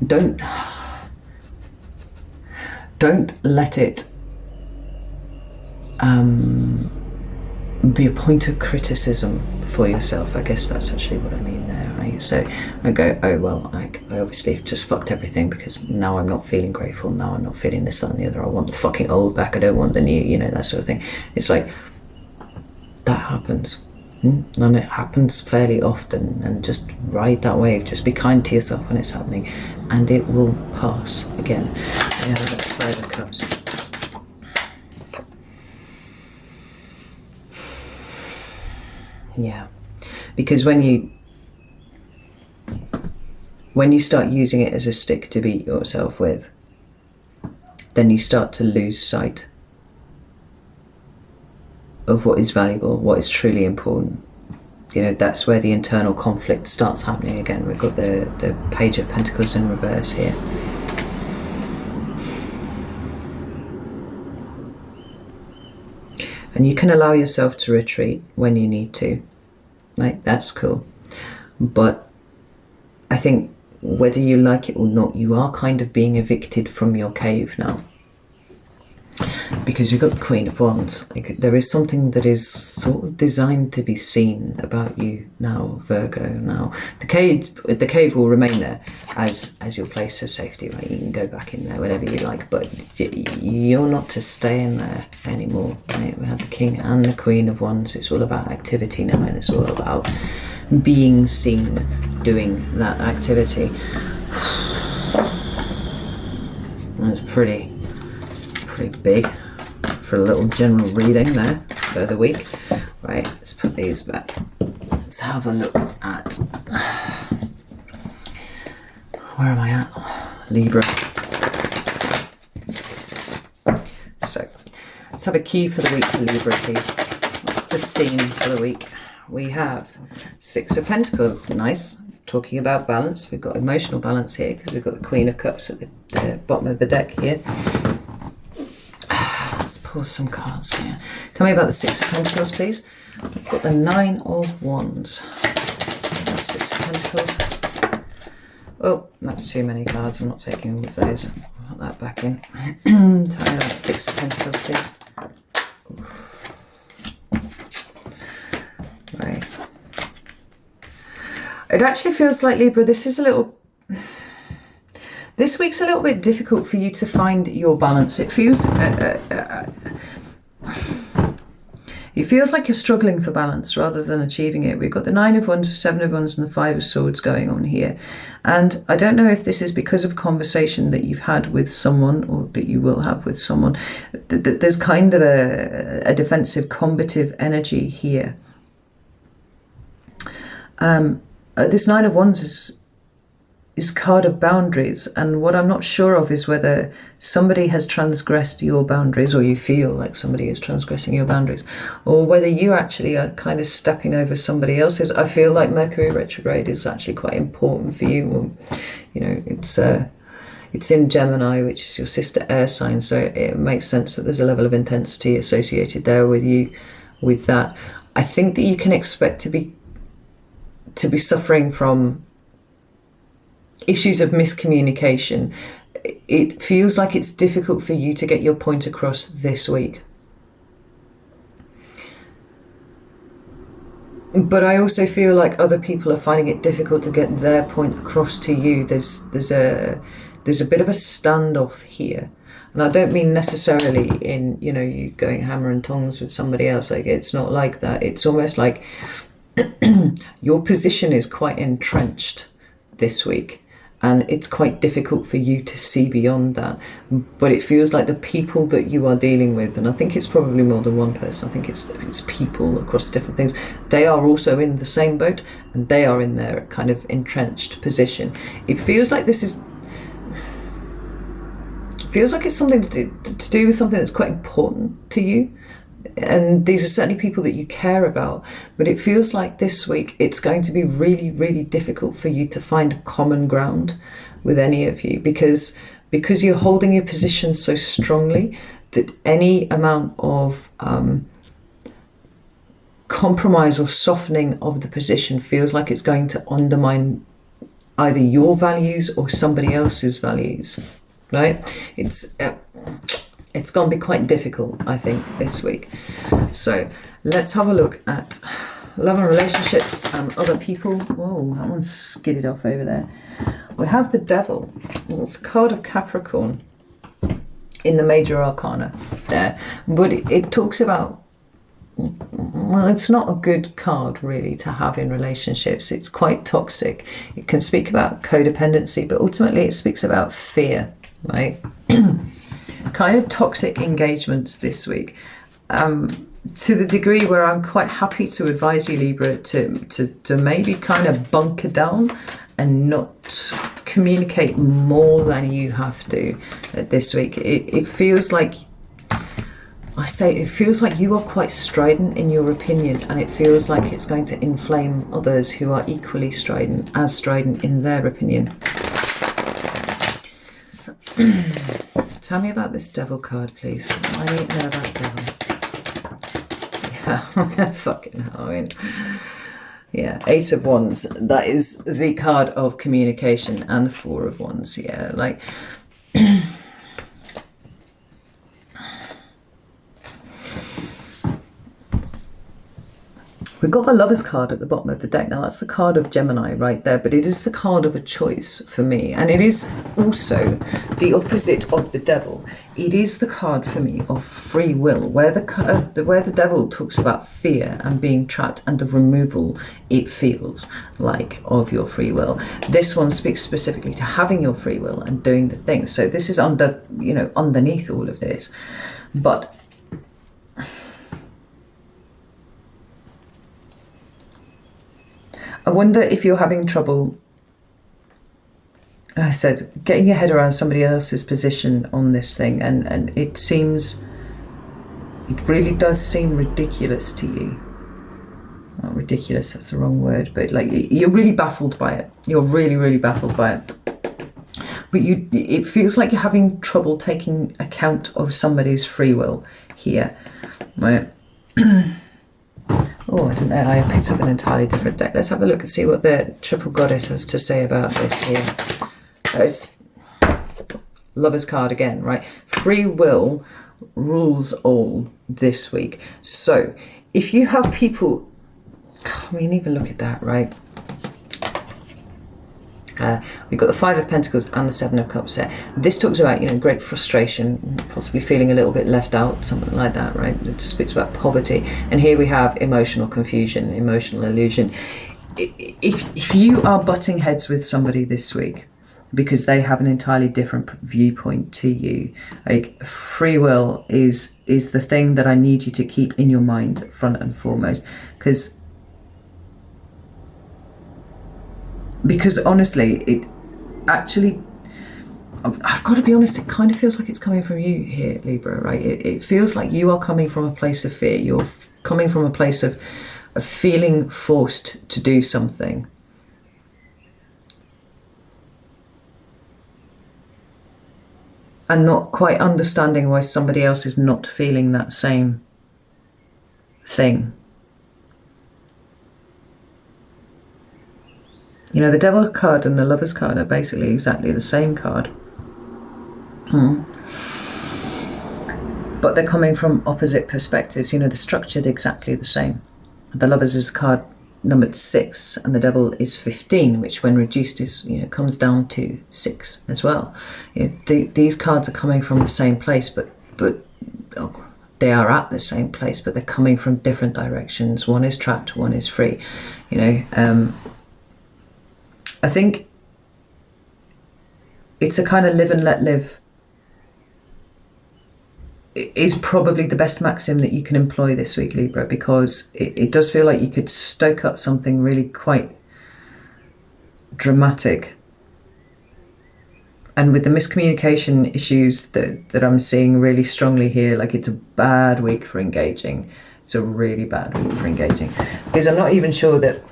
Speaker 1: don't let it be a point of criticism for yourself. I guess that's actually what I mean there, right? So I go, oh well, I obviously just fucked everything, because now I'm not feeling grateful, now I'm not feeling this, that and the other, I want the fucking old back, I don't want the new, you know, that sort of thing. It's like, that happens. And it happens fairly often, and just ride that wave. Just be kind to yourself when it's happening, and it will pass. Again, yeah, that's Five of Cups. Yeah, because when you start using it as a stick to beat yourself with, then you start to lose sight of what is valuable, what is truly important. You know, that's where the internal conflict starts happening again. We've got the Page of Pentacles in reverse here. And you can allow yourself to retreat when you need to. Like, that's cool. But I think whether you like it or not, you are kind of being evicted from your cave now. Because you've got the Queen of Wands. Like, there is something that is sort of designed to be seen about you now, Virgo. Now, the cave will remain there as your place of safety, right? You can go back in there whenever you like, but you're not to stay in there anymore, right? We have the King and the Queen of Wands. It's all about activity now, and it's all about being seen doing that activity. That's pretty big for a little general reading there for the week. Right, let's put these back. Let's have a look at, where am I at? Libra. So let's have a key for the week for Libra, please. What's the theme for the week? We have Six of Pentacles. Nice. Talking about balance. We've got emotional balance here because we've got the Queen of Cups at the bottom of the deck here. Let's pull some cards here. Tell me about the Six of Pentacles, please. We've got the Nine of Wands. Six of Pentacles. Oh, that's too many cards. I'm not taking all of those. I'll put that back in. Tell me about the Six of Pentacles, please. Right. It actually feels like, Libra, this week's a little bit difficult for you to find your balance. It feels like you're struggling for balance rather than achieving it. We've got the Nine of Wands, the Seven of Wands, and the Five of Swords going on here. And I don't know if this is because of a conversation that you've had with someone or that you will have with someone. There's kind of a defensive, combative energy here. This Nine of Wands is card of boundaries, and what I'm not sure of is whether somebody has transgressed your boundaries, or you feel like somebody is transgressing your boundaries, or whether you actually are kind of stepping over somebody else's. I feel like Mercury retrograde is actually quite important for you. Or, you know, it's in Gemini, which is your sister air sign, so it makes sense that there's a level of intensity associated there with you with that. I think that you can expect to be suffering from issues of miscommunication. It feels like it's difficult for you to get your point across this week. But I also feel like other people are finding it difficult to get their point across to you. There's a bit of a standoff here. And I don't mean necessarily in, you know, you going hammer and tongs with somebody else. Like, it's not like that. It's almost like your position is quite entrenched this week, and it's quite difficult for you to see beyond that. But it feels like the people that you are dealing with, and I think it's probably more than one person, I think it's people across different things, they are also in the same boat, and they are in their kind of entrenched position. It feels like it's something to do with something that's quite important to you. And these are certainly people that you care about, but it feels like this week it's going to be really, really difficult for you to find common ground with any of you, because you're holding your position so strongly that any amount of compromise or softening of the position feels like it's going to undermine either your values or somebody else's values, right? It's going to be quite difficult, I think, this week. So let's have a look at love and relationships and other people. Whoa, that one's skidded off over there. We have the Devil. It's a card of Capricorn in the major arcana there. But it talks about well, it's not a good card really to have in relationships. It's quite toxic. It can speak about codependency, but ultimately it speaks about fear, right? Kind of toxic engagements this week. To the degree where I'm quite happy to advise you, Libra, to maybe kind of bunker down and not communicate more than you have to this week. It feels like, it feels like you are quite strident in your opinion, and it feels like it's going to inflame others who are equally strident in their opinion. Tell me about this devil card, please. I need to know about devil. Yeah, fucking hell. I mean, yeah, 8 of Wands. That is the card of communication, and the 4 of Wands. Yeah, like. We've got the Lovers card at the bottom of the deck. Now that's the card of Gemini right there, but it is the card of a choice for me. And it is also the opposite of the Devil. It is the card for me of free will, where the Devil talks about fear and being trapped and the removal it feels like of your free will. This one speaks specifically to having your free will and doing the things. So this is underneath all of this. But I wonder if you're having trouble, I said, getting your head around somebody else's position on this thing, and it really does seem ridiculous to you. Not ridiculous, that's the wrong word, but like you're really baffled by it. You're really, really baffled by it. But it feels like you're having trouble taking account of somebody's free will here, right? Oh, I didn't know. I picked up an entirely different deck. Let's have a look and see what the Triple Goddess has to say about this here. It's Lover's card again, right? Free will rules all this week. So if you have people, I mean, even look at that, right? We've got the 5 of Pentacles and the 7 of Cups there. This talks about, great frustration, possibly feeling a little bit left out, something like that, right? It speaks about poverty. And here we have emotional confusion, emotional illusion. If you are butting heads with somebody this week because they have an entirely different viewpoint to you, like, free will is the thing that I need you to keep in your mind front and foremost, because honestly, it actually, I've got to be honest, it kind of feels like it's coming from you here, Libra, right? It feels like you are coming from a place of fear. You're coming from a place of feeling forced to do something. And not quite understanding why somebody else is not feeling that same thing. The Devil card and the Lover's card are basically exactly the same card. But they're coming from opposite perspectives. They're structured exactly the same. The Lover's is card numbered 6 and the Devil is 15, which when reduced is, comes down to 6 as well. These cards are coming from the same place, but they are at the same place, but they're coming from different directions. One is trapped, one is free. I think it's a kind of live and let live is probably the best maxim that you can employ this week, Libra, because it does feel like you could stoke up something really quite dramatic. And with the miscommunication issues that I'm seeing really strongly here, like, it's a bad week for engaging. It's a really bad week for engaging. Because I'm not even sure that...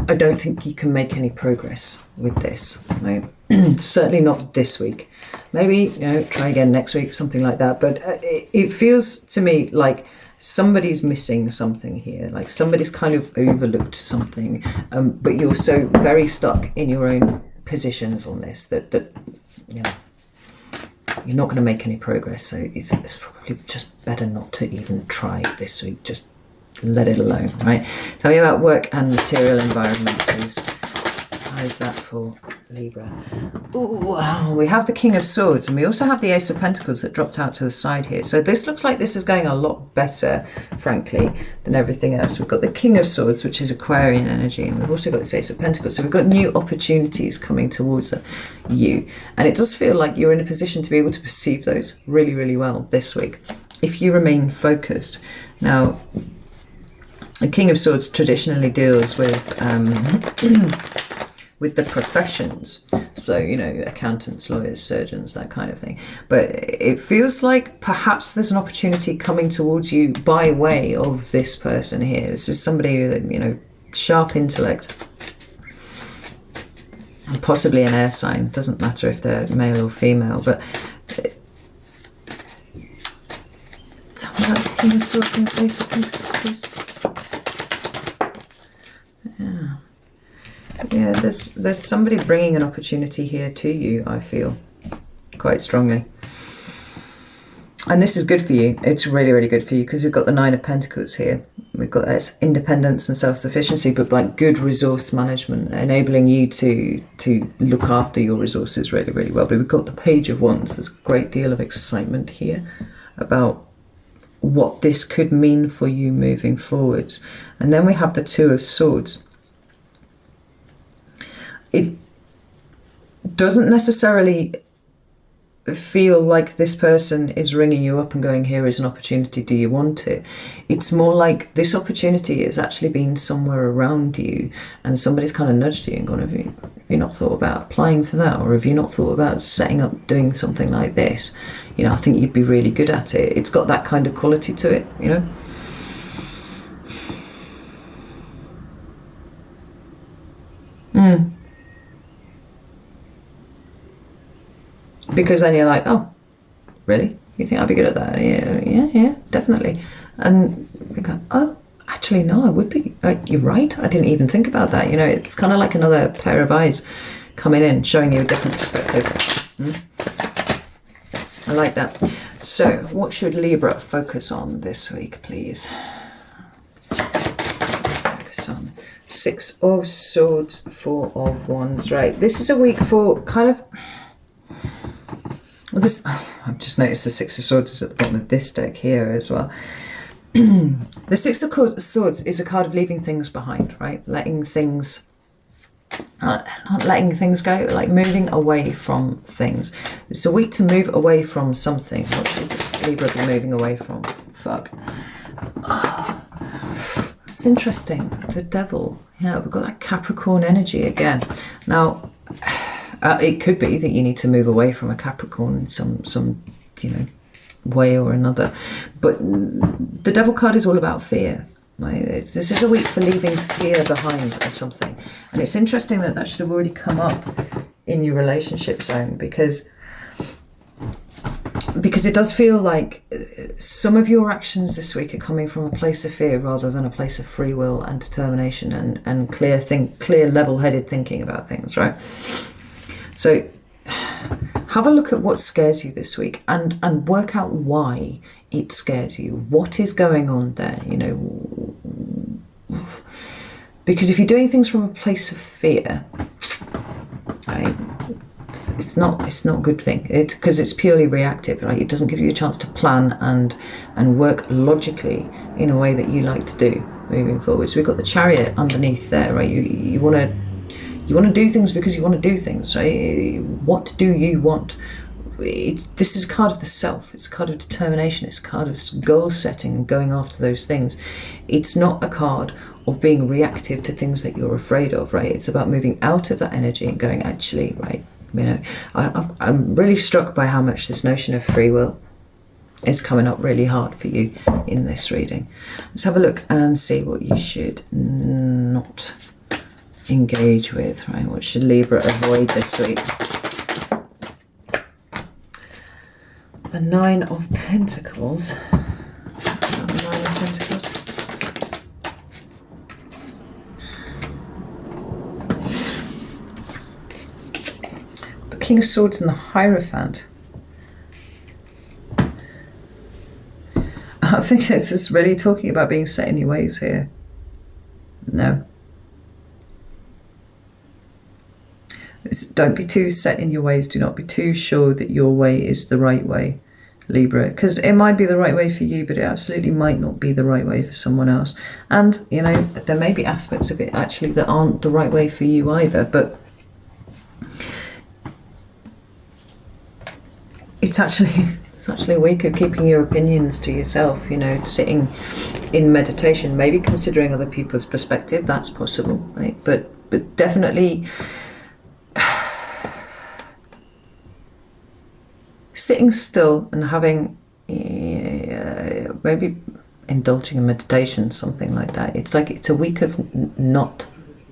Speaker 1: I don't think you can make any progress with this, right? Certainly not this week. Maybe, try again next week, something like that. But it feels to me like somebody's missing something here. Like somebody's kind of overlooked something. But you're so very stuck in your own positions on this that you're not going to make any progress. So it's probably just better not to even try this week. Just let it alone, right? Tell me about work and material environment, please. How's that for Libra? Ooh, we have the King of Swords, and we also have the Ace of Pentacles that dropped out to the side here. So this looks like this is going a lot better, frankly, than everything else. We've got the King of Swords, which is Aquarian energy, and we've also got this Ace of Pentacles. So we've got new opportunities coming towards you. And it does feel like you're in a position to be able to perceive those really, really well this week, if you remain focused. Now, the King of Swords traditionally deals with with the professions, so accountants, lawyers, surgeons, that kind of thing. But it feels like perhaps there's an opportunity coming towards you by way of this person here. This is somebody that sharp intellect, and possibly an air sign. Doesn't matter if they're male or female, but tell me about the King of Swords and Ace of Pentacles, please. Yeah, there's somebody bringing an opportunity here to you, I feel, quite strongly. And this is good for you. It's really, really good for you, because we've got the Nine of Pentacles here. We've got independence and self-sufficiency, but like good resource management, enabling you to look after your resources really, really well. But we've got the Page of Wands. There's a great deal of excitement here about what this could mean for you moving forwards. And then we have the Two of Swords. It doesn't necessarily feel like this person is ringing you up and going, here is an opportunity, do you want it? It's more like this opportunity has actually been somewhere around you, and somebody's kind of nudged you and gone, have you not thought about applying for that? Or have you not thought about setting up doing something like this? I think you'd be really good at it. It's got that kind of quality to it, Because then you're like, oh, really? You think I'd be good at that? Yeah, definitely. And you go, oh, actually, no, I would be. You're right. I didn't even think about that. It's kind of like another pair of eyes coming in, showing you a different perspective. I like that. So what should Libra focus on this week, please? Focus on Six of Swords, Four of Wands. Right. This is a week for kind of... I've just noticed the Six of Swords is at the bottom of this deck here as well. The Six of Swords is a card of leaving things behind, right? Letting things, not letting things go, like moving away from things. It's a week to move away from something. What should Libra be moving away from? Fuck. Oh, that's interesting. The Devil. Yeah, we've got that Capricorn energy again. Now, it could be that you need to move away from a Capricorn in some way or another. But the Devil card is all about fear. Right? This is a week for leaving fear behind or something. And it's interesting that should have already come up in your relationship zone, because it does feel like some of your actions this week are coming from a place of fear rather than a place of free will and determination and clear level-headed thinking about things, right? So have a look at what scares you this week and work out why it scares you. What is going on there, Because if you're doing things from a place of fear, right, it's not a good thing. It's because it's purely reactive, right? It doesn't give you a chance to plan and work logically in a way that you like to do moving forward. So we've got the Chariot underneath there, right? You want to do things because you want to do things, right? What do you want? This is a card of the self. It's a card of determination. It's a card of goal setting and going after those things. It's not a card of being reactive to things that you're afraid of, right? It's about moving out of that energy and going, actually, right, I'm really struck by how much this notion of free will is coming up really hard for you in this reading. Let's have a look and see what you should not engage with, right? What should Libra avoid this week? A Nine of Pentacles. The Nine of Pentacles. The King of Swords and the Hierophant. I think this is really talking about being set in your ways here. No. don't be too set in your ways. Do not be too sure that your way is the right way, Libra, because it might be the right way for you, but it absolutely might not be the right way for someone else. And, you know, there may be aspects of it actually that aren't the right way for you either, but it's actually a week of keeping your opinions to yourself, you know, sitting in meditation, maybe considering other people's perspective. That's possible, right? But definitely sitting still and having maybe indulging in meditation, something like that. It's a week of not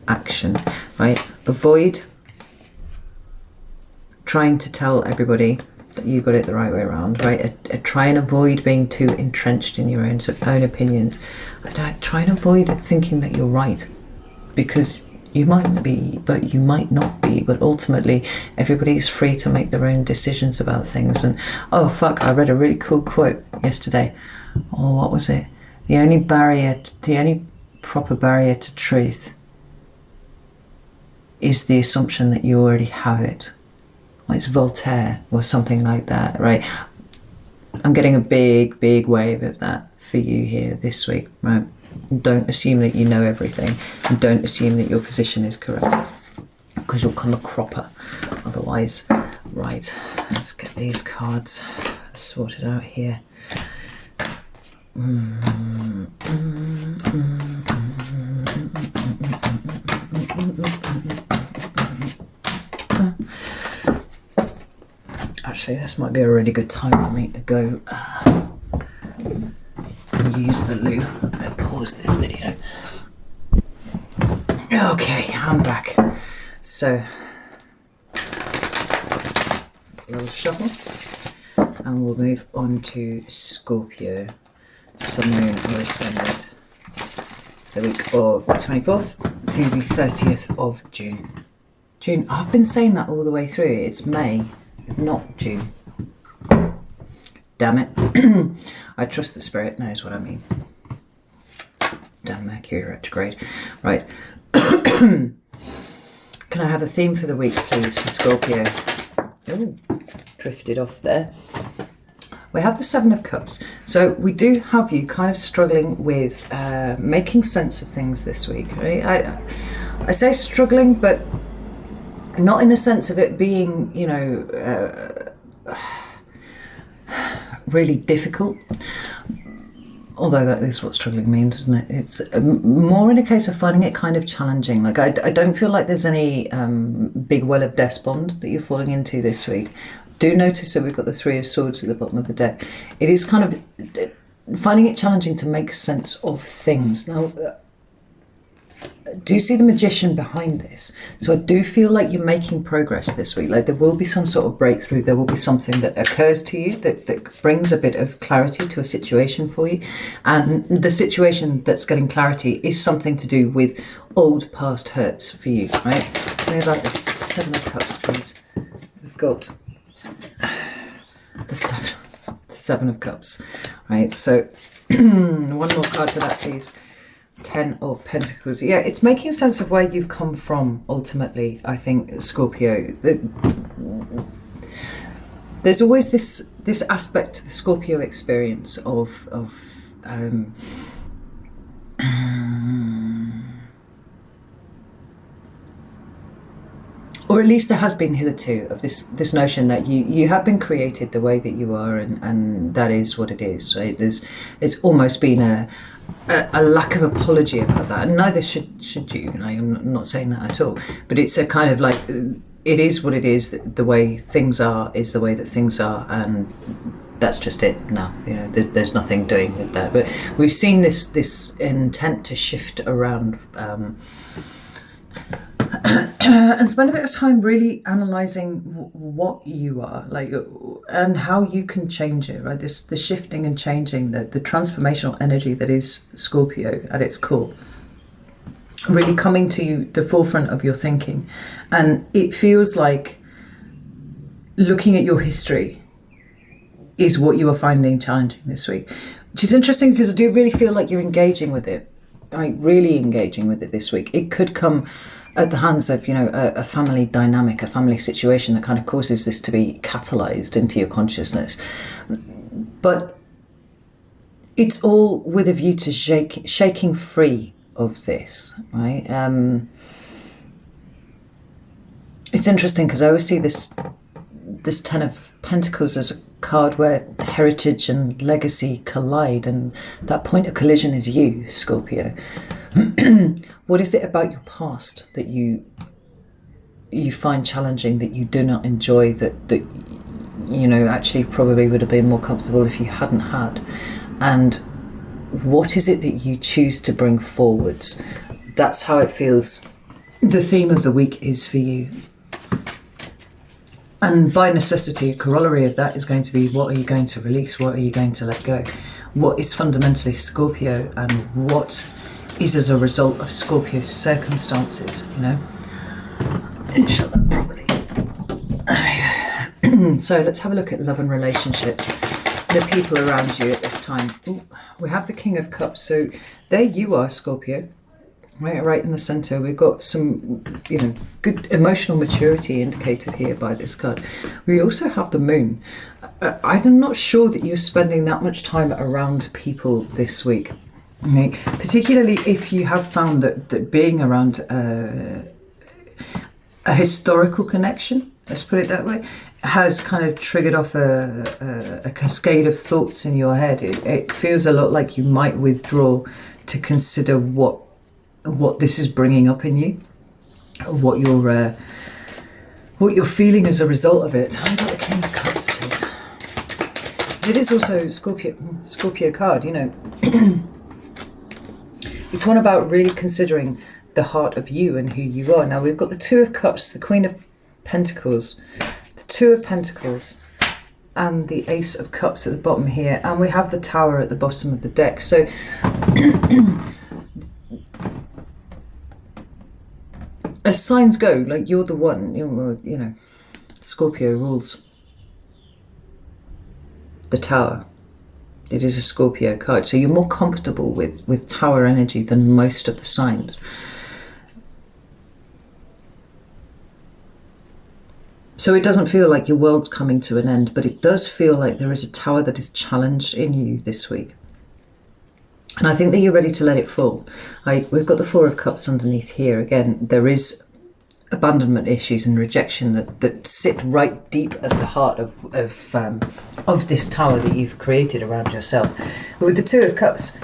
Speaker 1: action, right? Avoid trying to tell everybody that you got it the right way around, right? Try and avoid being too entrenched in your own opinions. Try and avoid thinking that you're right, because you might be, but you might not be. But ultimately, everybody's free to make their own decisions about things. And oh fuck, I read a really cool quote yesterday. Oh, what was it? The only proper barrier to truth is the assumption that you already have it. Well, it's Voltaire or something like that, right? I'm getting a big wave of that for you here this week, right? Don't assume that you know everything, and don't assume that your position is correct, because you'll come a cropper otherwise. Right, let's get these cards sorted out here. Actually, this might be a really good time for me to go use the loo. I pause this video. Okay, I'm back. So, a little shuffle, and we'll move on to Scorpio, Sun, Moon, or Ascendant, the week of the 24th to the 30th of June. June, I've been saying that all the way through. It's May, not June. Damn it. I trust the spirit knows what I mean. Damn Mercury retrograde. Right. Can I have a theme for the week, please, for Scorpio? Oh, drifted off there. We have the Seven of Cups. So we do have you kind of struggling with making sense of things this week. Right? I say struggling, but not in a sense of it being, you know, really difficult, although that is what struggling means, isn't it? It's more in a case of finding it kind of challenging. Like I don't feel like there's any big well of despond that you're falling into this week. Do notice that we've got the Three of Swords at the bottom of the deck. It is kind of finding it challenging to make sense of things. Now, do you see the magician behind this? So I do feel like you're making progress this week. Like there will be some sort of breakthrough. There will be something that occurs to you that brings a bit of clarity to a situation for you. And the situation that's getting clarity is something to do with old past hurts for you, right? Tell me about this Seven of Cups, please. We've got the Seven of Cups, right? So one more card for that, please. Ten of Pentacles. Yeah, it's making sense of where you've come from, ultimately, I think, Scorpio. There's always this aspect to the Scorpio experience of or at least there has been hitherto, of this notion that you have been created the way that you are, and that is what it is, right? It's almost been a lack of apology about that, and neither should you. I'm not saying that at all, but it's a kind of like, it is what it is. The way things are is the way that things are, and that's just it now. You know, there's nothing doing with that. But we've seen this intent to shift around, and spend a bit of time really analysing what you are, like, and how you can change it, right? The shifting and changing, the transformational energy that is Scorpio at its core, really coming to the forefront of your thinking. And it feels like looking at your history is what you are finding challenging this week, which is interesting, because I do really feel like you're engaging with it. like really engaging with it this week. It could come at the hands of, you know, a family dynamic, a family situation that kind of causes this to be catalyzed into your consciousness. But it's all with a view to shaking free of this, right? It's interesting because I always see this Ten of Pentacles as a card where heritage and legacy collide, and that point of collision is you, Scorpio. What is it about your past that you find challenging, that you do not enjoy, that you know actually probably would have been more comfortable if you hadn't had? And what is it that you choose to bring forwards? That's how it feels the theme of the week is for you. And by necessity, a corollary of that is going to be, what are you going to release? What are you going to let go? What is fundamentally Scorpio, and what is as a result of Scorpio's circumstances, you know? And shut that properly. So let's have a look at love and relationships. The people around you at this time. Ooh, we have the King of Cups. So there you are, Scorpio. Right in the center. We've got some, you know, good emotional maturity indicated here by this card. We also have the Moon. I'm not sure that you're spending that much time around people this week. Okay? Particularly if you have found that being around a historical connection, let's put it that way, has kind of triggered off a cascade of thoughts in your head. It feels a lot like you might withdraw to consider what this is bringing up in you, what you're feeling as a result of it. How about the King of Cups, please? It is also Scorpio card, you know. It's one about really considering the heart of you and who you are. Now we've got the Two of Cups, the Queen of Pentacles, the Two of Pentacles, and the Ace of Cups at the bottom here, and we have the Tower at the bottom of the deck. So as signs go, like you're the one, you know, Scorpio rules the Tower. It is a Scorpio card, so you're more comfortable with Tower energy than most of the signs. So it doesn't feel like your world's coming to an end, but it does feel like there is a Tower that is challenged in you this week. And I think that you're ready to let it fall. We've got the Four of Cups underneath here. Again, there is abandonment issues and rejection that sit right deep at the heart of this Tower that you've created around yourself. But with the Two of Cups,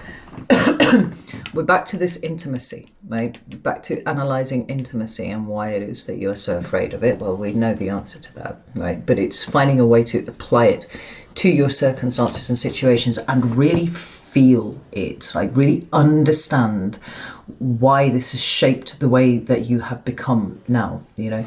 Speaker 1: we're back to this intimacy, right? Back to analysing intimacy and why it is that you're so afraid of it. Well, we know the answer to that, right? But it's finding a way to apply it to your circumstances and situations and really feel it, like really understand why this has shaped the way that you have become now, you know.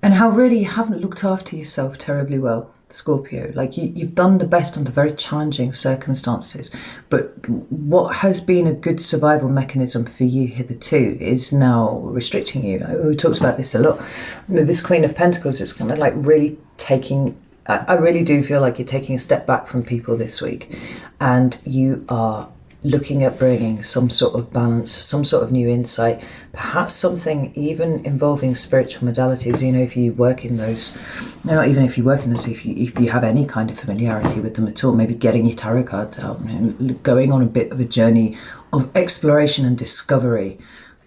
Speaker 1: and how really you haven't looked after yourself terribly well, Scorpio. Like you've done the best under very challenging circumstances, but what has been a good survival mechanism for you hitherto is now restricting you. We talked about this a lot. This Queen of Pentacles is kind of like really taking, I really do feel like you're taking a step back from people this week, and you are looking at bringing some sort of balance, some sort of new insight, perhaps something even involving spiritual modalities. You know, if you work in those, no, not even if you work in those, if you have any kind of familiarity with them at all, maybe getting your tarot cards out and going on a bit of a journey of exploration and discovery.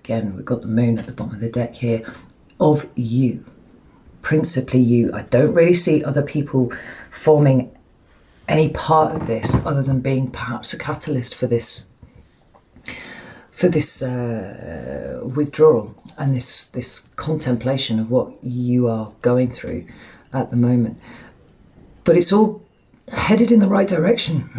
Speaker 1: Again, we've got the Moon at the bottom of the deck here, of you, principally you. I don't really see other people forming any part of this other than being perhaps a catalyst for this withdrawal and this contemplation of what you are going through at the moment. But it's all headed in the right direction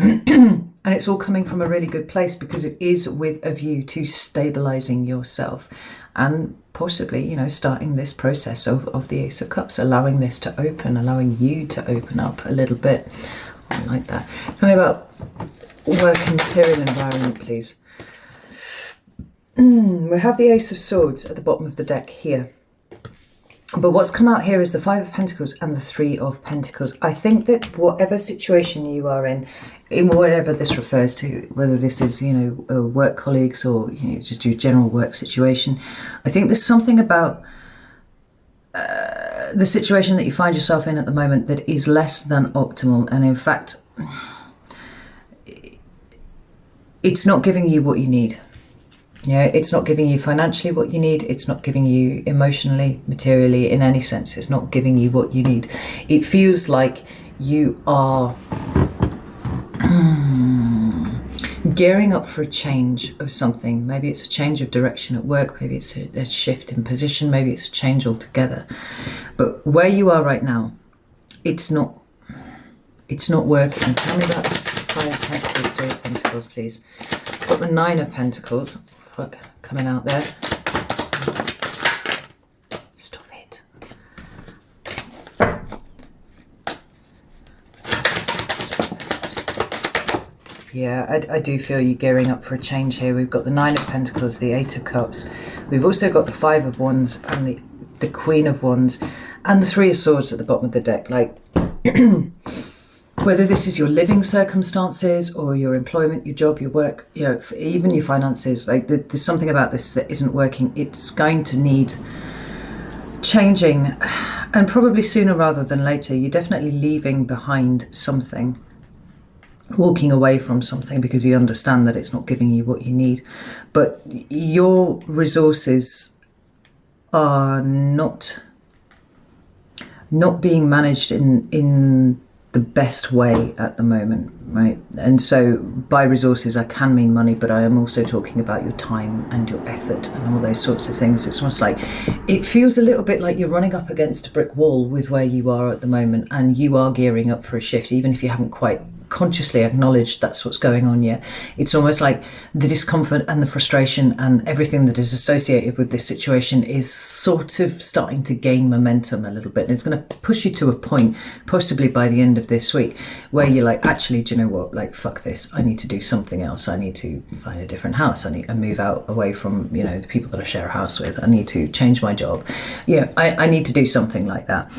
Speaker 1: and it's all coming from a really good place, because it is with a view to stabilizing yourself and possibly, you know, starting this process of the Ace of Cups, allowing this to open, allowing you to open up a little bit. I like that. Tell me about work and material environment, please. We have the Ace of Swords at the bottom of the deck here. But what's come out here is the Five of Pentacles and the Three of Pentacles. I think that whatever situation you are in whatever this refers to, whether this is, you know, work colleagues or, you know, just your general work situation, I think there's something about the situation that you find yourself in at the moment that is less than optimal. And in fact, it's not giving you what you need. You know, it's not giving you financially what you need. It's not giving you emotionally, materially, in any sense. It's not giving you what you need. It feels like you are gearing up for a change of something. Maybe it's a change of direction at work. Maybe it's a shift in position. Maybe it's a change altogether. But where you are right now, it's not working. Tell me about this Five of Pentacles, Three of Pentacles, please. I've got the Nine of Pentacles. Fuck, coming out there. Stop it. Yeah, I do feel you gearing up for a change here. We've got the Nine of Pentacles, the Eight of Cups. We've also got the Five of Wands and the Queen of Wands and the Three of Swords at the bottom of the deck. Like, whether this is your living circumstances or your employment, your job, your work, you know, even your finances, like there's something about this that isn't working. It's going to need changing, and probably sooner rather than later. You're definitely leaving behind something, walking away from something because you understand that it's not giving you what you need. But your resources are not being managed in the best way at the moment, right? And so by resources, I can mean money, but I am also talking about your time and your effort and all those sorts of things. It's almost like, it feels a little bit like you're running up against a brick wall with where you are at the moment, and you are gearing up for a shift, even if you haven't quite consciously acknowledged that's what's going on yet. It's almost like the discomfort and the frustration and everything that is associated with this situation is sort of starting to gain momentum a little bit, and it's going to push you to a point, possibly by the end of this week, where you're like, actually, do you know what, like, fuck this, I need to do something else. I need to find a different house. I need to move out away from, you know, the people that I share a house with. I need to change my job. You know, I need to do something like that.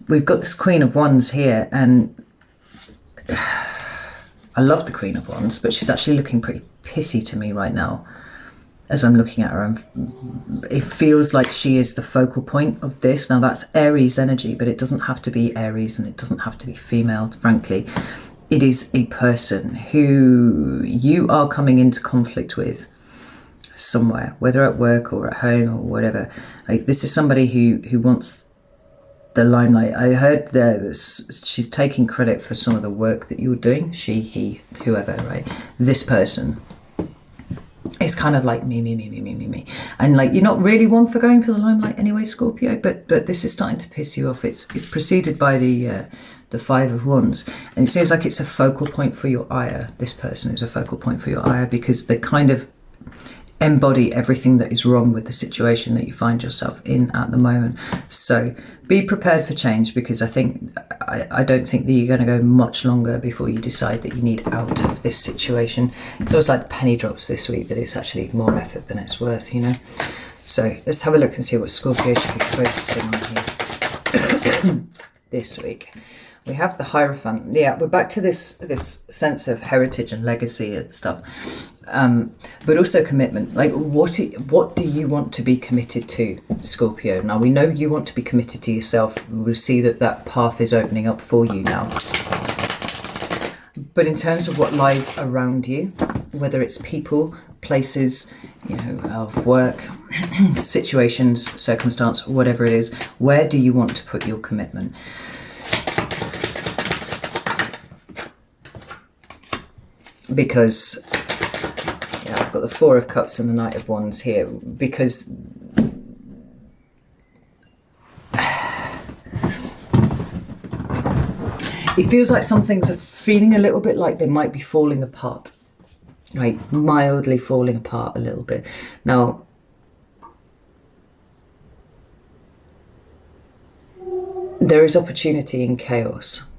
Speaker 1: We've got this Queen of Wands here, and I love the Queen of Wands, but she's actually looking pretty pissy to me right now as I'm looking at her. It feels like she is the focal point of this. Now, that's Aries energy, but it doesn't have to be Aries, and it doesn't have to be female, frankly. It is a person who you are coming into conflict with somewhere, whether at work or at home or whatever. Like, this is somebody who wants the limelight. I heard that she's taking credit for some of the work that you're doing. She, he, whoever, right? This person. It's kind of like me. And like, you're not really one for going for the limelight anyway, Scorpio, but this is starting to piss you off. It's preceded by the Five of Wands. And it seems like it's a focal point for your ire. This person is a focal point for your ire because they kind of embody everything that is wrong with the situation that you find yourself in at the moment. So be prepared for change, because I don't think that you're going to go much longer before you decide that you need out of this situation. It's always like the penny drops this week, that it's actually more effort than it's worth, you know. So let's have a look and see what Scorpio should be focusing on here this week. We have the Hierophant. Yeah, we're back to this sense of heritage and legacy and stuff. But also commitment. Like, what do you want to be committed to, Scorpio? Now, we know you want to be committed to yourself. We'll see that path is opening up for you now. But in terms of what lies around you, whether it's people, places, you know, of work, situations, circumstance, whatever it is, where do you want to put your commitment? Because I've got the Four of Cups and the Knight of Wands here, because it feels like some things are feeling a little bit like they might be falling apart, like mildly falling apart a little bit. Now, there is opportunity in chaos.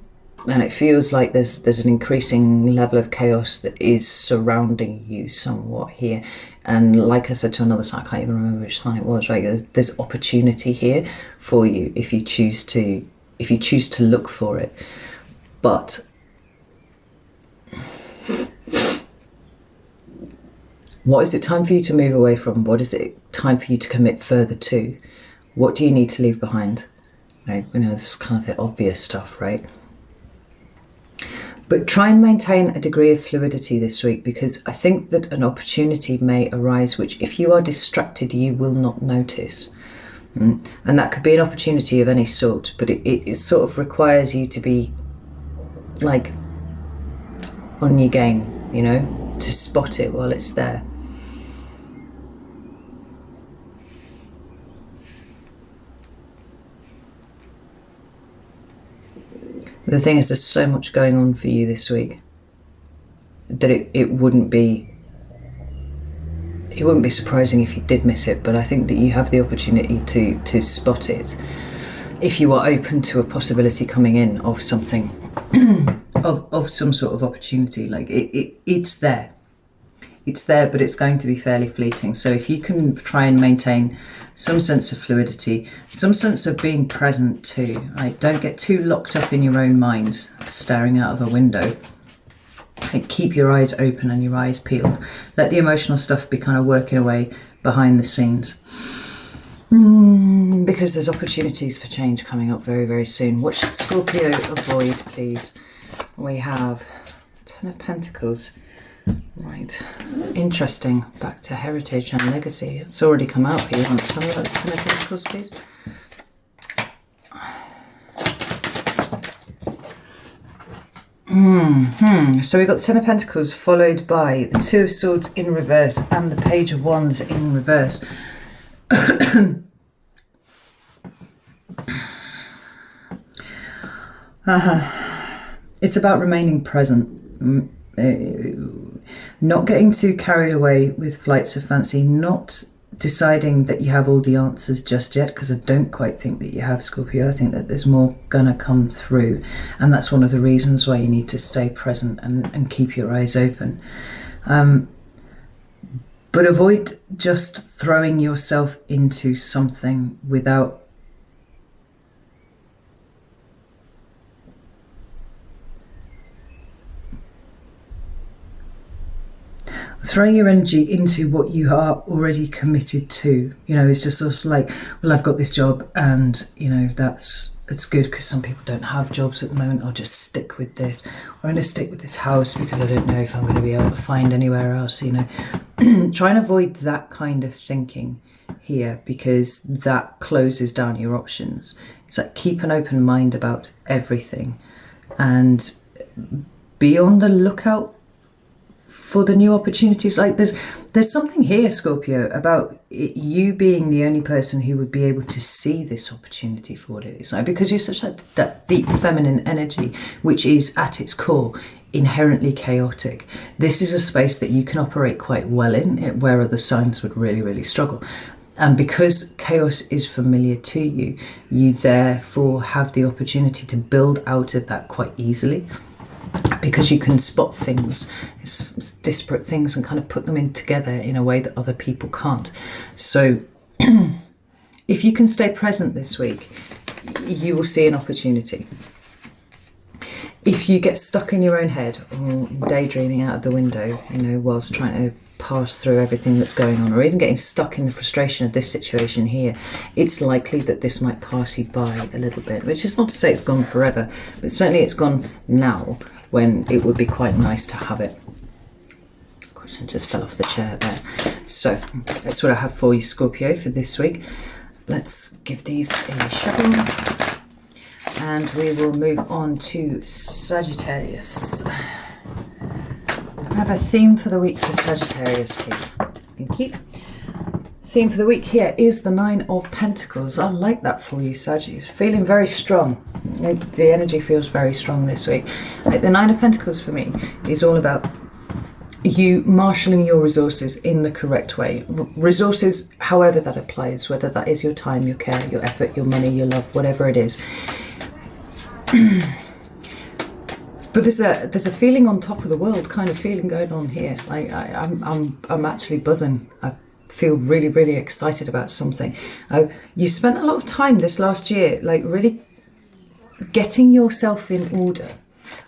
Speaker 1: And it feels like there's an increasing level of chaos that is surrounding you somewhat here. And like I said to another sign, I can't even remember which sign it was, right? There's opportunity here for you if you choose to look for it. But what is it time for you to move away from? What is it time for you to commit further to? What do you need to leave behind? Like, you know, this is kind of the obvious stuff, right? But try and maintain a degree of fluidity this week, because I think that an opportunity may arise which, if you are distracted, you will not notice. And that could be an opportunity of any sort, but it sort of requires you to be like on your game, you know, to spot it while it's there. The thing is, there's so much going on for you this week that it wouldn't be surprising if you did miss it, but I think that you have the opportunity to spot it if you are open to a possibility coming in of something of some sort of opportunity. Like it's there. It's there, but it's going to be fairly fleeting. So if you can try and maintain some sense of fluidity, some sense of being present too, right? Don't get too locked up in your own mind, staring out of a window. Like, keep your eyes open and your eyes peeled. Let the emotional stuff be kind of working away behind the scenes. Because there's opportunities for change coming up very, very soon. What should Scorpio avoid, please? We have Ten of Pentacles. Right, interesting. Back to heritage and legacy. It's already come out here. Tell me about the Ten of Pentacles, please. So we've got the Ten of Pentacles followed by the Two of Swords in reverse and the Page of Wands in reverse. It's about remaining present. Not getting too carried away with flights of fancy, not deciding that you have all the answers just yet, because I don't quite think that you have, Scorpio. I think that there's more gonna come through, and that's one of the reasons why you need to stay present and keep your eyes open. But avoid just throwing yourself into something without throwing your energy into what you are already committed to. You know, it's just sort of like, well, I've got this job and, you know, it's good because some people don't have jobs at the moment. I'll just stick with this. Or I'm going to stick with this house because I don't know if I'm going to be able to find anywhere else, you know. Try and avoid that kind of thinking here, because that closes down your options. It's like, keep an open mind about everything and be on the lookout for the new opportunities. Like there's something here, Scorpio, about you being the only person who would be able to see this opportunity for what it is. Like, because you're such that deep feminine energy, which is at its core inherently chaotic. This is a space that you can operate quite well in, where other signs would really, really struggle. And because chaos is familiar to you, you therefore have the opportunity to build out of that quite easily, because you can spot things, disparate things, and kind of put them in together in a way that other people can't. So if you can stay present this week, you will see an opportunity. If you get stuck in your own head or daydreaming out of the window, you know, whilst trying to pass through everything that's going on, or even getting stuck in the frustration of this situation here, it's likely that this might pass you by a little bit, which is not to say it's gone forever, but certainly it's gone now, when it would be quite nice to have it. Of course, I just fell off the chair there. So that's what I have for you, Scorpio, for this week. Let's give these a shuffle and we will move on to Sagittarius. I have a theme for the week for Sagittarius, please. Thank you. Theme for the week here is the Nine of Pentacles. I like that for you, Sagittarius. Feeling very strong. The energy feels very strong this week. The Nine of Pentacles for me is all about you marshalling your resources in the correct way. Resources, however that applies, whether that is your time, your care, your effort, your money, your love, whatever it is. But there's a feeling on top of the world kind of feeling going on here. Like I'm actually buzzing. I feel really, really excited about something. You spent a lot of time this last year, like really getting yourself in order.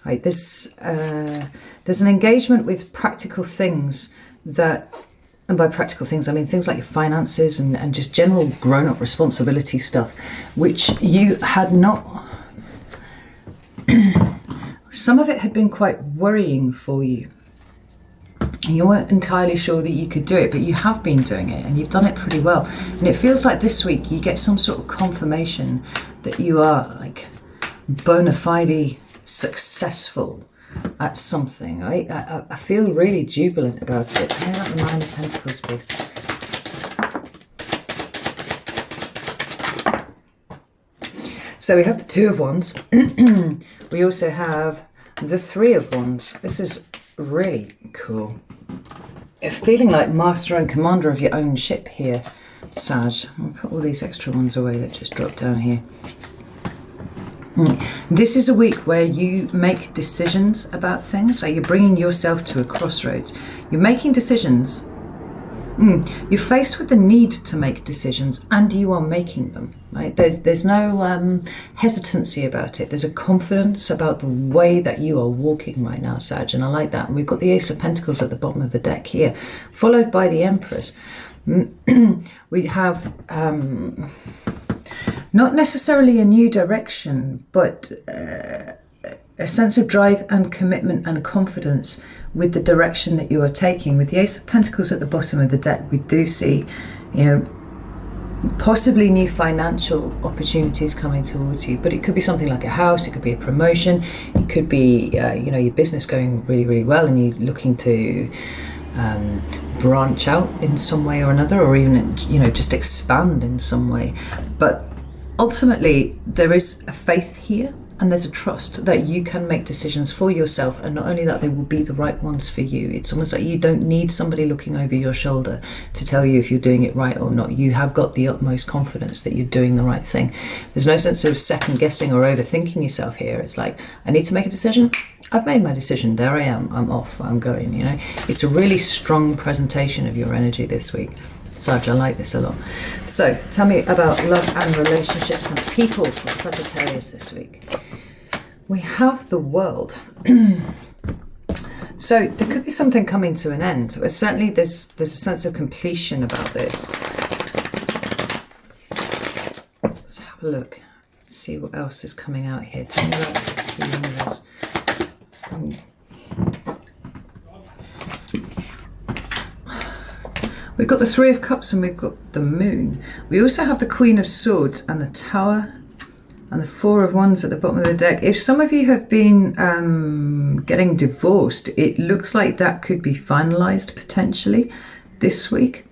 Speaker 1: Right? There's an engagement with practical things that, and by practical things I mean things like your finances and just general grown-up responsibility stuff, which you had not. Some of it had been quite worrying for you. And you weren't entirely sure that you could do it, but you have been doing it and you've done it pretty well. And it feels like this week you get some sort of confirmation that you are like bona fide successful at something, right? I feel really jubilant about it. Tell me about the Nine of Pentacles, please. So we have the Two of Wands. We also have the Three of Wands. This is really cool. You're feeling like master and commander of your own ship here, Sag. I'll put all these extra ones away that just dropped down here. This is a week where you make decisions about things. So you're bringing yourself to a crossroads. You're making decisions. You're faced with the need to make decisions and you are making them. Right? There's no hesitancy about it. There's a confidence about the way that you are walking right now, Sag, and I like that. And we've got the Ace of Pentacles at the bottom of the deck here, followed by the Empress. We have not necessarily a new direction, but a sense of drive and commitment and confidence with the direction that you are taking. With the Ace of Pentacles at the bottom of the deck, we do see, you know, possibly new financial opportunities coming towards you, but it could be something like a house, it could be a promotion, it could be, you know, your business going really, really well and you're looking to branch out in some way or another, or even, you know, just expand in some way. But ultimately, there is a faith here and there's a trust that you can make decisions for yourself, and not only that, they will be the right ones for you. It's almost like you don't need somebody looking over your shoulder to tell you if you're doing it right or not. You have got the utmost confidence that you're doing the right thing. There's no sense of second guessing or overthinking yourself here. It's like, I need to make a decision. I've made my decision. There I am. I'm off. I'm going, you know. It's a really strong presentation of your energy this week. Sag, I like this a lot. So tell me about love and relationships and people for Sagittarius this week. We have the World. So there could be something coming to an end. Certainly there's a sense of completion about this. Let's have a look. See what else is coming out here. Tell me about the universe. We've got the Three of Cups and we've got the Moon. We also have the Queen of Swords and the Tower and the Four of Wands at the bottom of the deck. If some of you have been getting divorced, it looks like that could be finalized potentially this week.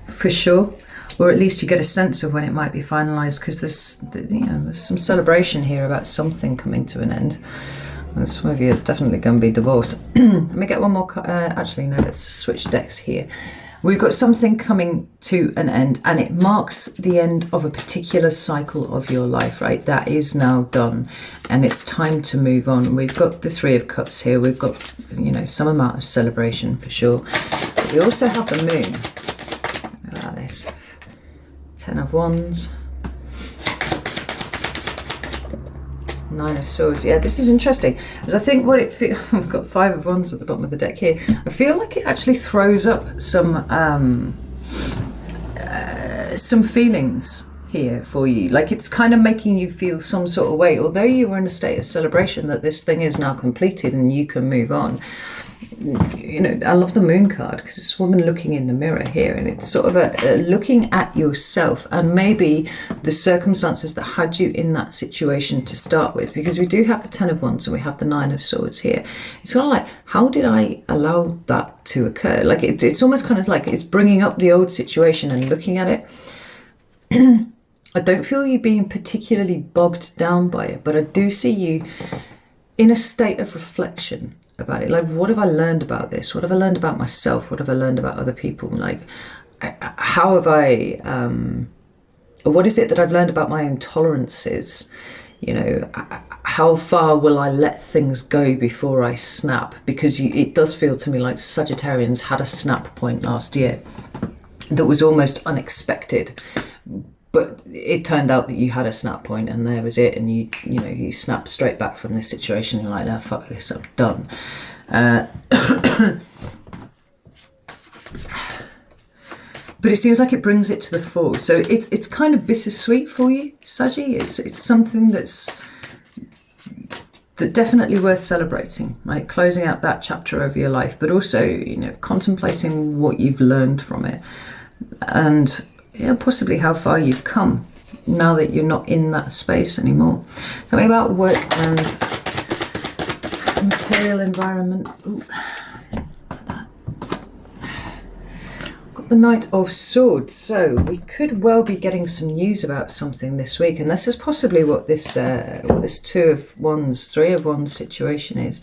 Speaker 1: For sure. Or at least you get a sense of when it might be finalized, because there's some celebration here about something coming to an end. And some of you, it's definitely going to be divorce. Let me get one more. Actually, no, let's switch decks here. We've got something coming to an end, and it marks the end of a particular cycle of your life, right? That is now done, and it's time to move on. We've got the Three of Cups here. We've got, you know, some amount of celebration for sure. But we also have the Moon. Look at this. Ten of Wands. Nine of Swords. Yeah, this is interesting. But I think what it feels, we've got Five of Wands at the bottom of the deck here. I feel like it actually throws up some feelings here for you. Like it's kind of making you feel some sort of way, although you were in a state of celebration that this thing is now completed and you can move on. You know, I love the Moon card because it's a woman looking in the mirror here, and it's sort of a looking at yourself and maybe the circumstances that had you in that situation to start with, because we do have the Ten of Wands and we have the Nine of Swords here. It's kind of like, how did I allow that to occur? Like it's almost kind of like it's bringing up the old situation and looking at it. I don't feel you being particularly bogged down by it, but I do see you in a state of reflection about it. Like, what have I learned about this? What have I learned about myself? What have I learned about other people? Like, how have I, or what is it that I've learned about my intolerances? You know, how far will I let things go before I snap? Because it does feel to me like Sagittarians had a snap point last year that was almost unexpected. But it turned out that you had a snap point, and there was it, and you snapped straight back from this situation. You're like, no, fuck this, I'm done. But it seems like it brings it to the fore. So it's kind of bittersweet for you, Saggy. It's something that's definitely worth celebrating, like closing out that chapter of your life, but also, you know, contemplating what you've learned from it, and possibly how far you've come now that you're not in that space anymore. Tell me about work and material environment. Ooh, that. Got the Knight of Swords. So we could well be getting some news about something this week, and this is possibly what this Two of Wands, Three of Wands situation is.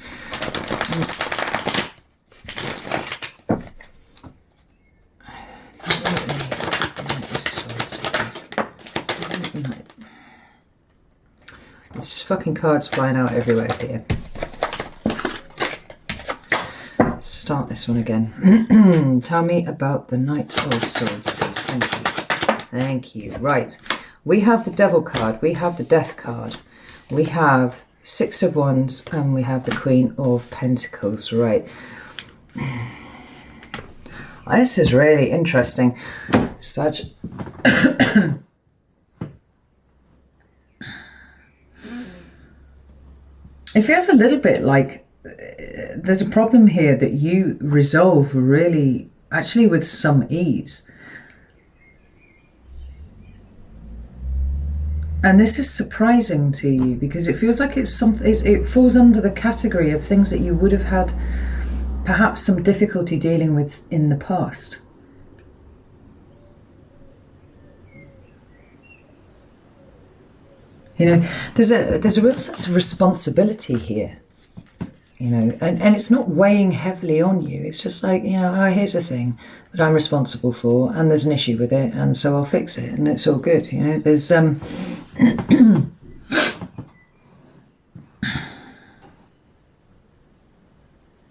Speaker 1: It's just fucking cards flying out everywhere here. Let's start this one again. Tell me about the Knight of Swords, please. Thank you. Thank you. Right. We have the Devil card. We have the Death card. We have Six of Wands. And we have the Queen of Pentacles. Right. This is really interesting. Such... It feels a little bit like there's a problem here that you resolve really, actually with some ease. And this is surprising to you because it feels like it's something, it falls under the category of things that you would have had perhaps some difficulty dealing with in the past. You know, there's a real sense of responsibility here, you know, and it's not weighing heavily on you. It's just like, you know, oh, here's a thing that I'm responsible for, and there's an issue with it, and so I'll fix it, and it's all good. You know, there's and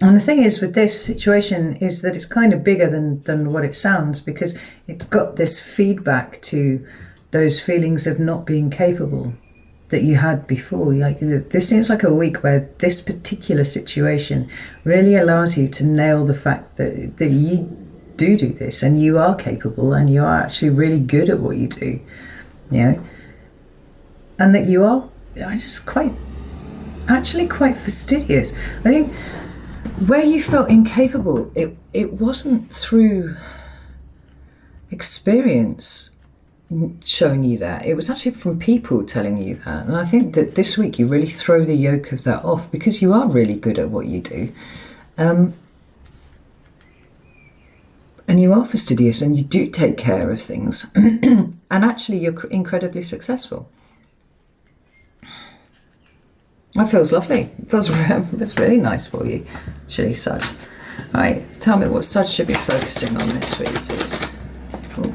Speaker 1: the thing is with this situation is that it's kind of bigger than what it sounds, because it's got this feedback to those feelings of not being capable that you had before. Like, this seems like a week where this particular situation really allows you to nail the fact that you do this, and you are capable, and you are actually really good at what you do, you know, and that you are just quite fastidious. I think where you felt incapable, it wasn't through experience showing you that, it was actually from people telling you that. And I think that this week you really throw the yoke of that off, because you are really good at what you do, and you are fastidious, and you do take care of things, and actually you're incredibly successful. That feels lovely. It feels it's really nice for you, actually, Sag. All right, tell me what Sag should be focusing on this week, please. Ooh.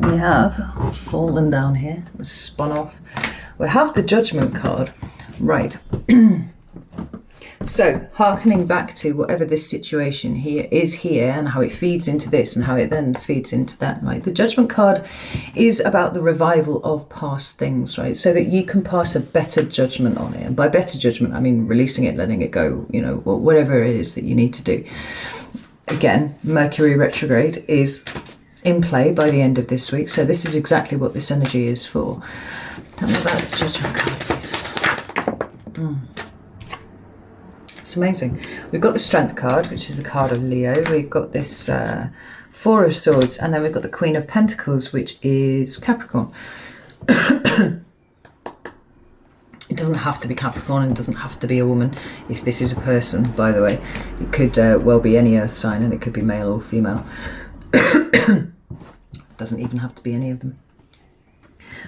Speaker 1: We have fallen down here, it was spun off. We have the Judgment card. Right. So, hearkening back to whatever this situation here is here, and how it feeds into this, and how it then feeds into that, right? The Judgment card is about the revival of past things, right? So that you can pass a better judgment on it. And by better judgment, I mean releasing it, letting it go, you know, whatever it is that you need to do. Again, Mercury retrograde is in play by the end of this week, so this is exactly what this energy is for. Tell me about this Judgment card, please. It's amazing. We've got the Strength card, which is the card of Leo. We've got this Four of Swords, and then we've got the Queen of Pentacles, which is Capricorn. It doesn't have to be Capricorn, and it doesn't have to be a woman. If this is a person, by the way, it could well be any earth sign, and it could be male or female. Doesn't even have to be any of them.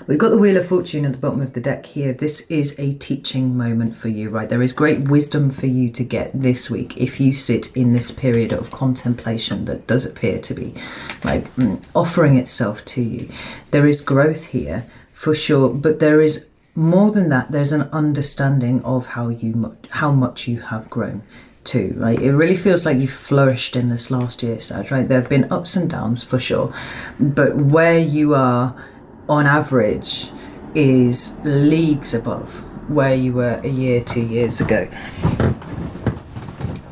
Speaker 1: We've got the Wheel of Fortune at the bottom of the deck here. This is a teaching moment for you, right? There is great wisdom for you to get this week if you sit in this period of contemplation that does appear to be like offering itself to you. There is growth here for sure, but there is more than that, there's an understanding of how much you have grown too, right? It really feels like you've flourished in this last year, Sag, right? There have been ups and downs for sure, but where you are on average is leagues above where you were a year, 2 years ago.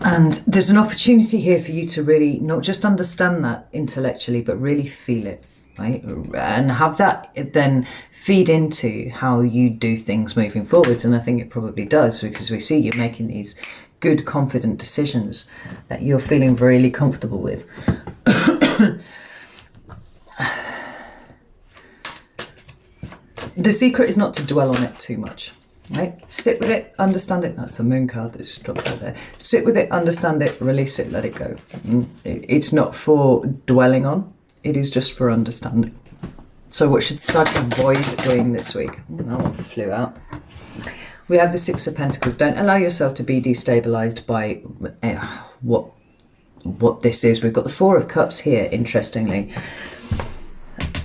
Speaker 1: And there's an opportunity here for you to really not just understand that intellectually, but really feel it, right? And have that then feed into how you do things moving forwards. And I think it probably does, because we see you're making these good, confident decisions that you're feeling really comfortable with. The secret is not to dwell on it too much. Right? Sit with it, understand it. That's the moon card that's just dropped out there. Sit with it, understand it, release it, let it go. It's not for dwelling on, it is just for understanding. So what should Sag avoid doing this week? Oh, that one flew out. We have the Six of Pentacles. Don't allow yourself to be destabilized by what this is. We've got the Four of Cups here, interestingly.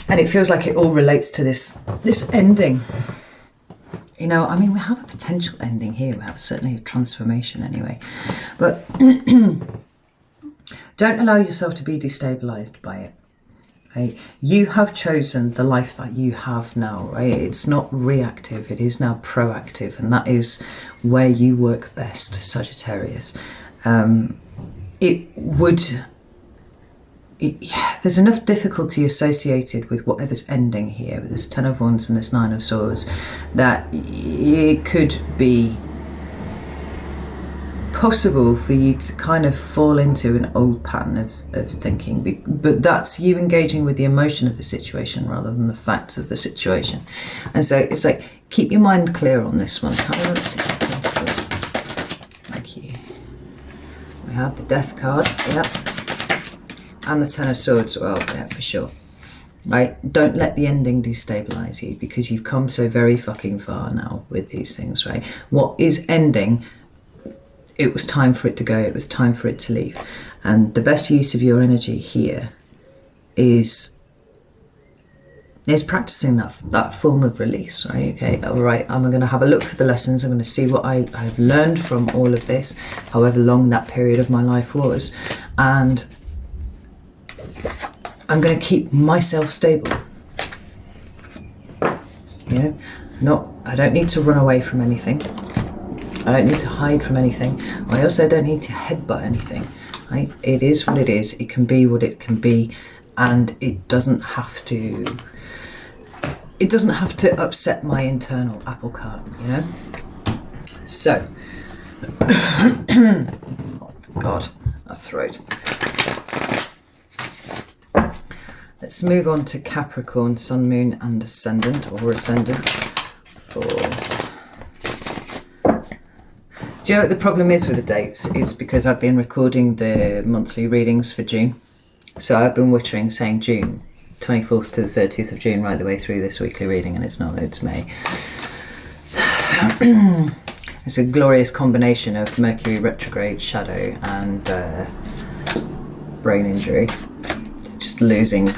Speaker 1: And it feels like it all relates to this ending. You know, I mean, we have a potential ending here. We have certainly a transformation anyway. But don't allow yourself to be destabilized by it. Right? You have chosen the life that you have now, right? It's not reactive, it is now proactive. And that is where you work best, Sagittarius. There's enough difficulty associated with whatever's ending here, with this Ten of Wands and this Nine of Swords, that it could be possible for you to kind of fall into an old pattern of thinking. But that's you engaging with the emotion of the situation rather than the facts of the situation. And so it's like, keep your mind clear on this one. Tell me what Six of Pentacles. Thank you. We have the Death card. Yep. And the Ten of Swords, well, yeah, for sure. Right? Don't let the ending destabilize you, because you've come so very fucking far now with these things, right? What is ending, it was time for it to go. It was time for it to leave. And the best use of your energy here is practicing that form of release, right? Okay, all right, I'm going to have a look for the lessons. I'm going to see what I've learned from all of this, however long that period of my life was. And I'm going to keep myself stable. You know, I don't need to run away from anything. I don't need to hide from anything. I also don't need to headbutt anything. Right? It is what it is. It can be what it can be, and it doesn't have to. It doesn't have to upset my internal apple cart. You know. So, oh God, my throat. Let's move on to Capricorn, Sun, Moon and Ascendant, or Ascendant. Do you know what the problem is with the dates? It's because I've been recording the monthly readings for June. So I've been wittering saying June, 24th to the 30th of June, right the way through this weekly reading, and it's not, it's May. It's a glorious combination of Mercury retrograde, shadow and brain injury. Just losing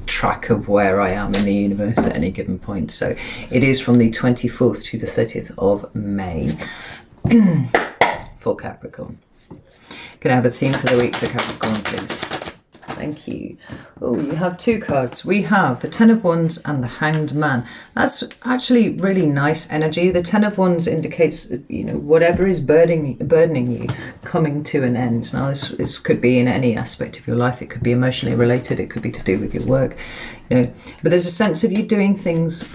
Speaker 1: track of where I am in the universe at any given point. So it is from the 24th to the 30th of May for Capricorn. Can I have a theme for the week for Capricorn, please? Thank you. Oh, you have two cards. We have the Ten of Wands and the Hanged Man. That's actually really nice energy. The Ten of Wands indicates, you know, whatever is burdening you coming to an end. Now, this could be in any aspect of your life. It could be emotionally related. It could be to do with your work. You know, but there's a sense of you doing things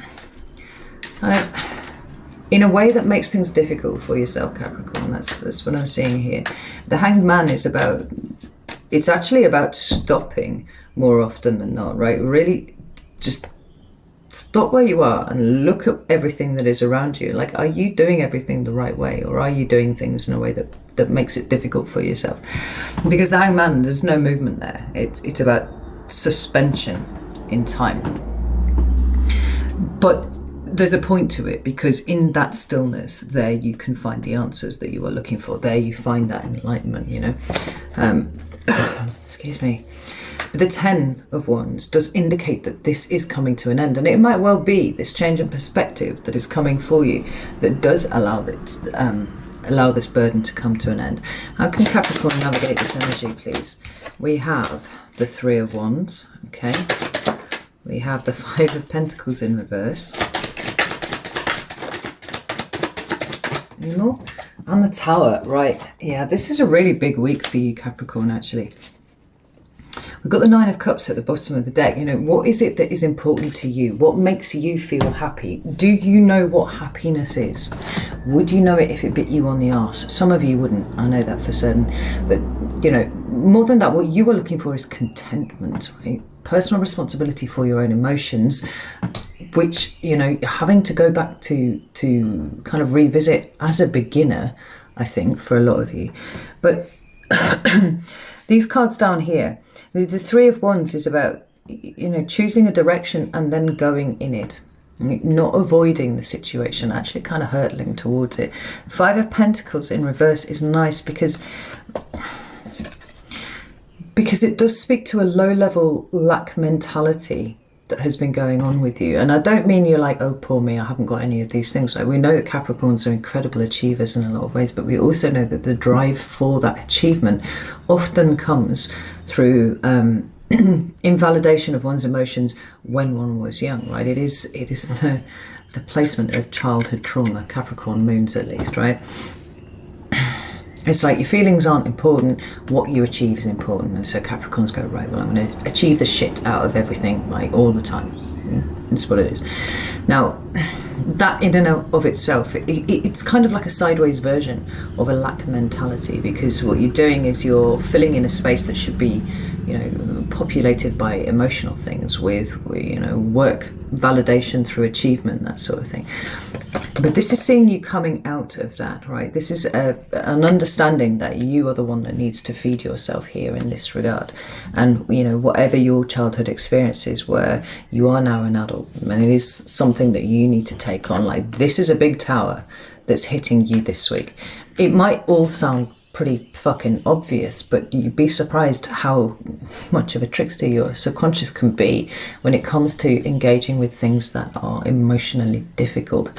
Speaker 1: in a way that makes things difficult for yourself, Capricorn. That's what I'm seeing here. The Hanged Man is about. It's actually about stopping more often than not, right? Really just stop where you are and look at everything that is around you. Like, are you doing everything the right way, or are you doing things in a way that makes it difficult for yourself? Because the Hanged Man, there's no movement there. It's about suspension in time. But there's a point to it, because in that stillness there you can find the answers that you are looking for. There you find that enlightenment, you know. Excuse me. But the 10 of Wands does indicate that this is coming to an end, and it might well be this change in perspective that is coming for you that does allow this burden to come to an end. How can Capricorn navigate this energy, please? We have the 3 of Wands, okay? We have the 5 of Pentacles in reverse. Any more? And the Tower, right. Yeah, this is a really big week for you, Capricorn, actually. We've got the 9 of Cups at the bottom of the deck. You know, what is it that is important to you? What makes you feel happy? Do you know what happiness is? Would you know it if it bit you on the arse? Some of you wouldn't, I know that for certain. But, you know, more than that, what you are looking for is contentment, right? Personal responsibility for your own emotions, which, you know, having to go back to kind of revisit as a beginner, I think, for a lot of you. But these cards down here, the 3 of Wands is about, you know, choosing a direction and then going in it. Not avoiding the situation, actually kind of hurtling towards it. 5 of Pentacles in reverse is nice because it does speak to a low-level lack mentality that has been going on with you. And I don't mean you're like, oh, poor me, I haven't got any of these things. Like, we know that Capricorns are incredible achievers in a lot of ways, but we also know that the drive for that achievement often comes through invalidation of one's emotions when one was young, right? It is the placement of childhood trauma, Capricorn moons at least, right? It's like your feelings aren't important, what you achieve is important. And so Capricorns go, right, well, I'm going to achieve the shit out of everything, like, all the time. That's what it is. Now, that in and of itself, it's kind of like a sideways version of a lack mentality, because what you're doing is you're filling in a space that should be, you know, populated by emotional things with, you know, work, validation through achievement, that sort of thing. But this is seeing you coming out of that, right? This is an understanding that you are the one that needs to feed yourself here in this regard. And, you know, whatever your childhood experiences were, you are now an adult. And it is something that you need to take on. Like, this is a big tower that's hitting you this week. It might all sound pretty fucking obvious, but you'd be surprised how much of a trickster your subconscious can be when it comes to engaging with things that are emotionally difficult.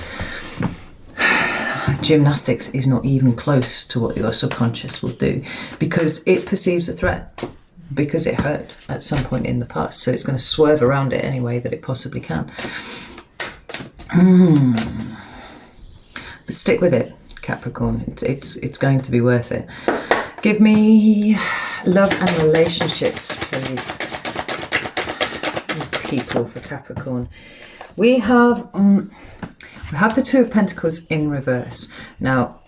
Speaker 1: Gymnastics is not even close to what your subconscious will do, because it perceives a threat, because it hurt at some point in the past, so it's going to swerve around it any way that it possibly can. But stick with it, Capricorn. It's going to be worth it. Give me love and relationships, please. People for Capricorn. We have the 2 of Pentacles in reverse. Now,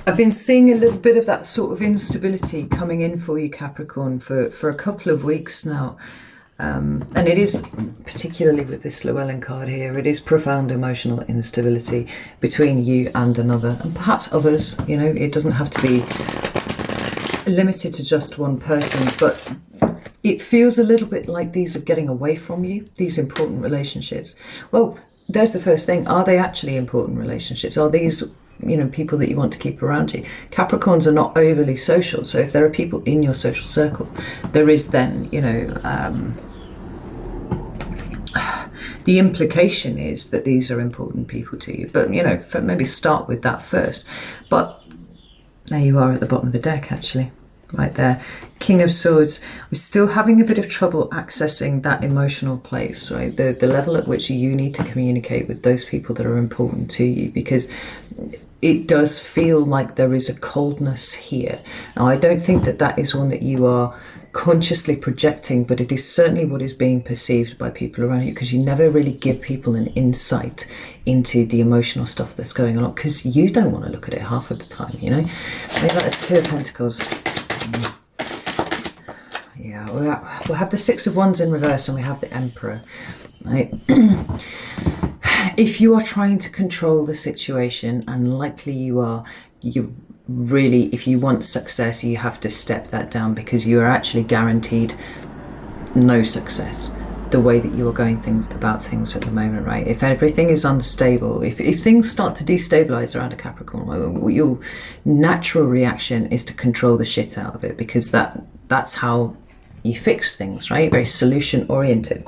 Speaker 1: I've been seeing a little bit of that sort of instability coming in for you, Capricorn, for a couple of weeks now. And it is, particularly with this Llewellyn card here, it is profound emotional instability between you and another, and perhaps others. You know, it doesn't have to be limited to just one person, but it feels a little bit like these are getting away from you, these important relationships. Well, there's the first thing. Are they actually important relationships? Are these, you know, people that you want to keep around you? Capricorns are not overly social, so if there are people in your social circle, there is then, you know, the implication is that these are important people to you. But, you know, maybe start with that first. But there you are at the bottom of the deck, actually, right there. King of Swords. We're still having a bit of trouble accessing that emotional place, right? The level at which you need to communicate with those people that are important to you, because it does feel like there is a coldness here. Now, I don't think that that is one that you are consciously projecting, but it is certainly what is being perceived by people around you, because you never really give people an insight into the emotional stuff that's going on, because you don't want to look at it half of the time, you know. Maybe that's 2 of Pentacles. Yeah, we'll have the 6 of Wands in reverse, and we have the Emperor, right? If you are trying to control the situation, and likely you are, you really, if you want success, you have to step that down, because you are actually guaranteed no success the way that you are going about things at the moment, right? If everything is unstable, if things start to destabilize around a Capricorn, well, your natural reaction is to control the shit out of it, because that that's how you fix things, right? Very solution oriented.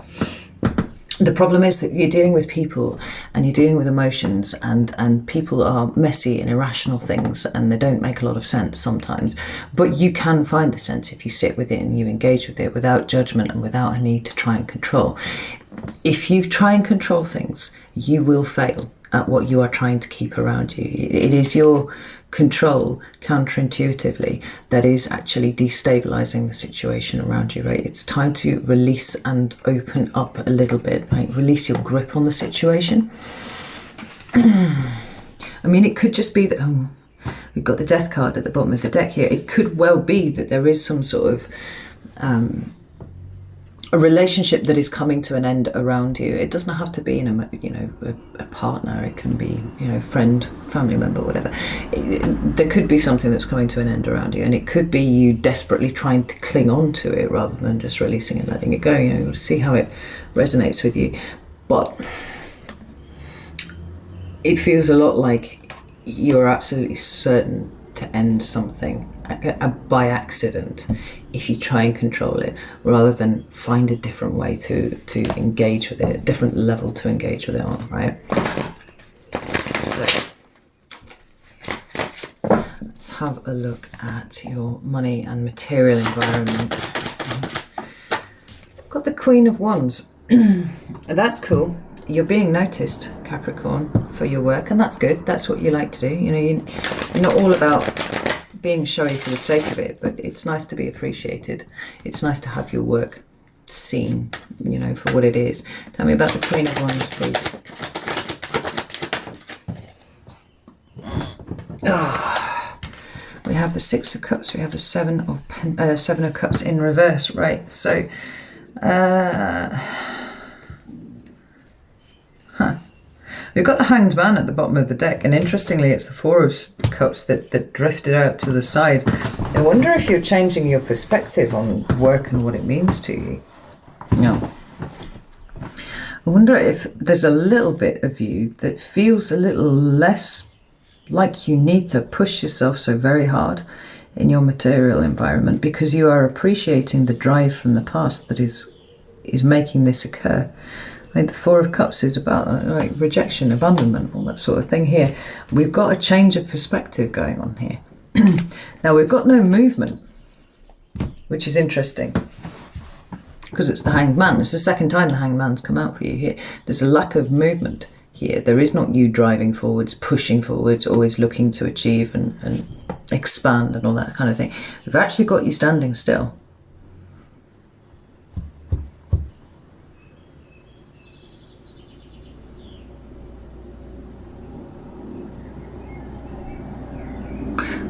Speaker 1: The problem is that you're dealing with people and you're dealing with emotions, and people are messy and irrational things, and they don't make a lot of sense sometimes. But you can find the sense if you sit with it and you engage with it without judgment and without a need to try and control. If you try and control things, you will fail at what you are trying to keep around you. It is your control, counterintuitively, that is actually destabilizing the situation around you, right? It's time to release and open up a little bit, right? Release your grip on the situation. I mean, it could just be that we've got the Death card at the bottom of the deck here. It could well be that there is some sort of a relationship that is coming to an end around you. It doesn't have to be a partner. It can be, friend, family member, whatever. There could be something that's coming to an end around you, and it could be you desperately trying to cling on to it rather than just releasing and letting it go. You'll see how it resonates with you. But it feels a lot like you're absolutely certain to end something by accident if you try and control it, rather than find a different way to engage with it, a different level to engage with it on, right? So let's have a look at your money and material environment. I've got the Queen of Wands. That's cool. You're being noticed, Capricorn, for your work, and that's good. That's what you like to do. You're not all about being showy for the sake of it, but it's nice to be appreciated. It's nice to have your work seen, for what it is. Tell me about the Queen of Wands, please. We have the Six of Cups. We have the Seven of Cups in reverse, right? So, we've got the Hanged Man at the bottom of the deck, and interestingly it's the Four of Cups that drifted out to the side. I wonder if you're changing your perspective on work and what it means to you. No. I wonder if there's a little bit of you that feels a little less like you need to push yourself so very hard in your material environment, because you are appreciating the drive from the past that is making this occur. The Four of Cups is about rejection, abandonment, all that sort of thing here. We've got a change of perspective going on here. Now, we've got no movement, which is interesting, because it's the Hanged Man. It's the second time the Hanged Man's come out for you here. There's a lack of movement here. There is not you driving forwards, pushing forwards, always looking to achieve and expand and all that kind of thing. We've actually got you standing still.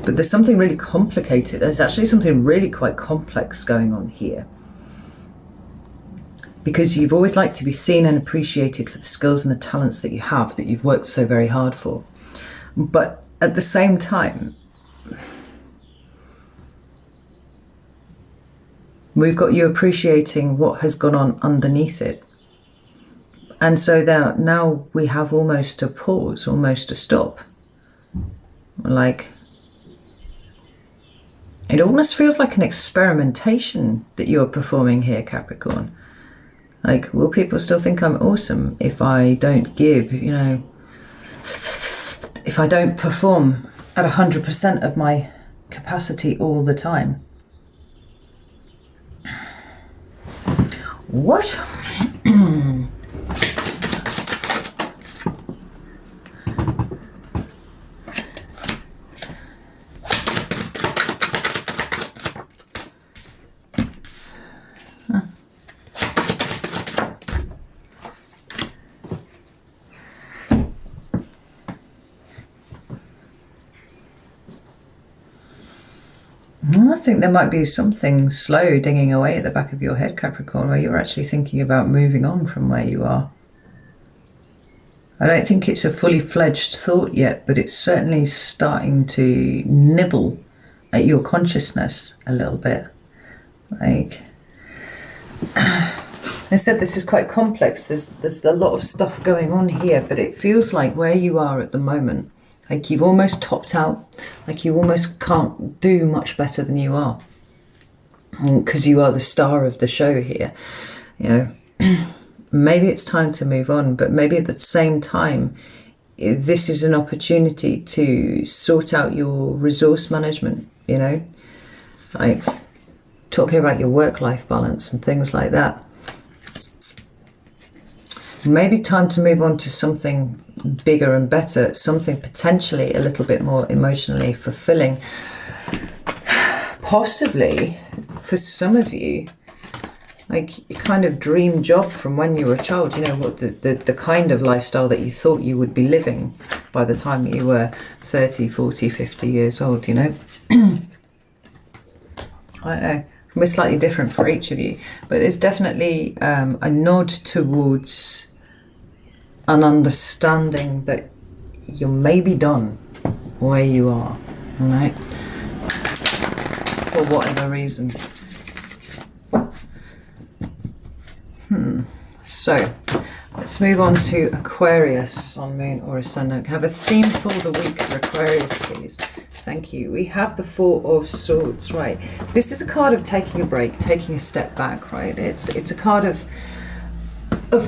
Speaker 1: But there's something really complicated. There's actually something really quite complex going on here. Because you've always liked to be seen and appreciated for the skills and the talents that you have, that you've worked so very hard for. But at the same time, we've got you appreciating what has gone on underneath it. And so now we have almost a pause, almost a stop. Like, it almost feels like an experimentation that you're performing here, Capricorn. Like, will people still think I'm awesome if I don't give, if I don't perform at 100% of my capacity all the time? What? I think there might be something slow dinging away at the back of your head, Capricorn, where you're actually thinking about moving on from where you are. I don't think it's a fully fledged thought yet, but it's certainly starting to nibble at your consciousness a little bit. Like, I said, this is quite complex. There's a lot of stuff going on here, but it feels like where you are at the moment, like you've almost topped out, like you almost can't do much better than you are. because you are the star of the show here, you know, maybe it's time to move on, but maybe at the same time, this is an opportunity to sort out your resource management, you know, like talking about your work-life balance and things like that. Maybe time to move on to something bigger and better, something potentially a little bit more emotionally fulfilling. Possibly, for some of you, like your kind of dream job from when you were a child, you know, what the kind of lifestyle that you thought you would be living by the time you were 30, 40, 50 years old, you know. I don't know. We're slightly different for each of you, but there's definitely a nod towards an understanding that you're maybe done where you are, all right? For whatever reason. So let's move on to Aquarius, Sun, Moon or Ascendant. Have a theme for the week for Aquarius, please. Thank you. We have the Four of Swords, right? This is a card of taking a break, taking a step back, right? It's a card of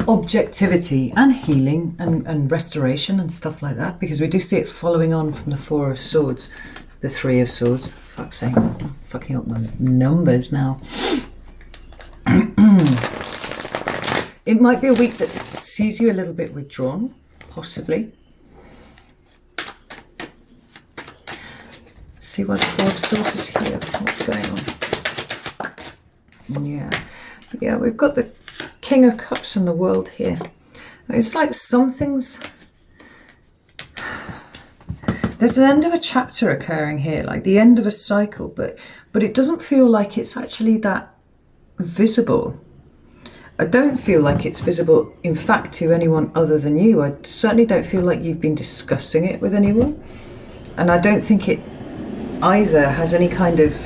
Speaker 1: objectivity and healing and restoration and stuff like that, because we do see it following on from the Four of Swords, the Three of Swords. Fuck's sake, I'm fucking up my numbers now. It might be a week that sees you a little bit withdrawn, possibly. See why the Four of Swords is here. What's going on? Yeah, we've got the King of Cups in the World here. It's like something's... There's an end of a chapter occurring here, like the end of a cycle, but it doesn't feel like it's actually that visible. I don't feel like it's visible, in fact, to anyone other than you. I certainly don't feel like you've been discussing it with anyone. And I don't think it either has any kind of...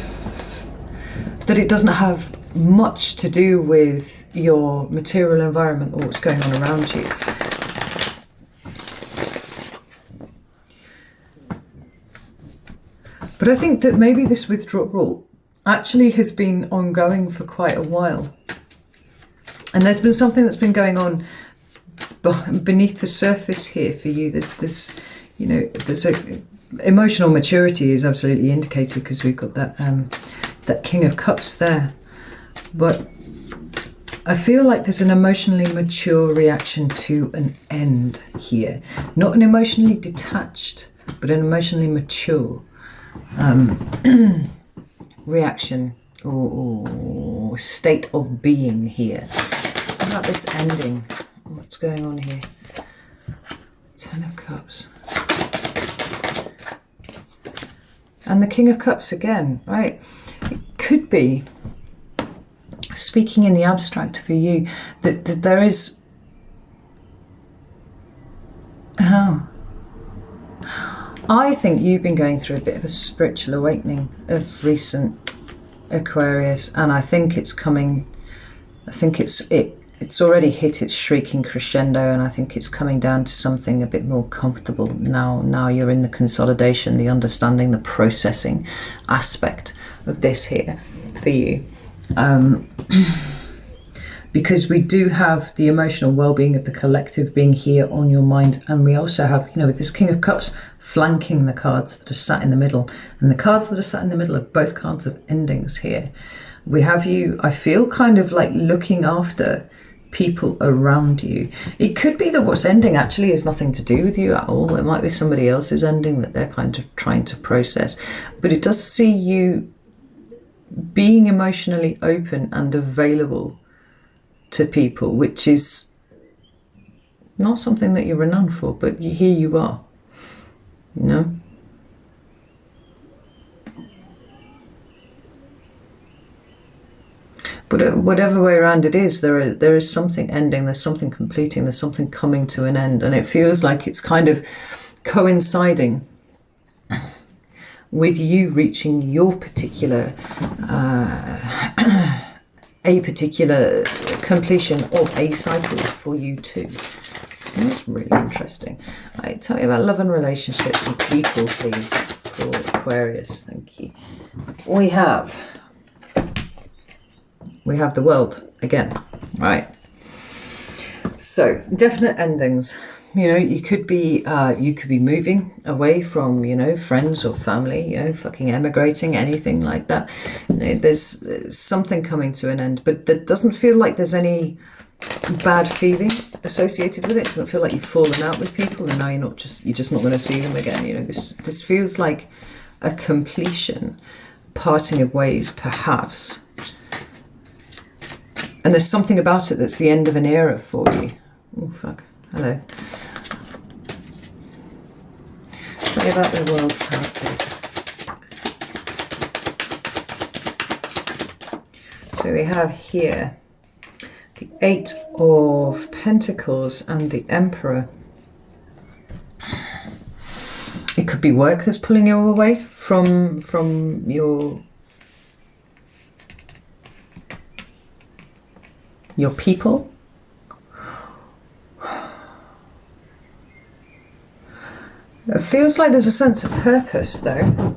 Speaker 1: that it doesn't have much to do with your material environment or what's going on around you. But I think that maybe this withdrawal actually has been ongoing for quite a while. And there's been something that's been going on beneath the surface here for you. There's this, you know, there's a emotional maturity is absolutely indicated because we've got that that King of Cups there. But I feel like there's an emotionally mature reaction to an end here. Not an emotionally detached, but an emotionally mature reaction or state of being here. What about this ending? What's going on here? Ten of Cups. And the King of Cups again, right? It could be, speaking in the abstract for you, that there is... Oh. I think you've been going through a bit of a spiritual awakening of recent, Aquarius, and I think it's coming... I think it's already hit its shrieking crescendo, and I think it's coming down to something a bit more comfortable now. Now you're in the consolidation, the understanding, the processing aspect of this here for you. Because we do have the emotional well-being of the collective being here on your mind, and we also have, you know, with this King of Cups flanking the cards that are sat in the middle, and the cards that are sat in the middle are both cards of endings here. We have you, I feel, kind of like looking after people around you. It could be that what's ending actually has nothing to do with you at all. It might be somebody else's ending that they're kind of trying to process. But it does see you being emotionally open and available to people, which is not something that you're renowned for, but here you are, you know? But whatever way around it is, there is something ending, there's something completing, there's something coming to an end, and it feels like it's kind of coinciding with you reaching your particular a particular completion of a cycle for you too. That's really interesting. Right, tell me about love and relationships and people, please, for Aquarius. Thank you. We have we have the World again, right? So definite endings. You know, you could be moving away from, you know, friends or family, you know, fucking emigrating, anything like that. You know, there's something coming to an end, but that doesn't feel like there's any bad feeling associated with it. It doesn't feel like you've fallen out with people and now you're just not going to see them again. You know, this feels like a completion, parting of ways, perhaps. And there's something about it that's the end of an era for you. Oh, fuck. Hello. Tell me about the World card, please. So we have here the Eight of Pentacles and the Emperor. It could be work that's pulling you away from your people. It feels like there's a sense of purpose though.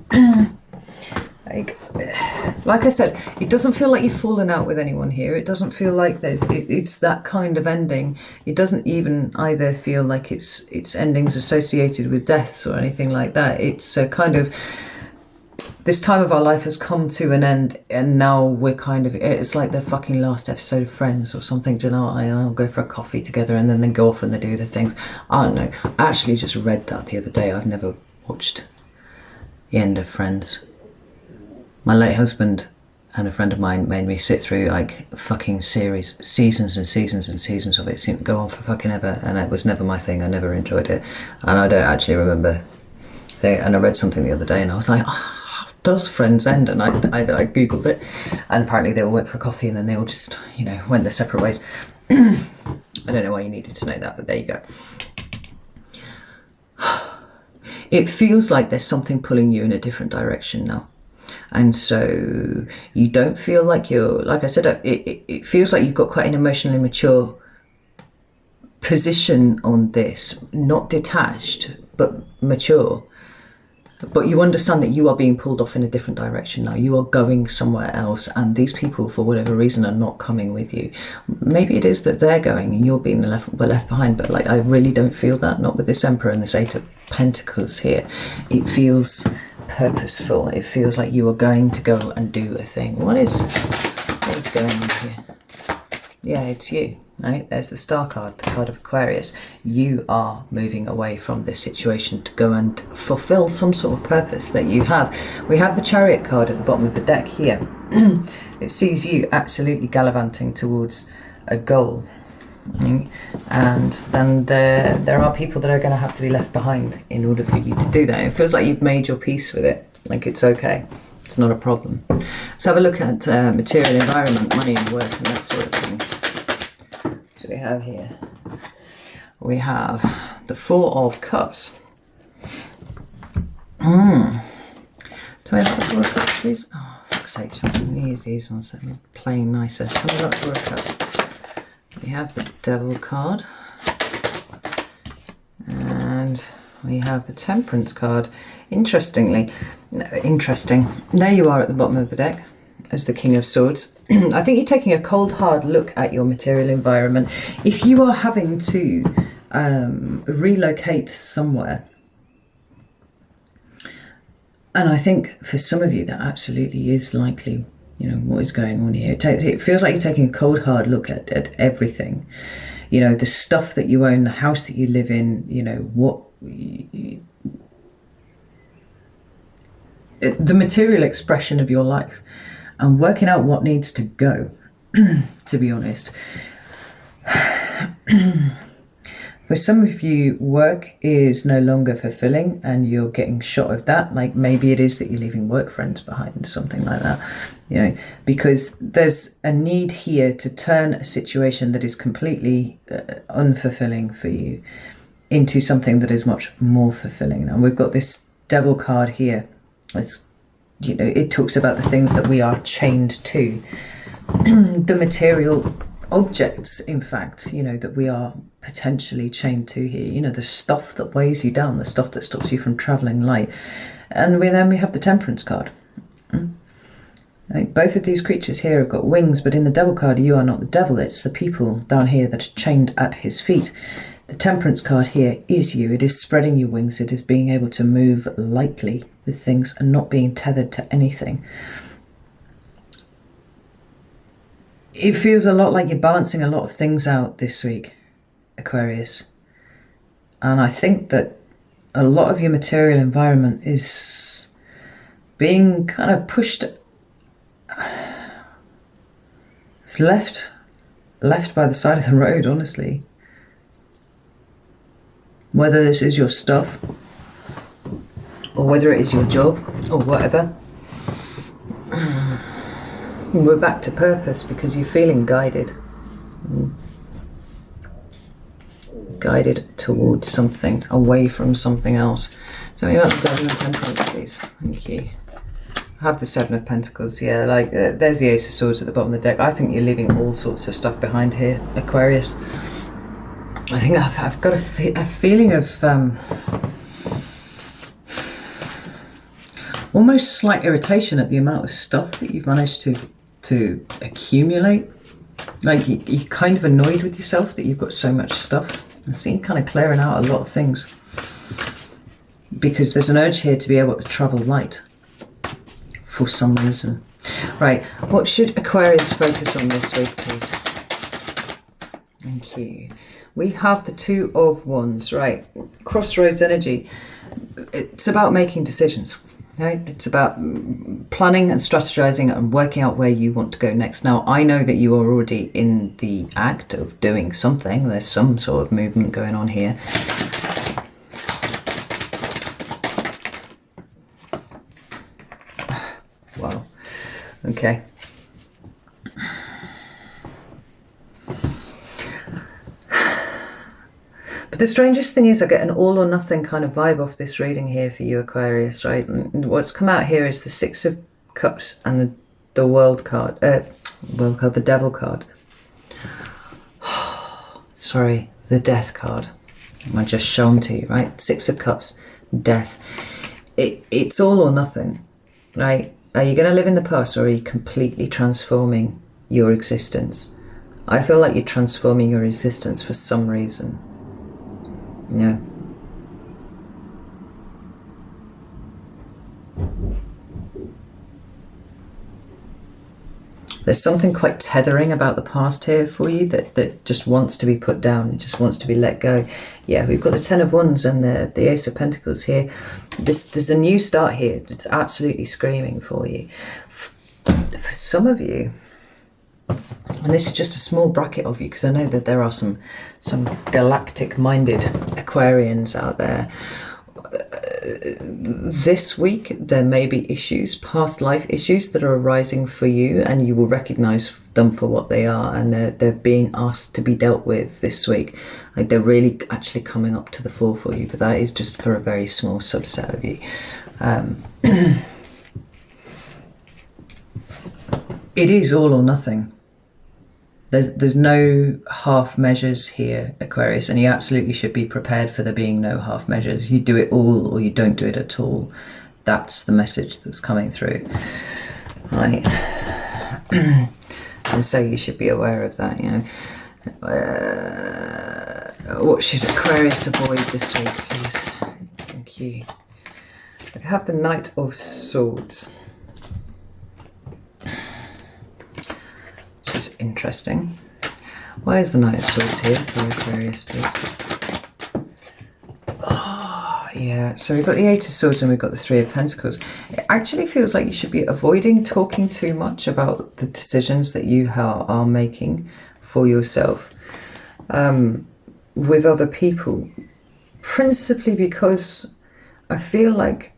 Speaker 1: Like I said, it doesn't feel like you've fallen out with anyone here. It doesn't feel like it's that kind of ending. It doesn't even either feel like it's endings associated with deaths or anything like that. It's a kind of, this time of our life has come to an end and now we're kind of, it's like the fucking last episode of Friends or something. Do you know, I'll go for a coffee together and then they go off and they do the things. I don't know. I actually just read that the other day. I've never watched the end of Friends. My late husband and a friend of mine made me sit through like fucking seasons and seasons and seasons of it. It seemed to go on for fucking ever and it was never my thing. I never enjoyed it. And I don't actually remember. And I read something the other day and I was like, oh, does Friends end? And I googled it and apparently they all went for a coffee and then they all just, you know, went their separate ways. I don't know why you needed to know that, but there you go. It feels like there's something pulling you in a different direction now, and so you don't feel like you're, like I said, it feels like you've got quite an emotionally mature position on this, not detached but mature. But you understand that you are being pulled off in a different direction now. You are going somewhere else and these people, for whatever reason, are not coming with you. Maybe it is that they're going and you're being left behind, but like I really don't feel that, not with this Emperor and this Eight of Pentacles here. It feels purposeful. It feels like you are going to go and do a thing. What is going on here? Yeah, it's you. Right, there's the Star card, the card of Aquarius. You are moving away from this situation to go and fulfill some sort of purpose that you have. We have the Chariot card at the bottom of the deck here. It sees you absolutely gallivanting towards a goal. And then there are people that are going to have to be left behind in order for you to do that. It feels like you've made your peace with it. Like it's okay. It's not a problem. Let's have a look at material environment, money and work and that sort of thing. We have here, we have the Four of Cups. Tell me about the Four of Cups, please. Oh, fuck's sake, I'm going to use these ones that are playing nicer. Tell me about the Four of Cups. We have the Devil card. And we have the Temperance card. Interesting. There you are at the bottom of the deck as the King of Swords. I think you're taking a cold, hard look at your material environment. If you are having to relocate somewhere, and I think for some of you that absolutely is likely, you know, what is going on here. It feels like you're taking a cold, hard look at everything. You know, the stuff that you own, the house that you live in, you know, the material expression of your life. And working out what needs to go, to be honest. For some of you, work is no longer fulfilling and you're getting shot of that. Like maybe it is that you're leaving work friends behind, something like that. You know, because there's a need here to turn a situation that is completely unfulfilling for you into something that is much more fulfilling. And we've got this Devil card here. It's, you know, it talks about the things that we are chained to, the material objects, in fact, you know, that we are potentially chained to here, you know, the stuff that weighs you down, the stuff that stops you from traveling light. And then we have the Temperance card. Right? Both of these creatures here have got wings, but in the devil card, you are not the devil. It's the people down here that are chained at his feet. The temperance card here is you. It is spreading your wings. It is being able to move lightly with things and not being tethered to anything. It feels a lot like you're balancing a lot of things out this week, Aquarius. And I think that a lot of your material environment is being kind of pushed. It's left by the side of the road, honestly. Whether this is your stuff, or whether it is your job, or whatever. We're back to purpose because you're feeling guided. Guided towards something, away from something else. Tell me about the Devil and Temperance, please. Thank you. I have the Seven of Pentacles, yeah, like there's the Ace of Swords at the bottom of the deck. I think you're leaving all sorts of stuff behind here, Aquarius. I think I've got a feeling of almost slight irritation at the amount of stuff that you've managed to accumulate. Like you're kind of annoyed with yourself that you've got so much stuff. I see you kind of clearing out a lot of things because there's an urge here to be able to travel light for some reason. Right, what should Aquarius focus on this week, please? Thank you. We have the Two of Wands, right? Crossroads energy. It's about making decisions, right? It's about planning and strategizing and working out where you want to go next. Now, I know that you are already in the act of doing something. There's some sort of movement going on here. Wow. Okay. But the strangest thing is I get an all or nothing kind of vibe off this reading here for you, Aquarius, right? And what's come out here is the Six of Cups and the World card, the Devil card. Sorry, the Death card. I just shown to you, right? Six of Cups, Death. It's all or nothing, right? Are you going to live in the past, or are you completely transforming your existence? I feel like you're transforming your existence for some reason. Yeah. There's something quite tethering about the past here for you that just wants to be put down. It just wants to be let go. Yeah, we've got the Ten of Wands and the Ace of Pentacles here. There's a new start here. It's absolutely screaming for you. For some of you, and this is just a small bracket of you, because I know that there are some galactic-minded Aquarians out there. This week, there may be issues, past life issues that are arising for you, and you will recognise them for what they are, and they're being asked to be dealt with this week. Like they're really actually coming up to the fore for you, but that is just for a very small subset of you. It is all or nothing. There's no half measures here, Aquarius, and you absolutely should be prepared for there being no half measures. You do it all or you don't do it at all. That's the message that's coming through. Right. And so you should be aware of that, you know. What should Aquarius avoid this week, please? Thank you. I have the Knight of Swords. Which is interesting. Why is the Knight of Swords here for Aquarius, please? Oh, yeah. So we've got the Eight of Swords and we've got the Three of Pentacles. It actually feels like you should be avoiding talking too much about the decisions that you are making for yourself with other people. Principally because I feel like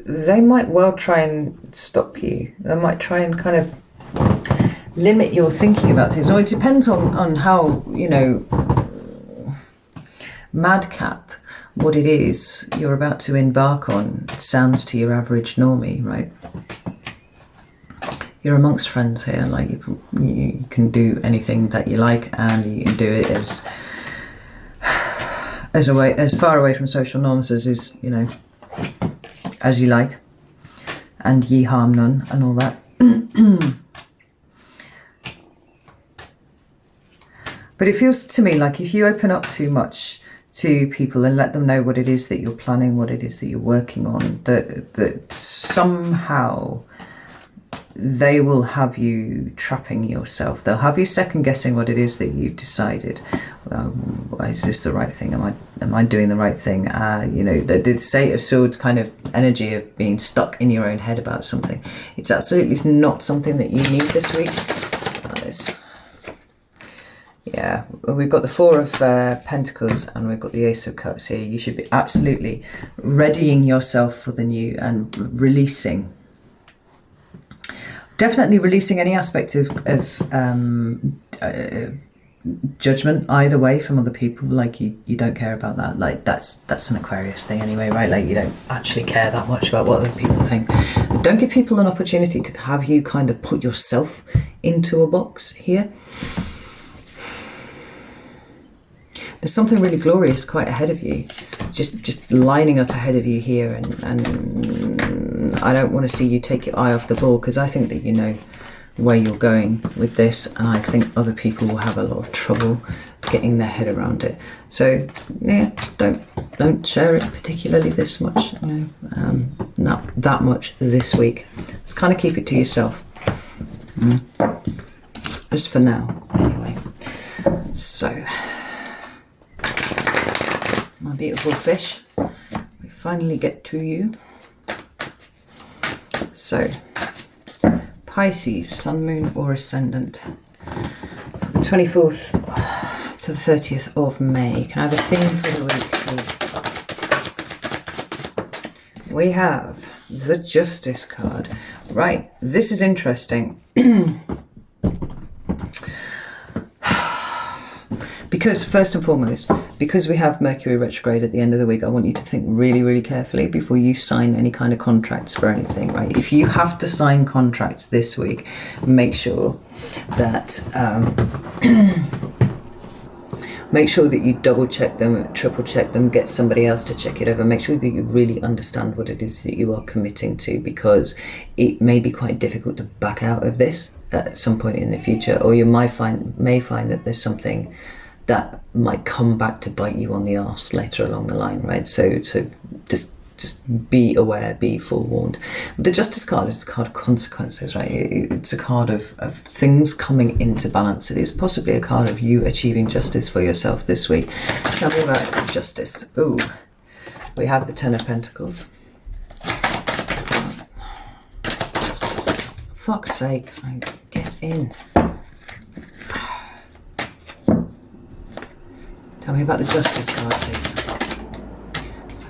Speaker 1: they might well try and stop you. They might try and kind of limit your thinking about things. Or it depends on how, you know, madcap what it is you're about to embark on sounds to your average normie, right? You're amongst friends here. Like you can do anything that you like, and you can do it as far away from social norms as is, you know, as you like. and ye harm none and all that. But it feels to me like if you open up too much to people and let them know what it is that you're planning, what it is that you're working on, that somehow they will have you trapping yourself. They'll have you second guessing what it is that you've decided. Is this the right thing? Am I doing the right thing? You know, the Eight of Swords kind of energy of being stuck in your own head about something. It's absolutely not something that you need this week. Yeah, we've got the Four of Pentacles and we've got the Ace of Cups here. You should be absolutely readying yourself for the new and releasing. Definitely releasing any aspect of judgment either way from other people. Like you don't care about that. Like that's an Aquarius thing anyway, right? Like you don't actually care that much about what other people think. Don't give people an opportunity to have you kind of put yourself into a box here. There's something really glorious quite ahead of you, just lining up ahead of you here, and I don't want to see you take your eye off the ball, because I think that you know where you're going with this, and I think other people will have a lot of trouble getting their head around it. So yeah, don't share it particularly this much, you know, not that much this week. Let's kind of keep it to yourself, just for now anyway. So my beautiful fish, we finally get to you. So Pisces, Sun, Moon or Ascendant for the 24th to the 30th of May. Can I have a theme for the week, please? We have the Justice card. Right, this is interesting. Because first and foremost, because we have Mercury retrograde at the end of the week, I want you to think really, really carefully before you sign any kind of contracts for anything, right? If you have to sign contracts this week, make sure that you double check them, triple check them, get somebody else to check it over. Make sure that you really understand what it is that you are committing to, because it may be quite difficult to back out of this at some point in the future, or you may find that there's something that might come back to bite you on the arse later along the line, right? So just be aware, be forewarned. The Justice card is a card of consequences, right? It's a card of things coming into balance. It is possibly a card of you achieving justice for yourself this week. Tell me about justice. Ooh, we have the Ten of Pentacles. Justice. Fuck's sake, get in. Tell me about the Justice card, please.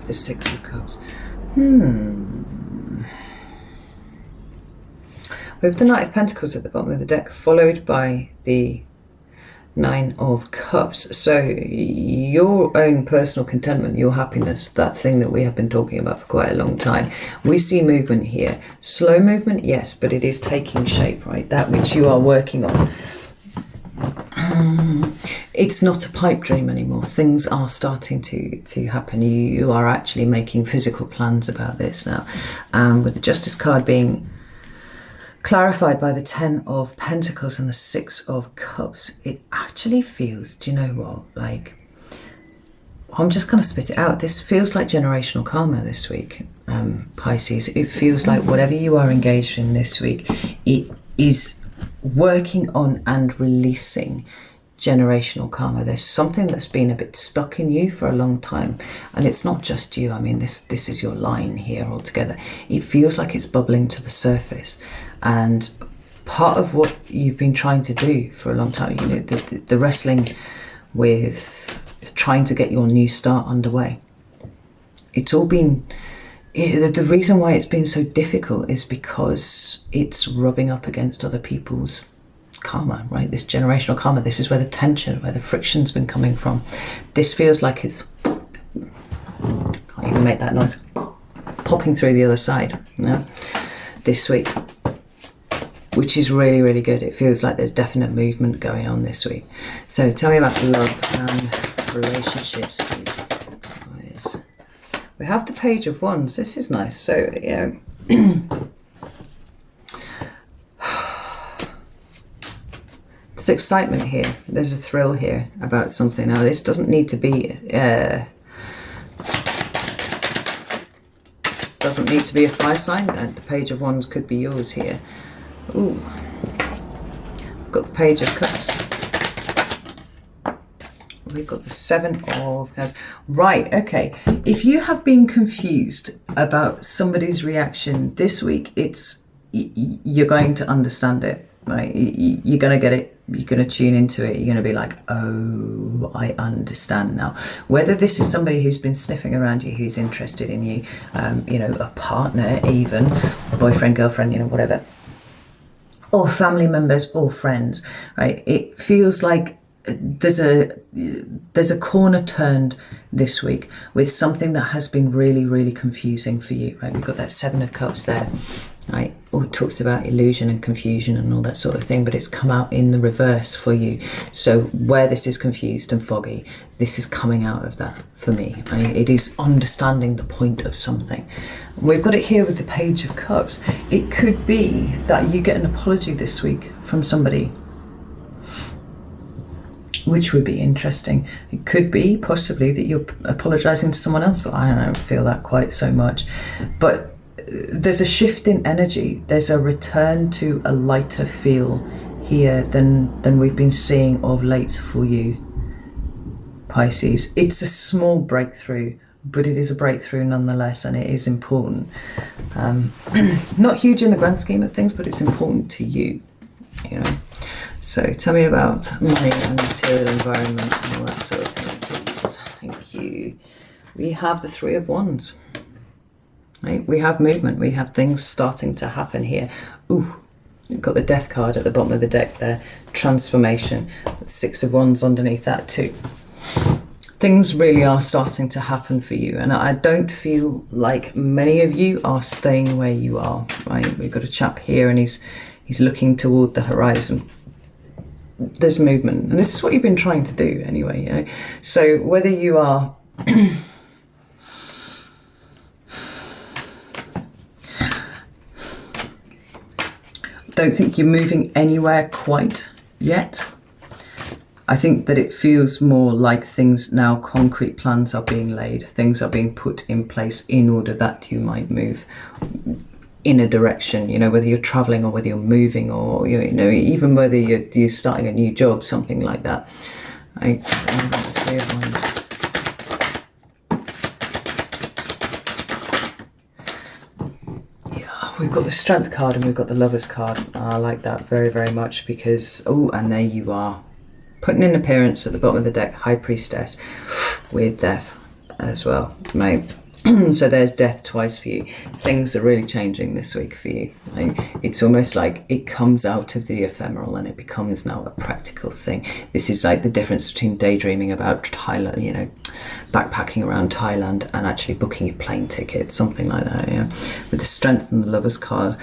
Speaker 1: The Six of Cups. We have the Knight of Pentacles at the bottom of the deck, followed by the Nine of Cups. So your own personal contentment, your happiness, that thing that we have been talking about for quite a long time. We see movement here. Slow movement, yes, but it is taking shape, right? That which you are working on. It's not a pipe dream anymore. Things are starting to happen. You are actually making physical plans about this now. With the Justice card being clarified by the Ten of Pentacles and the Six of Cups, it actually feels, do you know what, like, I'm just going to spit it out. This feels like generational karma this week, Pisces. It feels like whatever you are engaged in this week, it is working on and releasing generational karma. There's something that's been a bit stuck in you for a long time, and it's not just you. I mean, this is your line here altogether. It feels like it's bubbling to the surface, and part of what you've been trying to do for a long time, you know, the wrestling with trying to get your new start underway, it's all been, the reason why it's been so difficult is because it's rubbing up against other people's karma, right? This generational karma. This is where the tension, where the friction's been coming from. This feels like it's, can't even make that noise, popping through the other side, you know, this week, which is really, really good. It feels like there's definite movement going on this week. So tell me about love and relationships, please. We have the Page of Wands. This is nice. So, you know, There's excitement here. There's a thrill here about something. Now, this doesn't need to be a fire sign. The Page of Wands could be yours here. Ooh, we've got the Page of Cups. We've got the Seven of Cups. Right, okay. If you have been confused about somebody's reaction this week, you're going to understand it, right? You're going to get it. You're going to tune into it. You're going to be like, oh, I understand now. Whether this is somebody who's been sniffing around you, who's interested in you, you know, a partner even, a boyfriend, girlfriend, you know, whatever, or family members or friends, right? It feels like there's a corner turned this week with something that has been really, really confusing for you, right? We've got that Seven of Cups there, right? Or it talks about illusion and confusion and all that sort of thing, but it's come out in the reverse for you. So where this is confused and foggy, this is coming out of that for me, right? It is understanding the point of something. We've got it here with the Page of Cups. It could be that you get an apology this week from somebody, which would be interesting. It could be possibly that you're apologizing to someone else, but I don't feel that quite so much. But there's a shift in energy. There's a return to a lighter feel here than we've been seeing of late for you, Pisces. It's a small breakthrough, but it is a breakthrough nonetheless, and it is important. Not huge in the grand scheme of things, but it's important to you, you know. So tell me about money and material environment and all that sort of thing, please. Thank you. We have the Three of Wands. Right? We have movement. We have things starting to happen here. Ooh, we've got the Death card at the bottom of the deck there. Transformation. Six of Wands underneath that too. Things really are starting to happen for you, and I don't feel like many of you are staying where you are. Right? We've got a chap here, and he's looking toward the horizon. There's movement, and this is what you've been trying to do anyway, you know? So whether you are don't think you're moving anywhere quite yet. I think that it feels more like things now, concrete plans are being laid, things are being put in place in order that you might move in a direction, you know, whether you're traveling or whether you're moving, or you know, even whether you're starting a new job, something like that. Three of Wands. Yeah, we've got the Strength card and we've got the Lovers card. I like that very, very much because, oh, and there you are, putting in appearance at the bottom of the deck, High Priestess with Death as well, mate. So there's Death twice for you. Things are really changing this week for you. Right? It's almost like it comes out of the ephemeral and it becomes now a practical thing. This is like the difference between daydreaming about Thailand, you know, backpacking around Thailand, and actually booking a plane ticket, something like that. Yeah. With the Strength and the Lovers card,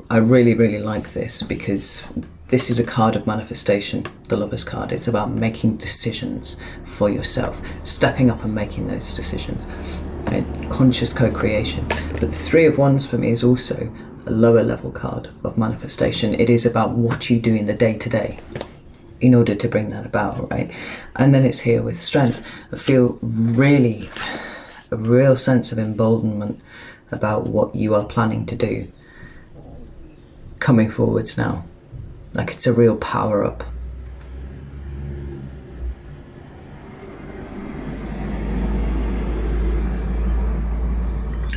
Speaker 1: I really, really like this because this is a card of manifestation, the Lovers card. It's about making decisions for yourself, stepping up and making those decisions. Conscious co-creation. But the Three of Wands for me is also a lower level card of manifestation. It is about what you do in the day-to-day in order to bring that about, right? And then it's here with Strength. I feel really a real sense of emboldenment about what you are planning to do coming forwards now. Like it's a real power up.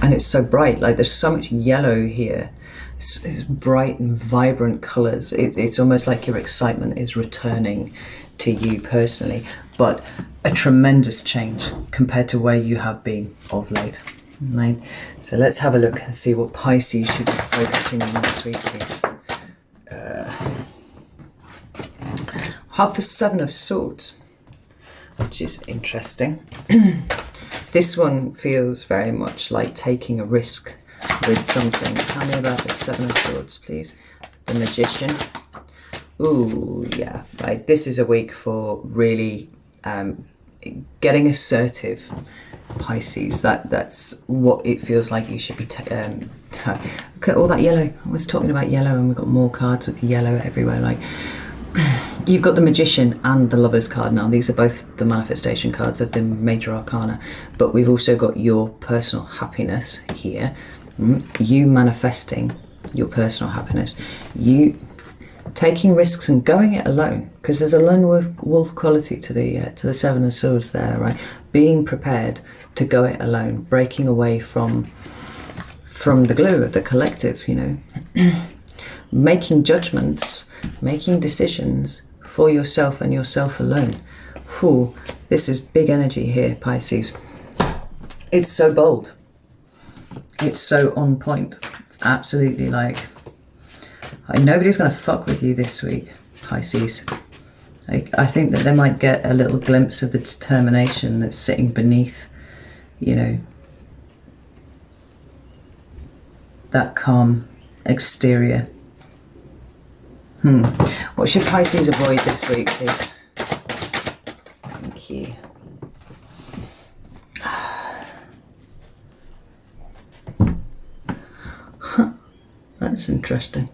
Speaker 1: And it's so bright, like there's so much yellow here. It's bright and vibrant colours. It's almost like your excitement is returning to you personally, but a tremendous change compared to where you have been of late. Right? So let's have a look and see what Pisces should be focusing on this week, please. Have the Seven of Swords, which is interesting. This one feels very much like taking a risk with something. Tell me about the Seven of Swords, please. The Magician. Ooh, yeah. Like this is a week for really getting assertive, Pisces. That's what it feels like you should be. Look at all that yellow. I was talking about yellow, and we've got more cards with the yellow everywhere. Like you've got the Magician and the Lover's card now. These are both the manifestation cards of the major arcana, but we've also got your personal happiness here. You manifesting your personal happiness, you taking risks and going it alone, because there's a lone wolf quality to the Seven of Swords there, right? Being prepared to go it alone, breaking away from the glue of the collective, you know. Making judgments, making decisions for yourself and yourself alone. Whew, this is big energy here, Pisces. It's so bold. It's so on point. It's absolutely like, nobody's going to fuck with you this week, Pisces. I think that they might get a little glimpse of the determination that's sitting beneath, you know, that calm exterior. What should Pisces avoid this week, please? Thank you. That's interesting.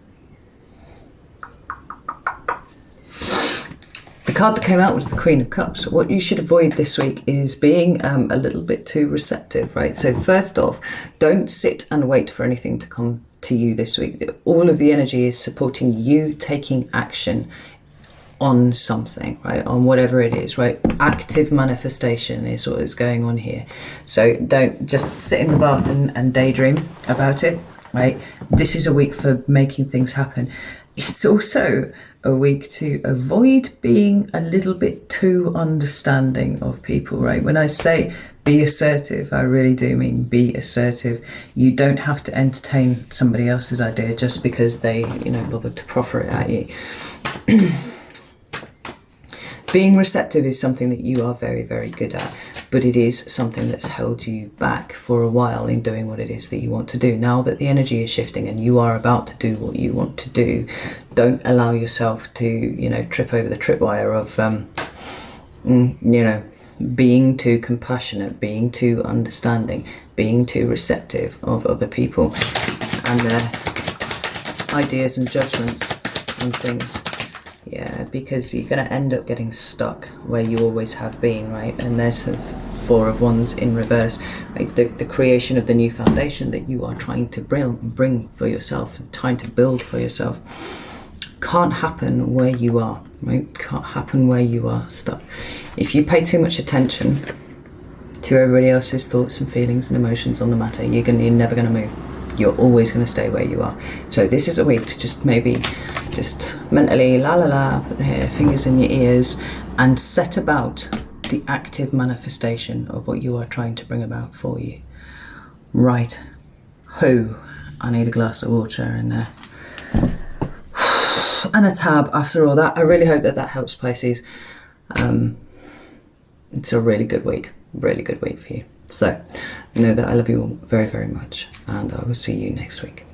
Speaker 1: The card that came out was the Queen of Cups. What you should avoid this week is being a little bit too receptive, right? So first off, don't sit and wait for anything to come to you this week. All of the energy is supporting you taking action on something, right? On whatever it is, right? Active manifestation is what is going on here. So don't just sit in the bath and daydream about it, right? This is a week for making things happen. It's also a week to avoid being a little bit too understanding of people, right? When I say be assertive, I really do mean be assertive. You don't have to entertain somebody else's idea just because they, you know, bothered to proffer it at you. Being receptive is something that you are very, very good at, but it is something that's held you back for a while in doing what it is that you want to do. Now that the energy is shifting and you are about to do what you want to do, don't allow yourself to, you know, trip over the tripwire of, you know, being too compassionate, being too understanding, being too receptive of other people and their ideas and judgments and things. Yeah, because you're going to end up getting stuck where you always have been, right? And there's the Four of Wands in reverse, right? The creation of the new foundation that you are trying to bring for yourself, trying to build for yourself, can't happen where you are, right? Can't happen where you are stuck. If you pay too much attention to everybody else's thoughts and feelings and emotions on the matter, you're never going to move. You're always going to stay where you are. So this is a week to just maybe just mentally put the fingers in your ears and set about the active manifestation of what you are trying to bring about for you. Right. I need a glass of water and a tab after all that. I really hope that helps, Pisces. It's a really good week for you. So know that I love you all very, very much, and I will see you next week.